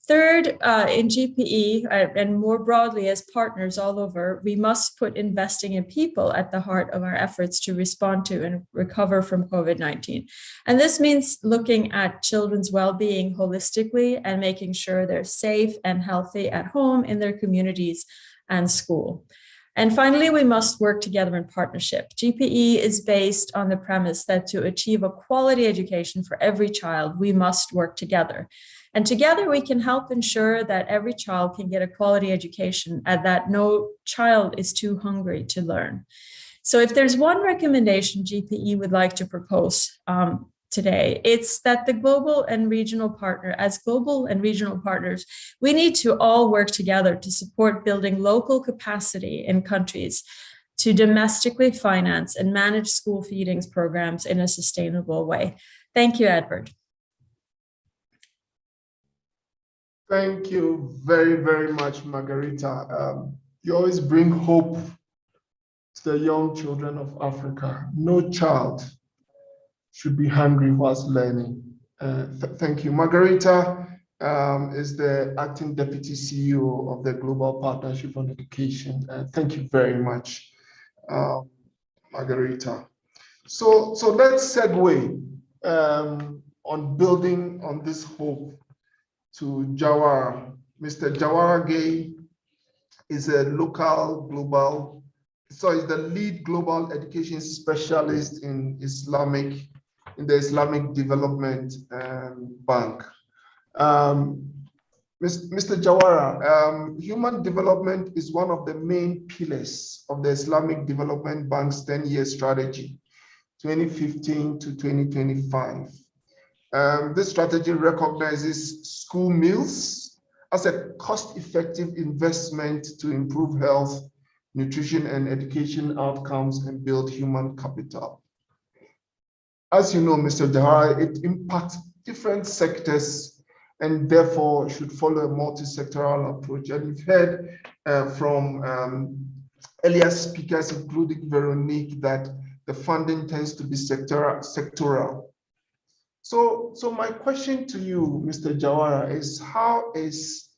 Third, in GPE and more broadly as partners all over, we must put investing in people at the heart of our efforts to respond to and recover from COVID-19. And this means looking at children's well-being holistically and making sure they're safe and healthy at home, in their communities, and school. And finally, we must work together in partnership. GPE is based on the premise that to achieve a quality education for every child, we must work together. And together we can help ensure that every child can get a quality education and that no child is too hungry to learn. So if there's one recommendation GPE would like to propose today, it's that the global and regional partners, we need to all work together to support building local capacity in countries to domestically finance and manage school feedings programs in a sustainable way. Thank you, Edward. Thank you very, very much, Margarita. You always bring hope to the young children of Africa. No child should be hungry whilst learning. Thank you. Margarita is the acting deputy CEO of the Global Partnership on Education. Thank you very much, Margarita. So let's segue on building on this hope to Jawara. Mr. Jawara Gay is a local global, he's the lead global education specialist in the Islamic Development Bank. Mr. Jawara, human development is one of the main pillars of the Islamic Development Bank's 10-year strategy, 2015 to 2025. This strategy recognizes school meals as a cost-effective investment to improve health, nutrition, and education outcomes and build human capital. As you know, Mr. Jawara, it impacts different sectors and therefore should follow a multi-sectoral approach. And we've heard from earlier speakers, including Veronique, that the funding tends to be sectoral. So my question to you, Mr. Jawara, is how is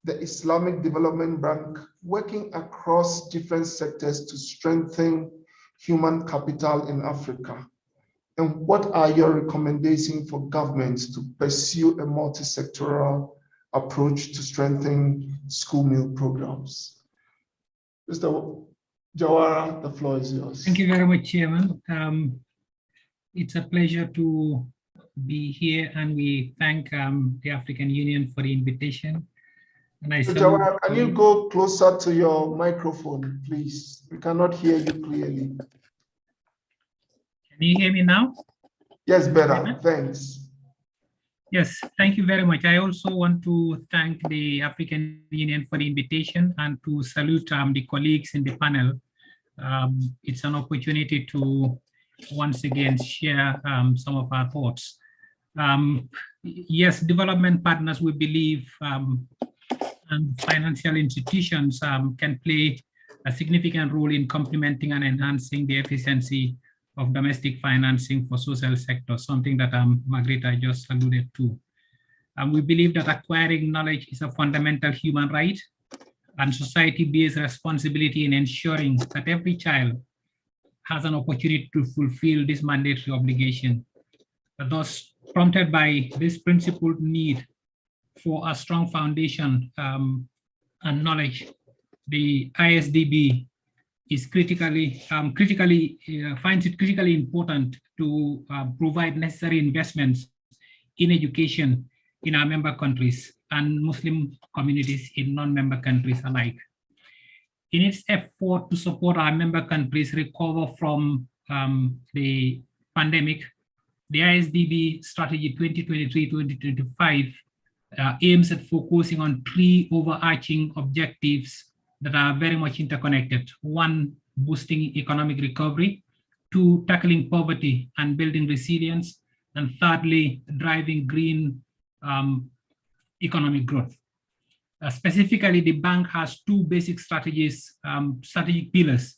the Islamic Development Bank working across different sectors to strengthen human capital in Africa? And what are your recommendations for governments to pursue a multi-sectoral approach to strengthen school meal programs? Mr. Jawara, the floor is yours. Thank you very much, Chairman. It's a pleasure to be here, and we thank the African Union for the invitation. And Mr. Jawara, can you go closer to your microphone, please? We cannot hear you clearly. Can you hear me now? Yes, better. Thanks. Yes, thank you very much. I also want to thank the African Union for the invitation and to salute the colleagues in the panel. It's an opportunity to once again share some of our thoughts. Yes, development partners, we believe, and financial institutions can play a significant role in complementing and enhancing the efficiency of domestic financing for social sector, something that Margarita just alluded to. We believe that acquiring knowledge is a fundamental human right and society-based responsibility in ensuring that every child has an opportunity to fulfill this mandatory obligation. Thus, prompted by this principled need for a strong foundation and knowledge, the ISDB is finds it critically important to provide necessary investments in education in our member countries and Muslim communities in non-member countries alike. In its effort to support our member countries recover from the pandemic, the ISDB strategy 2023-2025 aims at focusing on three overarching objectives that are very much interconnected. One, boosting economic recovery. Two, tackling poverty and building resilience. And thirdly, driving green economic growth. Specifically, the bank has two basic strategic pillars,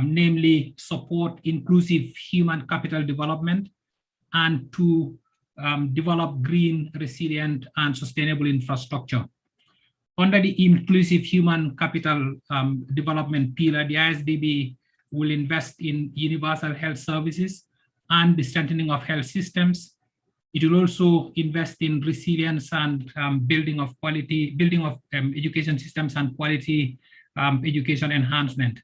namely support inclusive human capital development and to develop green, resilient, and sustainable infrastructure. Under the inclusive human capital development pillar, the ISDB will invest in universal health services and the strengthening of health systems. It will also invest in resilience and building of education systems and quality education enhancement.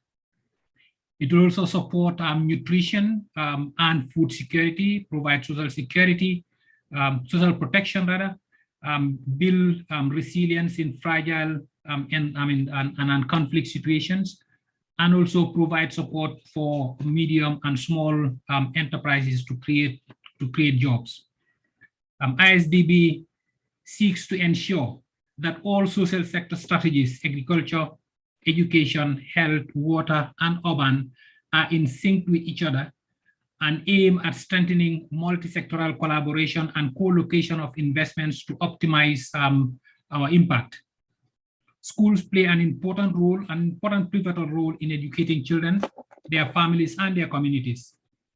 It will also support nutrition and food security, provide social security, social protection rather, build resilience in fragile and conflict situations, and also provide support for medium and small enterprises to create jobs. ISDB seeks to ensure that all social sector strategies, agriculture, education, health, water, and urban, are in sync with each other and aim at strengthening multi-sectoral collaboration and co-location of investments to optimize our impact. Schools play an important pivotal role in educating children, their families, and their communities.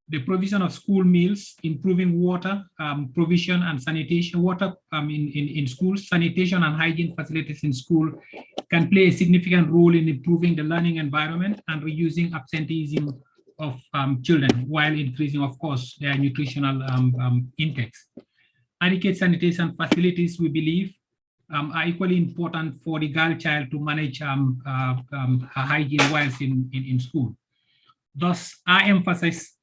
The provision of school meals, improving water provision and sanitation, water in schools, sanitation and hygiene facilities in school can play a significant role in improving the learning environment and reducing absenteeism of children while increasing, of course, their nutritional intakes. Adequate sanitation facilities, we believe, are equally important for the girl child to manage her hygiene whilst in school. Thus, our emphasis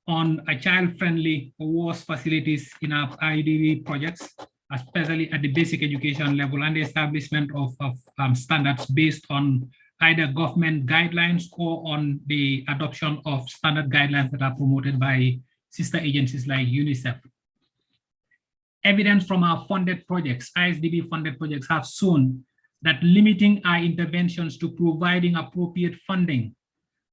on a child-friendly WAS facilities in our IDB projects especially at the basic education level, and the establishment of standards based on either government guidelines or on the adoption of standard guidelines that are promoted by sister agencies like UNICEF. Evidence from our funded projects, ISDB funded projects, have shown that limiting our interventions to providing appropriate funding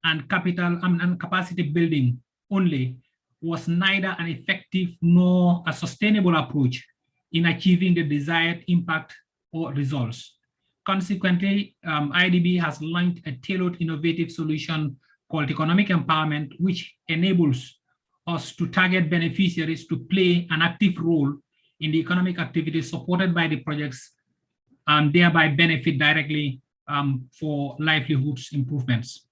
and capital and capacity building only was neither an effective nor a sustainable approach in achieving the desired impact or results. Consequently, IDB has launched a tailored innovative solution called economic empowerment, which enables us to target beneficiaries to play an active role in the economic activities supported by the projects, and thereby benefit directly for livelihoods improvements.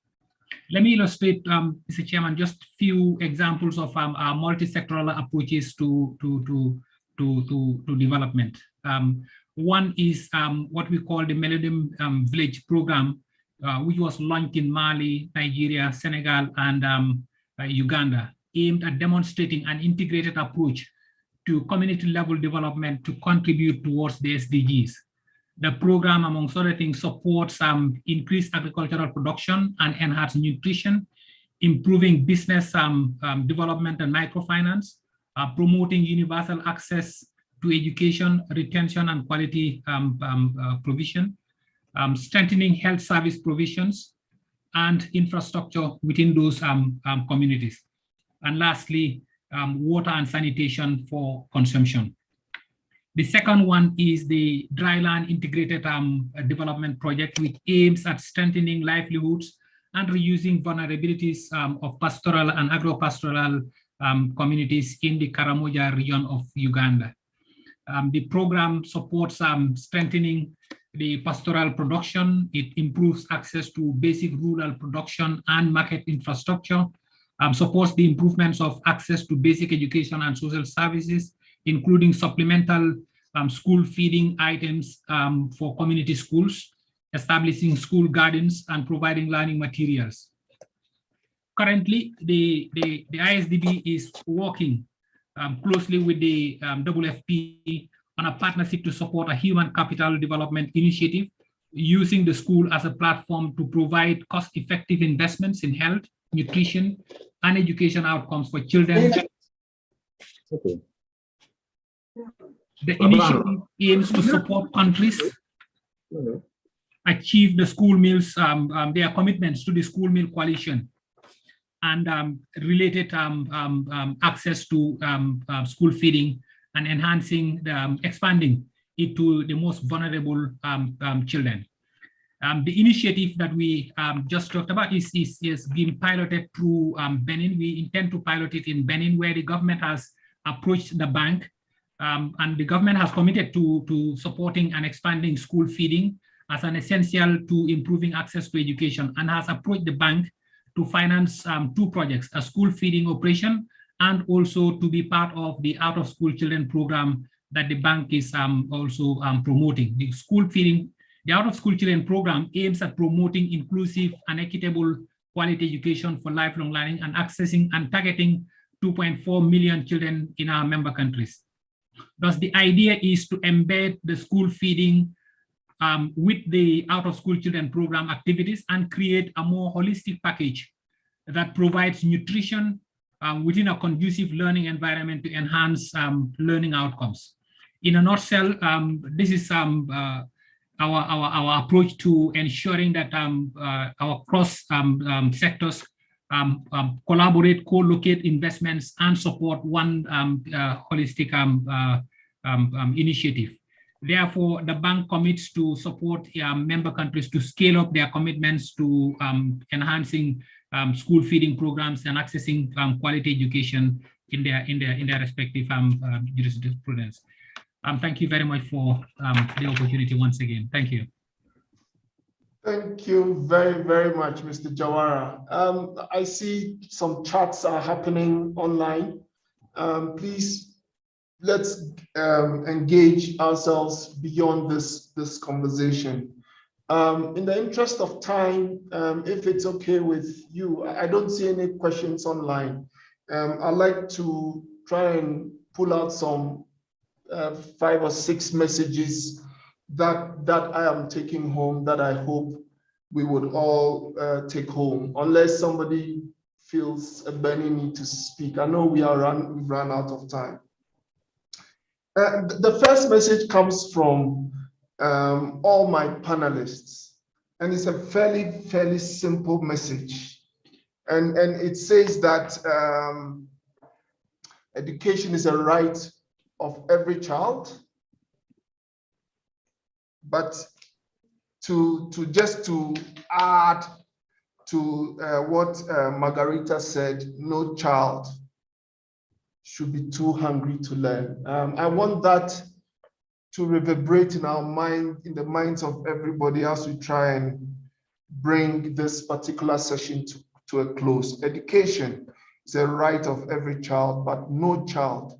Let me illustrate, Mr. Chairman, just a few examples of our multi-sectoral approaches to development. One is what we call the Millennium Village Program, which was launched in Mali, Nigeria, Senegal, and Uganda, aimed at demonstrating an integrated approach to community-level development to contribute towards the SDGs. The program, amongst other things, supports increased agricultural production and enhanced nutrition, improving business development and microfinance, promoting universal access to education, retention, and quality provision, strengthening health service provisions, and infrastructure within those communities. And lastly, water and sanitation for consumption. The second one is the Dryland Integrated Development Project, which aims at strengthening livelihoods and reducing vulnerabilities of pastoral and agro-pastoral communities in the Karamoja region of Uganda. The program supports strengthening the pastoral production. It improves access to basic rural production and market infrastructure, supports the improvements of access to basic education and social services, including supplemental school feeding items for community schools, establishing school gardens, and providing learning materials. Currently, the ISDB is working closely with the WFP on a partnership to support a human capital development initiative, using the school as a platform to provide cost-effective investments in health, nutrition, and education outcomes for children. Okay. The initiative aims to support countries achieve the school meals, their commitments to the school meal coalition, and related access to school feeding, and enhancing, expanding it to the most vulnerable children. The initiative that we just talked about is being piloted through Benin. We intend to pilot it in Benin, where the government has approached the bank, and the government has committed to supporting and expanding school feeding as an essential to improving access to education, and has approached the bank to finance two projects, a school feeding operation, and also to be part of the out-of-school children program that the bank is also promoting. The school feeding, the out-of-school children program aims at promoting inclusive and equitable quality education for lifelong learning and accessing and targeting 2.4 million children in our member countries. Thus, the idea is to embed the school feeding with the out-of-school children program activities and create a more holistic package that provides nutrition within a conducive learning environment to enhance learning outcomes. In a nutshell, this is our approach to ensuring that our cross sectors collaborate, co-locate investments, and support one holistic initiative. Therefore, the bank commits to support member countries to scale up their commitments to enhancing school feeding programs and accessing quality education in their respective jurisprudence. Thank you very much for the opportunity once again. Thank you. Thank you very, very much, Mr. Jawara. I see some chats are happening online. Please, let's engage ourselves beyond this conversation. In the interest of time, if it's okay with you, I don't see any questions online. I'd like to try and pull out some 5 or 6 messages that I am taking home that I hope we would all take home, unless somebody feels a burning need to speak. I know we've run out of time. The first message comes from all my panelists, and it's a fairly simple message. And it says that education is a right of every child, but to add to what Margarita said, no child should be too hungry to learn. I want that to reverberate in our mind, in the minds of everybody as we try and bring this particular session to a close. Education is a right of every child, but no child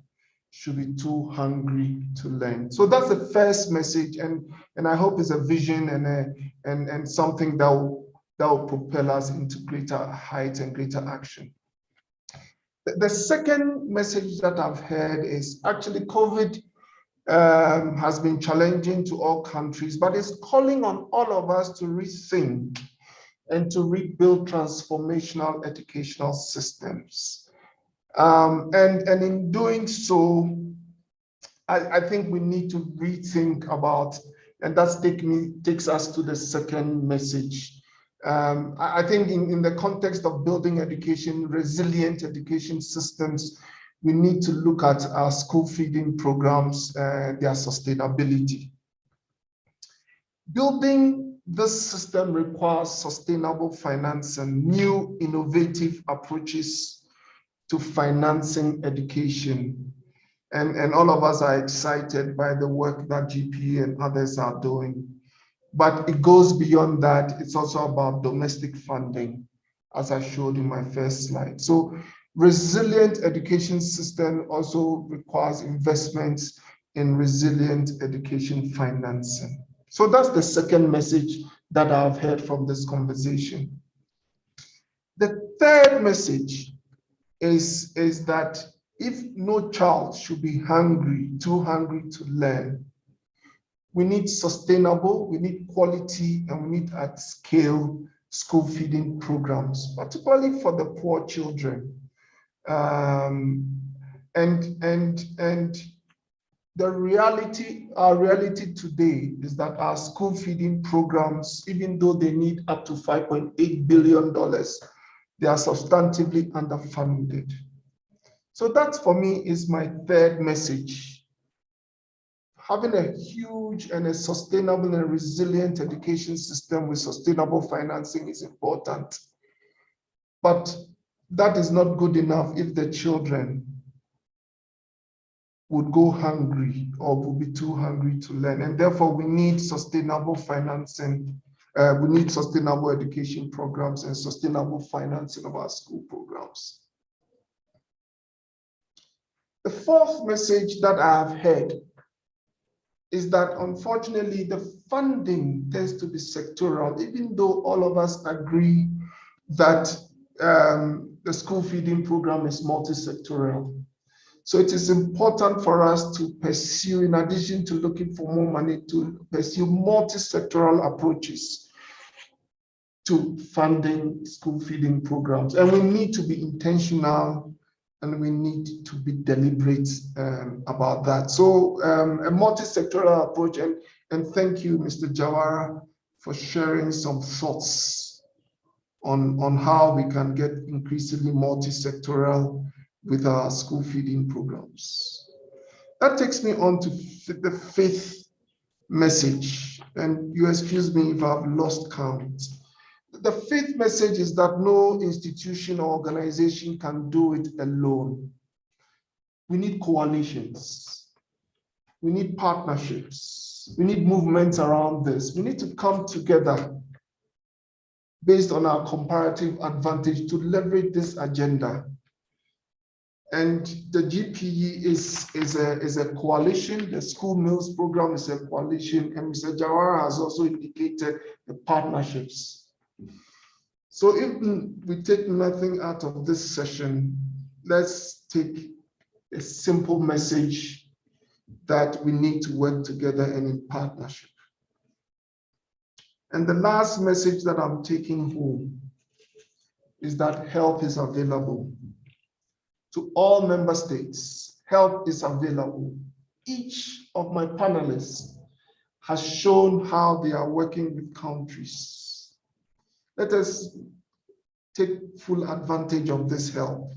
should be too hungry to learn. So that's the first message, and I hope it's a vision and something that will propel us into greater heights and greater action. The second message that I've heard is actually COVID has been challenging to all countries, but it's calling on all of us to rethink and to rebuild transformational educational systems. And in doing so, I think we need to rethink about, and that takes us to the second message. I think in the context of building education, resilient education systems, we need to look at our school feeding programs, their sustainability. Building this system requires sustainable finance and new innovative approaches to financing education. And all of us are excited by the work that GP and others are doing. But it goes beyond that. It's also about domestic funding, as I showed in my first slide. So resilient education system also requires investments in resilient education financing. So that's the second message that I've heard from this conversation. The third message is that if no child should be too hungry to learn, we need sustainable, we need quality, and we need at scale school feeding programs, particularly for the poor children. And the reality, our reality today is that our school feeding programs, even though they need up to $5.8 billion, they are substantively underfunded. So that for me is my third message. Having a huge and a sustainable and resilient education system with sustainable financing is important. But that is not good enough if the children would go hungry or would be too hungry to learn. And therefore we need sustainable financing. We need sustainable education programs and sustainable financing of our school programs. The fourth message that I have heard is that unfortunately the funding tends to be sectoral, even though all of us agree that the school feeding program is multi-sectoral. So it is important for us to pursue, in addition to looking for more money, to pursue multi-sectoral approaches to funding school feeding programs. And we need to be intentional and we need to be deliberate about that. So a multi-sectoral approach, and thank you, Mr. Jawara, for sharing some thoughts on how we can get increasingly multi-sectoral with our school feeding programs. That takes me on to the fifth message, and you excuse me if I've lost count. The fifth message is that no institution or organization can do it alone. We need coalitions. We need partnerships. We need movements around this. We need to come together based on our comparative advantage to leverage this agenda. And the GPE is a coalition. The school meals program is a coalition, and Mr. Jawara has also indicated the partnerships. So if we take nothing out of this session, let's take a simple message that we need to work together and in partnership. And the last message that I'm taking home is that help is available. To all member states, help is available. Each of my panelists has shown how they are working with countries. Let us take full advantage of this help.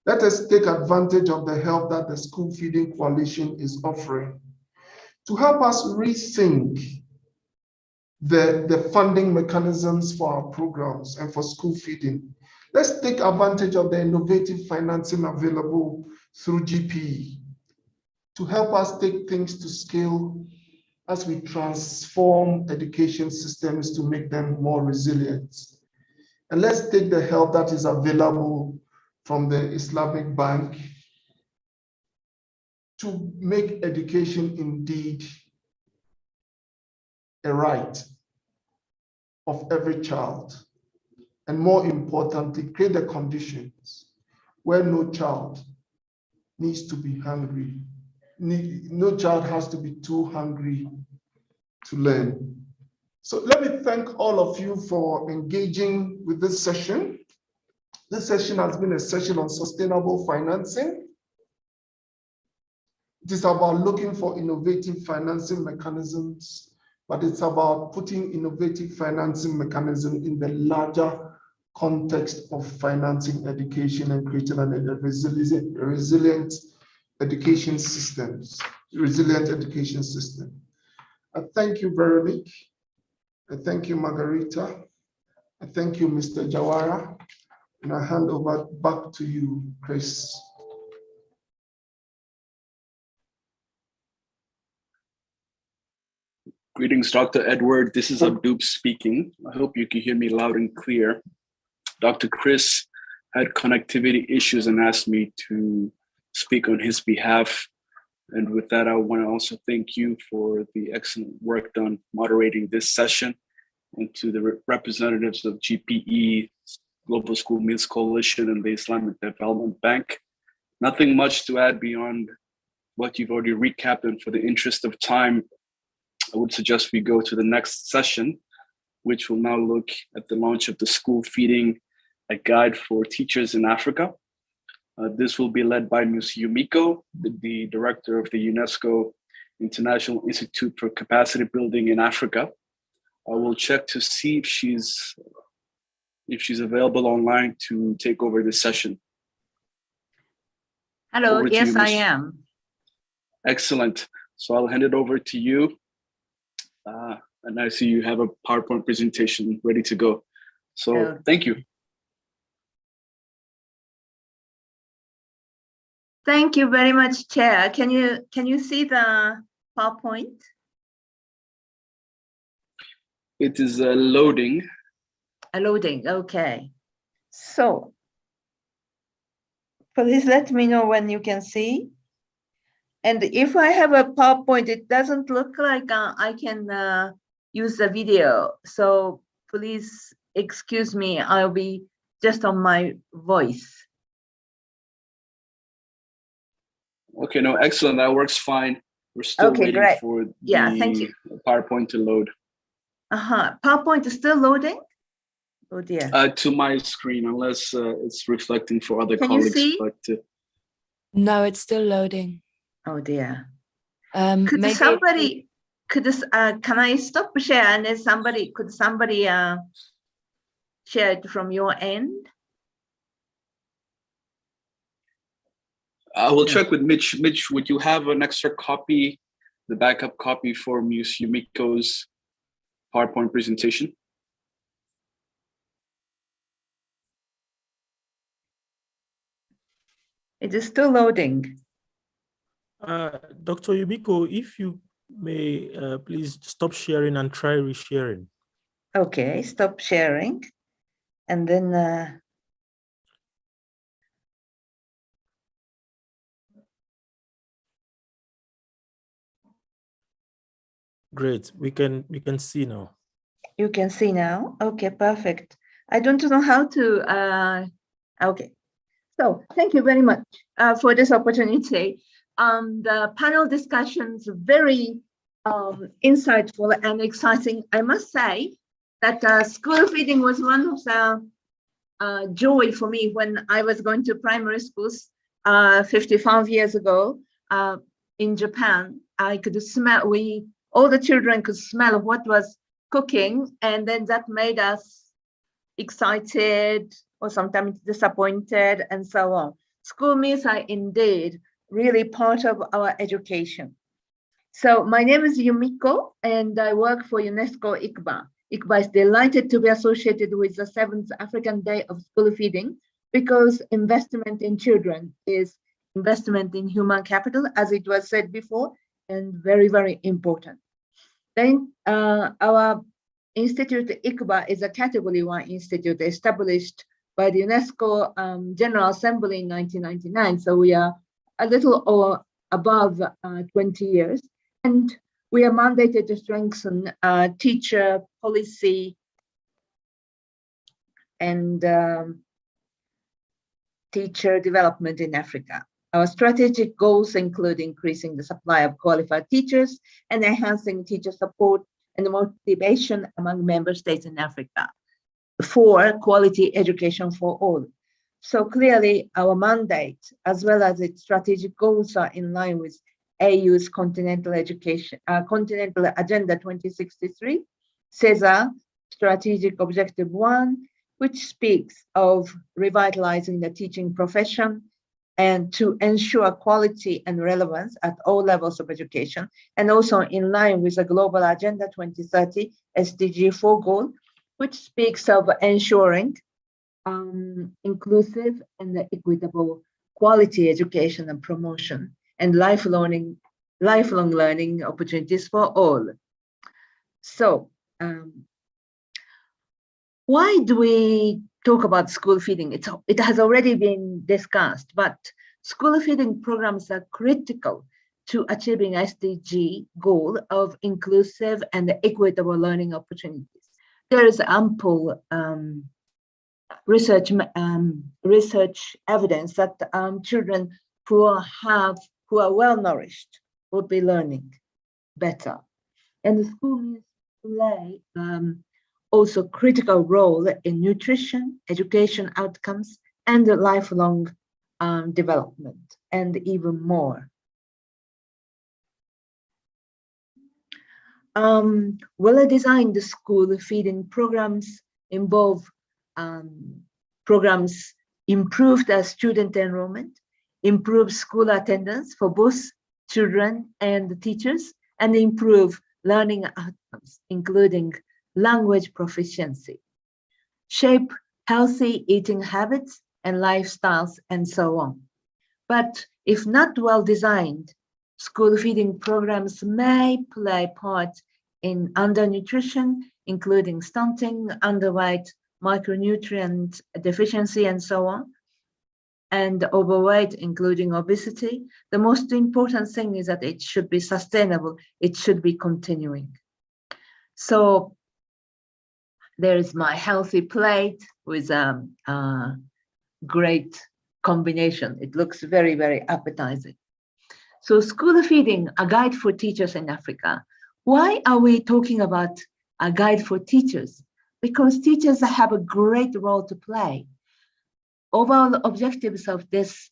Let us take advantage of the help that the School Feeding Coalition is offering to help us rethink the funding mechanisms for our programs and for school feeding. Let's take advantage of the innovative financing available through GPE to help us take things to scale as we transform education systems to make them more resilient. And let's take the help that is available from the Islamic Bank to make education indeed a right of every child. And more importantly, create the conditions where no child needs to be hungry. No child has to be too hungry to learn. So let me thank all of you for engaging with this session. This session has been a session on sustainable financing. It is about looking for innovative financing mechanisms, but it's about putting innovative financing mechanism in the larger context of financing education and creating a resilient education systems, resilient education system. I thank you, Veronique. I thank you, Margarita. I thank you, Mr. Jawara. And I hand over back to you, Chris. Greetings, Dr. Edward. This is Abdoob speaking. I hope you can hear me loud and clear. Dr. Chris had connectivity issues and asked me to speak on his behalf. And with that, I want to also thank you for the excellent work done moderating this session, and to the representatives of GPE, Global School Meals Coalition, and the Islamic Development Bank. Nothing much to add beyond what you've already recapped, and for the interest of time, I would suggest we go to the next session, which will now look at the launch of the School Feeding, a Guide for Teachers in Africa. This will be led by Ms. Yumiko, the director of the UNESCO International Institute for Capacity Building in Africa. I will check to see if she's available online to take over this session. Hello, Over to yes, you, I Ms. am. Excellent. So I'll hand it over to you. And I see you have a PowerPoint presentation ready to go. So thank you. Thank you very much, Chair. Can you see the PowerPoint? It is loading. Loading, okay. So, please let me know when you can see. And if I have a PowerPoint, it doesn't look like I can use the video. So please excuse me, I'll be just on my voice. Okay, no, excellent. That works fine. We're still waiting for the PowerPoint to load. PowerPoint is still loading? Oh dear. To my screen, unless it's reflecting for other Can colleagues. You see? But no, it's still loading. Oh dear. Could maybe somebody can I stop share and then could somebody share it from your end? I will check with Mitch. Mitch, would you have an extra copy, the backup copy for Ms. Yumiko's PowerPoint presentation? It is still loading. Dr. Yumiko, if you may please stop sharing and try resharing. Okay, stop sharing. And then great, we can see now. You can see now. Okay, perfect. I don't know how to okay. So thank you very much for this opportunity. The panel discussions very insightful and exciting. I must say that school feeding was one of the joy for me when I was going to primary schools 55 years ago in Japan. I could smell, all the children could smell what was cooking, and then that made us excited or sometimes disappointed and so on. School meals are indeed really part of our education. So my name is Yumiko and I work for UNESCO ICBA. ICBA is delighted to be associated with the 7th African Day of School Feeding because investment in children is investment in human capital, as it was said before, and very, very important. Then our institute ICBA is a Category 1 institute established by the UNESCO General Assembly in 1999. So we are a little or above 20 years. And we are mandated to strengthen teacher policy and teacher development in Africa. Our strategic goals include increasing the supply of qualified teachers and enhancing teacher support and motivation among member states in Africa for quality education for all. So clearly our mandate, as well as its strategic goals, are in line with AU's Continental Education, Continental Agenda 2063, CESAR Strategic Objective 1, which speaks of revitalizing the teaching profession and to ensure quality and relevance at all levels of education, and also in line with the Global Agenda 2030 SDG 4 goal, which speaks of ensuring inclusive and equitable quality education and promotion and lifelong learning opportunities for all. So why do we talk about school feeding? It has already been discussed, but school feeding programs are critical to achieving SDG goal of inclusive and equitable learning opportunities. There is ample research evidence that children who are well nourished will be learning better, and the schools play also critical role in nutrition, education outcomes, and lifelong development, and even more. Well-designed school feeding programs involve programs improve the student enrollment, improve school attendance for both children and the teachers, and improve learning outcomes, including language proficiency, shape healthy eating habits and lifestyles, and so on. But if not well designed, school feeding programs may play part in undernutrition, including stunting, underweight, micronutrient deficiency, and so on, and overweight, including obesity. The most important thing is that it should be sustainable. It should be continuing. So there is my healthy plate with a great combination. It looks very, very appetizing. So school feeding, a guide for teachers in Africa. Why are we talking about a guide for teachers? Because teachers have a great role to play. Overall objectives of this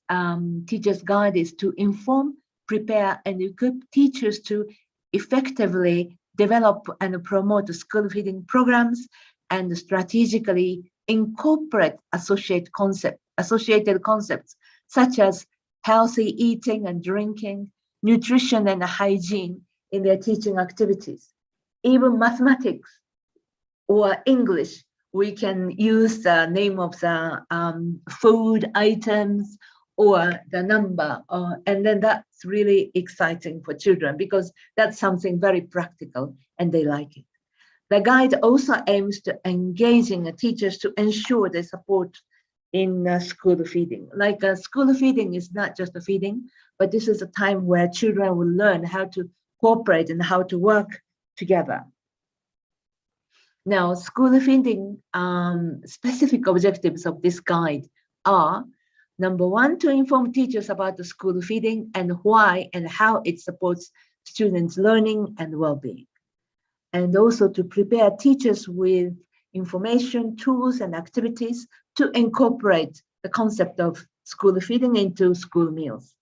teacher's guide is to inform, prepare, and equip teachers to effectively develop and promote school feeding programs and strategically incorporate associated concepts such as healthy eating and drinking, nutrition and hygiene in their teaching activities. Even mathematics or English, we can use the name of the food items or the number, and then that's really exciting for children because that's something very practical and they like it. The guide also aims to engaging teachers to ensure they support in school feeding. Like school feeding is not just a feeding, but this is a time where children will learn how to cooperate and how to work together. Now, school feeding specific objectives of this guide are Number one, to inform teachers about the school feeding and why and how it supports students' learning and well-being. And also to prepare teachers with information, tools, and activities to incorporate the concept of school feeding into school meals,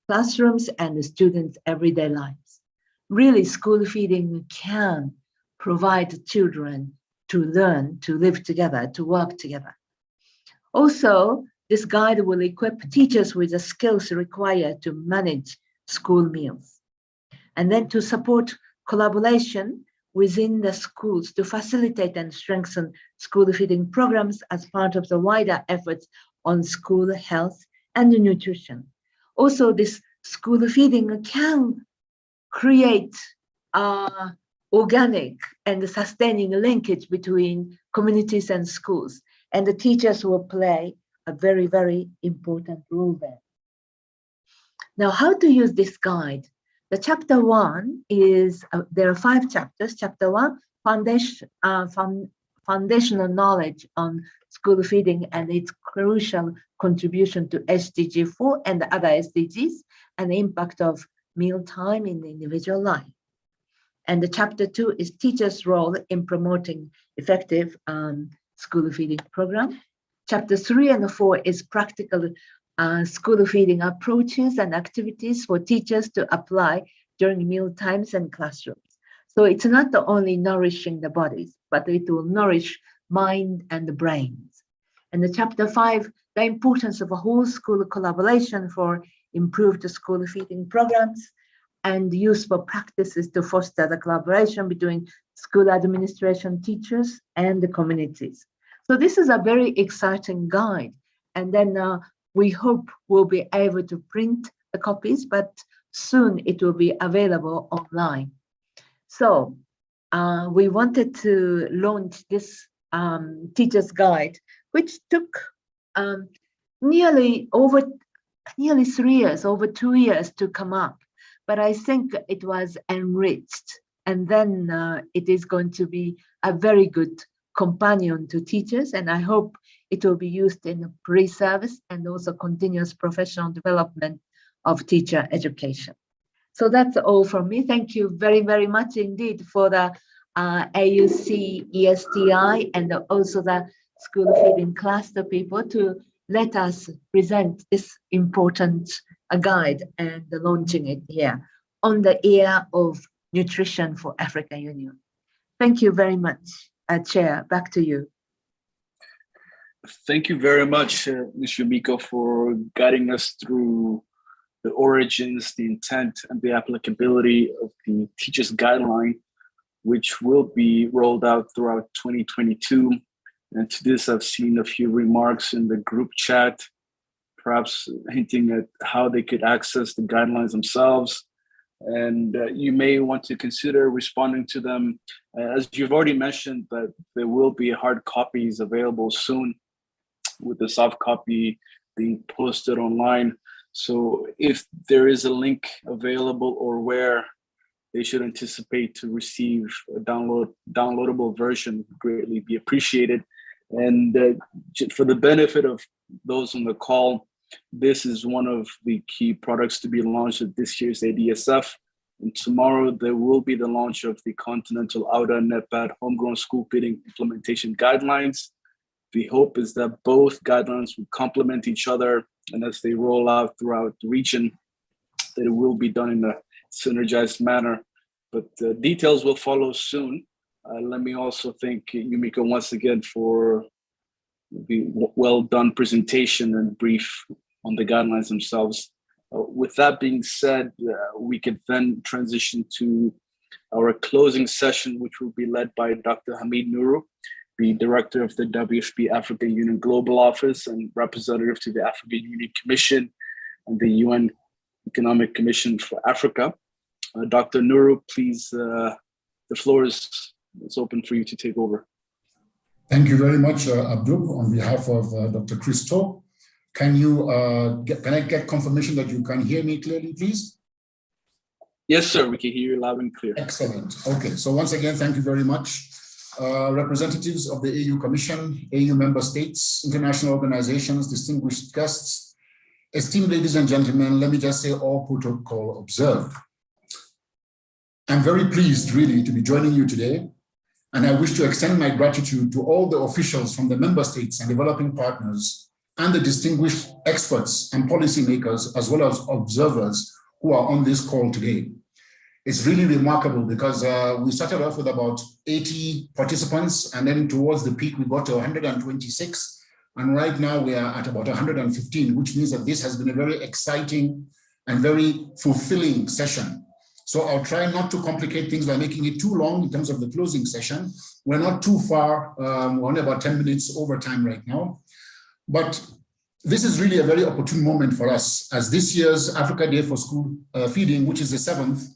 classrooms, and the students' everyday lives. Really, school feeding can provide children to learn, to live together, to work together. Also, this guide will equip teachers with the skills required to manage school meals. And then to support collaboration within the schools to facilitate and strengthen school feeding programs as part of the wider efforts on school health and nutrition. Also, this school feeding can create organic and sustaining linkage between communities and schools, and the teachers will play a very, very important role there. Now, how to use this guide? The chapter 1 is, there are 5 chapters. Chapter 1, foundational knowledge on school feeding and its crucial contribution to SDG 4 and the other SDGs, and the impact of mealtime in the individual life. And the chapter 2 is teachers' role in promoting effective school feeding program. Chapter 3 and 4 is practical school feeding approaches and activities for teachers to apply during meal times and classrooms. So it's not only nourishing the bodies, but it will nourish mind and the brains. And the chapter 5, the importance of a whole school collaboration for improved school feeding programs and useful practices to foster the collaboration between school administration, teachers, and the communities. So this is a very exciting guide. And then we hope we'll be able to print the copies, but soon it will be available online. So we wanted to launch this teacher's guide, which took nearly 3 years, over 2 years to come up. But I think it was enriched. And then it is going to be a very good companion to teachers. And I hope it will be used in pre-service and also continuous professional development of teacher education. So that's all from me. Thank you very, very much indeed for the AUC, ESTI, and also the school feeding cluster people to let us present this important guide and launching it here on the era of nutrition for African Union. Thank you very much, Chair. Back to you. Thank you very much, Ms. Yumiko, for guiding us through the origins, the intent, and the applicability of the teacher's guideline, which will be rolled out throughout 2022. And to this, I've seen a few remarks in the group chat, perhaps hinting at how they could access the guidelines themselves. And you may want to consider responding to them. As you've already mentioned, that there will be hard copies available soon, with the soft copy being posted online. So if there is a link available or where they should anticipate to receive a downloadable version, greatly be appreciated. And for the benefit of those on the call, this is one of the key products to be launched at this year's ADSF. And tomorrow there will be the launch of the Continental Outer NetPad Homegrown School Feeding Implementation Guidelines. The hope is that both guidelines will complement each other, and as they roll out throughout the region, that it will be done in a synergized manner. But the details will follow soon. Let me also thank Yumiko once again for the well-done presentation and brief on the guidelines themselves. With that being said, we could then transition to our closing session, which will be led by Dr. Hamid Nuru, the director of the WFP African Union Global Office and representative to the African Union Commission and the UN Economic Commission for Africa. Dr. Nuru, please, the floor is open for you to take over. Thank you very much, Abdul. On behalf of Dr. Christo, can I get confirmation that you can hear me clearly, please? Yes, sir. We can hear you loud and clear. Excellent. Okay. So once again, thank you very much. Representatives of the AU Commission, AU member states, international organizations, distinguished guests, Esteemed ladies and gentlemen, let me just say all protocol observed. I'm very pleased really to be joining you today, and I wish to extend my gratitude to all the officials from the member states and developing partners and the distinguished experts and policymakers, as well as observers who are on this call today. It's really remarkable because we started off with about 80 participants, and then towards the peak, we got to 126. And right now we are at about 115, which means that this has been a very exciting and very fulfilling session. So I'll try not to complicate things by making it too long in terms of the closing session. We're not too far, we're only about 10 minutes over time right now. But this is really a very opportune moment for us, as this year's Africa Day for School Feeding, which is the 7th,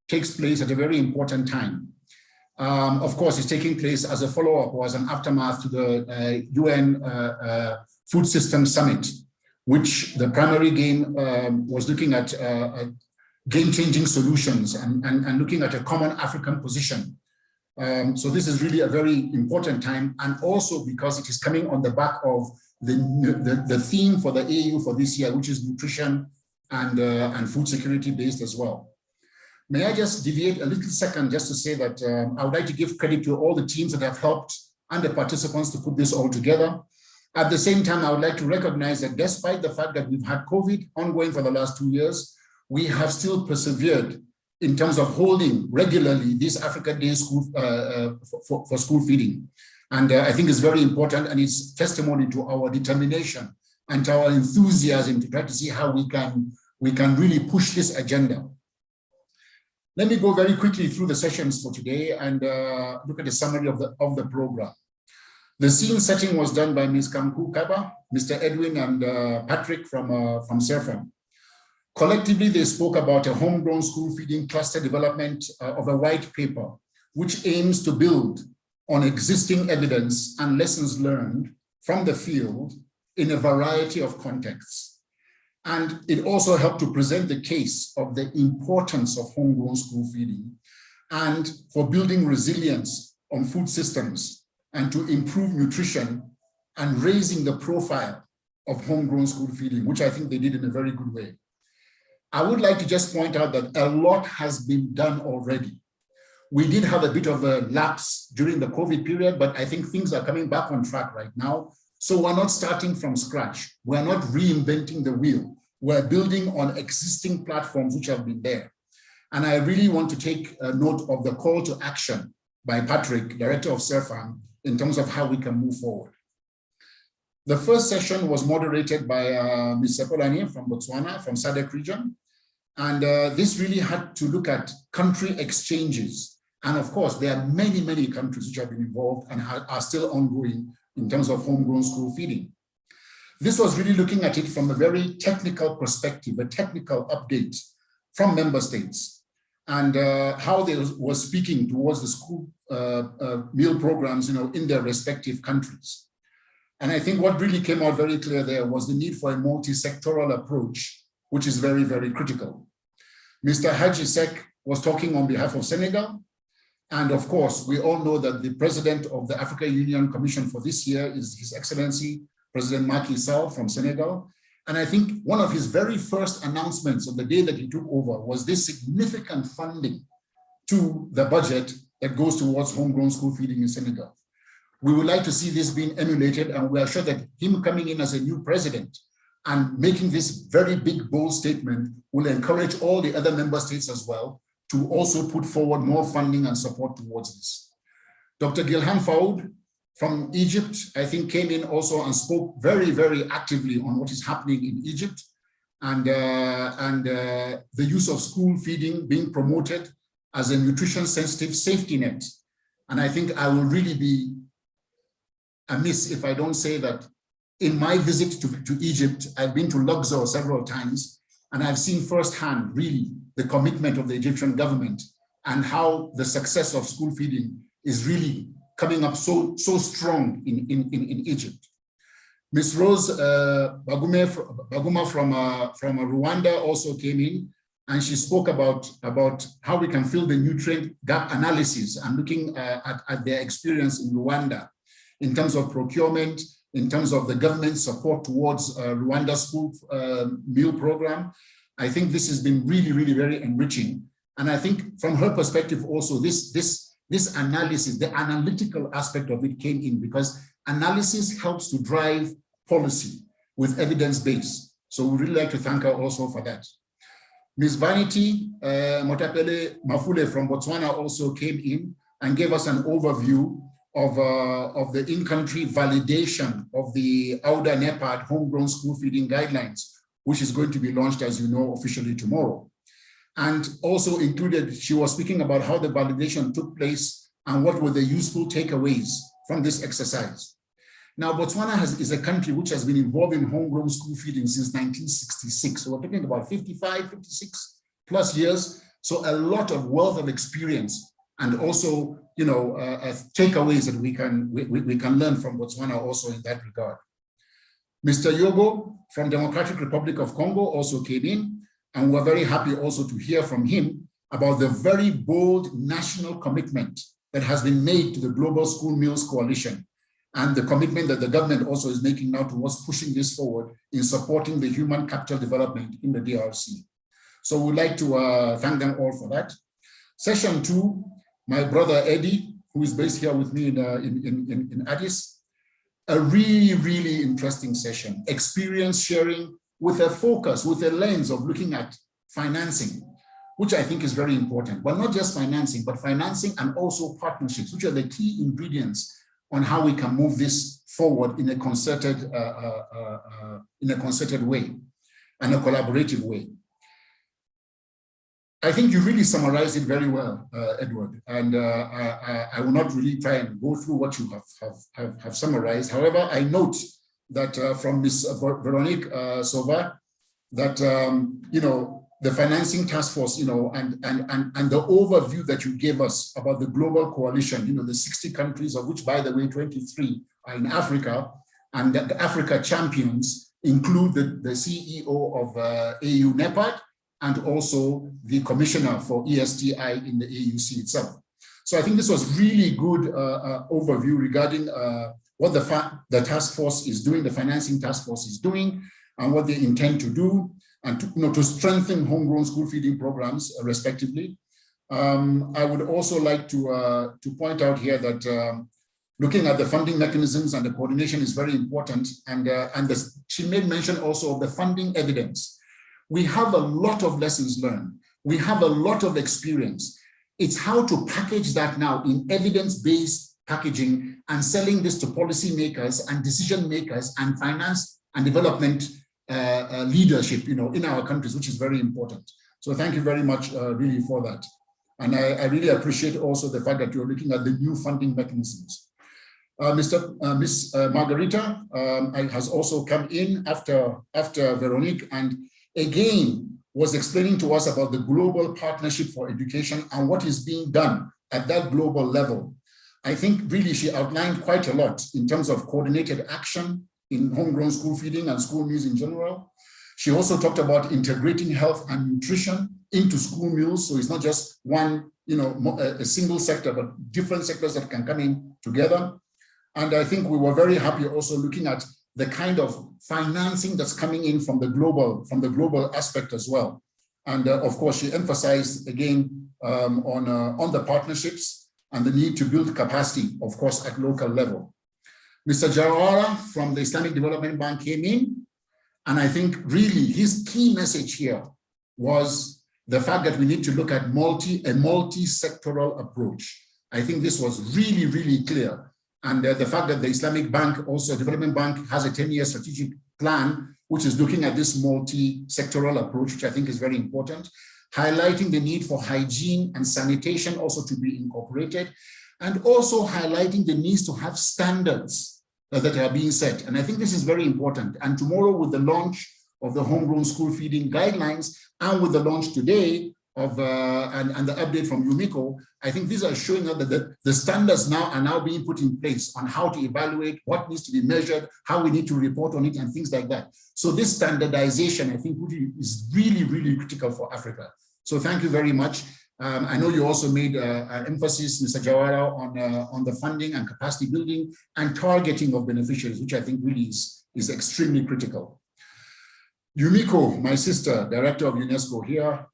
takes place at a very important time. Of course, it's taking place as a follow-up or as an aftermath to the UN Food System Summit, which the primary game was looking at game-changing solutions and looking at a common African position. So this is really a very important time, and also because it is coming on the back of the theme for the AU for this year, which is nutrition and food security based as well. May I just deviate a little second just to say that I would like to give credit to all the teams that have helped and the participants to put this all together. At the same time, I would like to recognize that despite the fact that we've had COVID ongoing for the last 2 years, we have still persevered in terms of holding regularly this Africa Day school, for school feeding. And I think it's very important, and it's testimony to our determination and to our enthusiasm to try to see how we can really push this agenda. Let me go very quickly through the sessions for today and look at the summary of the program. The scene setting was done by Ms. Kamku Kaba, Mr. Edwin, and Patrick from SERFAM. Collectively, they spoke about a homegrown school feeding cluster development of a white paper, which aims to build on existing evidence and lessons learned from the field in a variety of contexts. And it also helped to present the case of the importance of homegrown school feeding and for building resilience on food systems and to improve nutrition and raising the profile of homegrown school feeding, which I think they did in a very good way. I would like to just point out that a lot has been done already. We did have a bit of a lapse during the COVID period, but I think things are coming back on track right now. So we're not starting from scratch. We're not reinventing the wheel. We're building on existing platforms which have been there. And I really want to take a note of the call to action by Patrick, Director of SERFAM, in terms of how we can move forward. The first session was moderated by Ms. Sepolani from Botswana, from SADC region. And this really had to look at country exchanges. And of course, there are many, many countries which have been involved and are still ongoing in terms of homegrown school feeding. This was really looking at it from a very technical perspective, a technical update from member states and how they were speaking towards the school meal programs, in their respective countries. And I think what really came out very clear there was the need for a multi-sectoral approach, which is very, very critical. Mr. Haji Sek was talking on behalf of Senegal. And of course, we all know that the president of the Africa Union Commission for this year is His Excellency, President Macky Sall from Senegal. And I think one of his very first announcements on the day that he took over was this significant funding to the budget that goes towards homegrown school feeding in Senegal. We would like to see this being emulated, and we are sure that him coming in as a new president and making this very big, bold statement will encourage all the other member states as well to also put forward more funding and support towards this. Dr. Gilham Faoud from Egypt, I think, came in also and spoke very, very actively on what is happening in Egypt and the use of school feeding being promoted as a nutrition-sensitive safety net. And I think I will really be amiss if I don't say that in my visit to Egypt, I've been to Luxor several times, and I've seen firsthand really the commitment of the Egyptian government and how the success of school feeding is really coming up so strong in Egypt. Ms. Rose Baguma from Rwanda also came in, and she spoke about how we can fill the nutrient gap analysis and looking at their experience in Rwanda in terms of procurement in terms of the government's support towards Rwanda school meal program. I think this has been really, really very enriching. And I think from her perspective also, this analysis, the analytical aspect of it came in, because analysis helps to drive policy with evidence base. So we really like to thank her also for that. Ms. Vanity Motapele Mafule from Botswana also came in and gave us an overview of the in-country validation of the AUDA NEPAD homegrown school feeding guidelines, which is going to be launched, as you know, officially tomorrow. And also included, she was speaking about how the validation took place and what were the useful takeaways from this exercise. Now, Botswana is a country which has been involved in homegrown school feeding since 1966. So we're talking about 55, 56 plus years. So a lot of wealth of experience and also, you know, takeaways that we can learn from Botswana also in that regard. Mr. Yogo from Democratic Republic of Congo also came in, and we're very happy also to hear from him about the very bold national commitment that has been made to the Global School Meals Coalition, and the commitment that the government also is making now towards pushing this forward in supporting the human capital development in the DRC. So we'd like to thank them all for that. Session 2, my brother Eddie, who is based here with me in Addis, a really, really interesting session, experience sharing with a focus, with a lens of looking at financing, which I think is very important, but not just financing, but financing and also partnerships, which are the key ingredients on how we can move this forward in a concerted way and a collaborative way. I think you really summarized it very well, Edward, and I will not really try and go through what you have summarized. However, I note that from Ms. Veronique Sauva, that you know, the financing task force, you know, and the overview that you gave us about the global coalition, you know, the 60 countries, of which, by the way, 23 are in Africa, and the Africa champions include the CEO of AU NEPAD, and also the commissioner for ESTI in the AUC itself. So I think this was really good overview regarding what the task force is doing, the financing task force is doing, and what they intend to do, and to, you know, to strengthen homegrown school feeding programs respectively. I would also like to point out here that looking at the funding mechanisms and the coordination is very important, and she made mention also of the funding evidence. We have a lot of lessons learned. We have a lot of experience. It's how to package that now in evidence-based packaging and selling this to policymakers and decision makers and finance and development leadership, you know, in our countries, which is very important. So thank you very much, really, for that. And I really appreciate also the fact that you're looking at the new funding mechanisms. Miss Margarita has also come in after Veronique, and again was explaining to us about the global partnership for education and what is being done at that global level. I think really she outlined quite a lot in terms of coordinated action in homegrown school feeding and school meals in general. She also talked about integrating health and nutrition into school meals. So it's not just one, you know, a single sector, but different sectors that can come in together. And I think we were very happy also looking at the kind of financing that's coming in from the global aspect as well. And of course, she emphasized again on the partnerships and the need to build capacity, of course, at local level. Mr. Jawara from the Islamic Development Bank came in, and I think really his key message here was the fact that we need to look at a multi-sectoral approach. I think this was really, really clear. And the fact that the Islamic Bank, also Development Bank, has a 10-year strategic plan, which is looking at this multi-sectoral approach, which I think is very important, highlighting the need for hygiene and sanitation also to be incorporated, and also highlighting the needs to have standards that are being set. And I think this is very important. And tomorrow, with the launch of the homegrown school feeding guidelines, and with the launch today of and the update from UMICO, I think these are showing us that the standards now are now being put in place on how to evaluate, what needs to be measured, how we need to report on it, and things like that. So this standardization, I think, is really, really critical for Africa. So thank you very much. I know you also made emphasis, Mr. Jawara, on the funding and capacity building and targeting of beneficiaries, which I think really is extremely critical. Yumiko, my sister, Director of UNESCO here,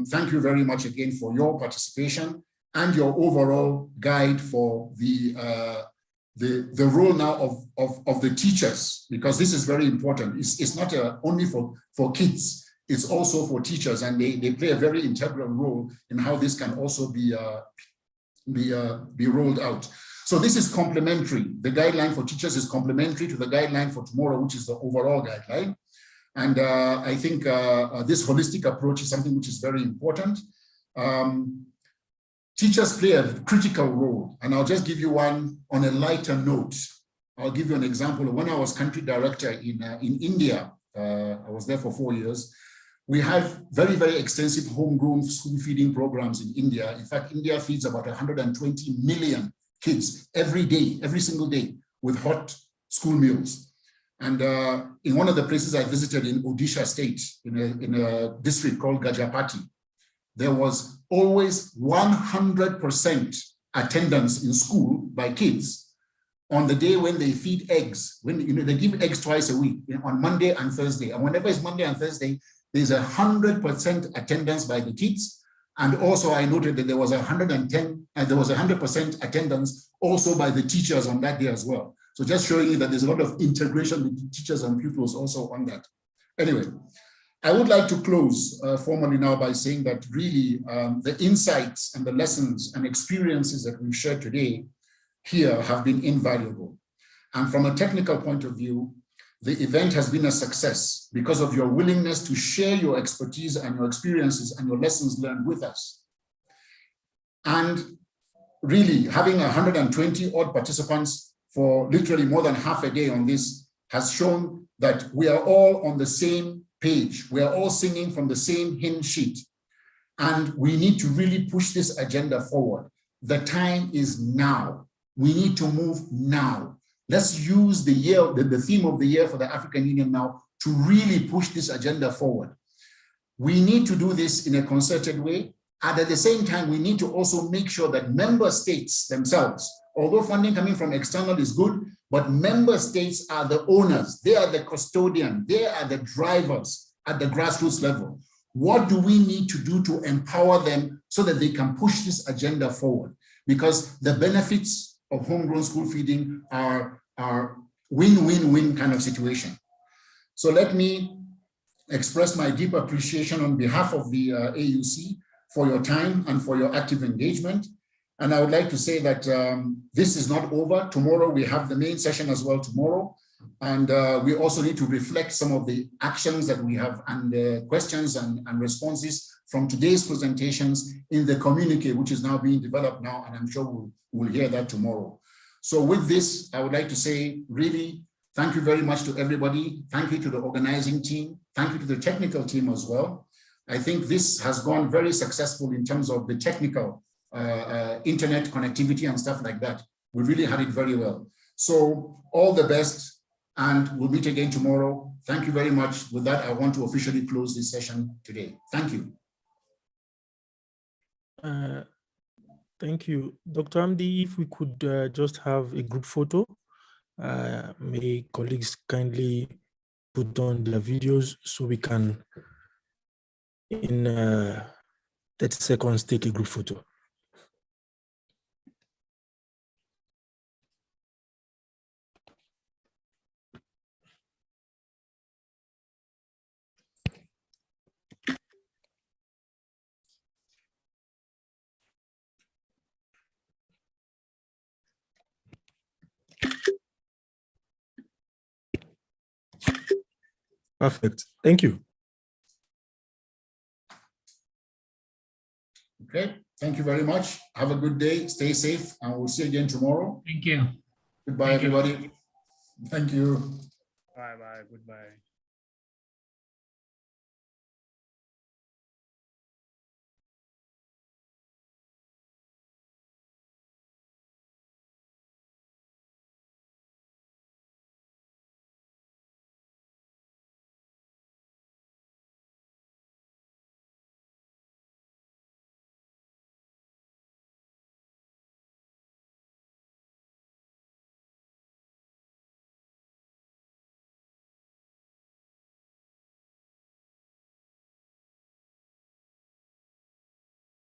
thank you very much again for your participation and your overall guide for the role now of the teachers, because this is very important. It's not only for kids, it's also for teachers, and they play a very integral role in how this can also be rolled out. So this is complementary. The guideline for teachers is complementary to the guideline for tomorrow, which is the overall guideline. And I think this holistic approach is something which is very important. Teachers play a critical role, and I'll just give you one on a lighter note. I'll give you an example. When I was country director in India, I was there for 4 years. We have very, very extensive homegrown school feeding programs in India. In fact, India feeds about 120 million kids every day, every single day, with hot school meals. And in one of the places I visited in Odisha state, in a district called Gajapati, there was always 100% attendance in school by kids on the day when they feed eggs. When they give eggs twice a week, on Monday and Thursday. And whenever it's Monday and Thursday, there's 100% attendance by the kids. And also I noted that there was 100% attendance also by the teachers on that day as well. So just showing you that there's a lot of integration between teachers and pupils also on that. Anyway, I would like to close formally now by saying that really the insights and the lessons and experiences that we've shared today here have been invaluable. And from a technical point of view, the event has been a success because of your willingness to share your expertise and your experiences and your lessons learned with us. And really having 120 odd participants for literally more than half a day on this has shown that we are all on the same page. We are all singing from the same hymn sheet. And we need to really push this agenda forward. The time is now. We need to move now. Let's use the theme of the year for the African Union now to really push this agenda forward. We need to do this in a concerted way. And at the same time, we need to also make sure that member states themselves, although funding coming from external is good, but member states are the owners. They are the custodian. They are the drivers at the grassroots level. What do we need to do to empower them so that they can push this agenda forward? Because the benefits of homegrown school feeding are win-win-win kind of situation. So let me express my deep appreciation on behalf of the AUC for your time and for your active engagement. And I would like to say that this is not over. Tomorrow we have the main session as well tomorrow. And we also need to reflect some of the actions that we have and the questions and responses from today's presentations in the communique, which is now being developed now, and I'm sure we'll hear that tomorrow. So with this, I would like to say, really, thank you very much to everybody. Thank you to the organizing team. Thank you to the technical team as well. I think this has gone very successful in terms of the technical internet connectivity and stuff like that. We really had it very well. So all the best, and we'll meet again tomorrow. Thank you very much. With that, I want to officially close this session today. Thank you. Thank you. Dr. Amdi, if we could just have a group photo, may colleagues kindly put on their videos so we can, in 30 seconds, take a group photo. Perfect. Thank you. Okay. Thank you very much. Have a good day. Stay safe, and we'll see you again tomorrow. Thank you. Goodbye, everybody. Thank you. Bye-bye. Goodbye.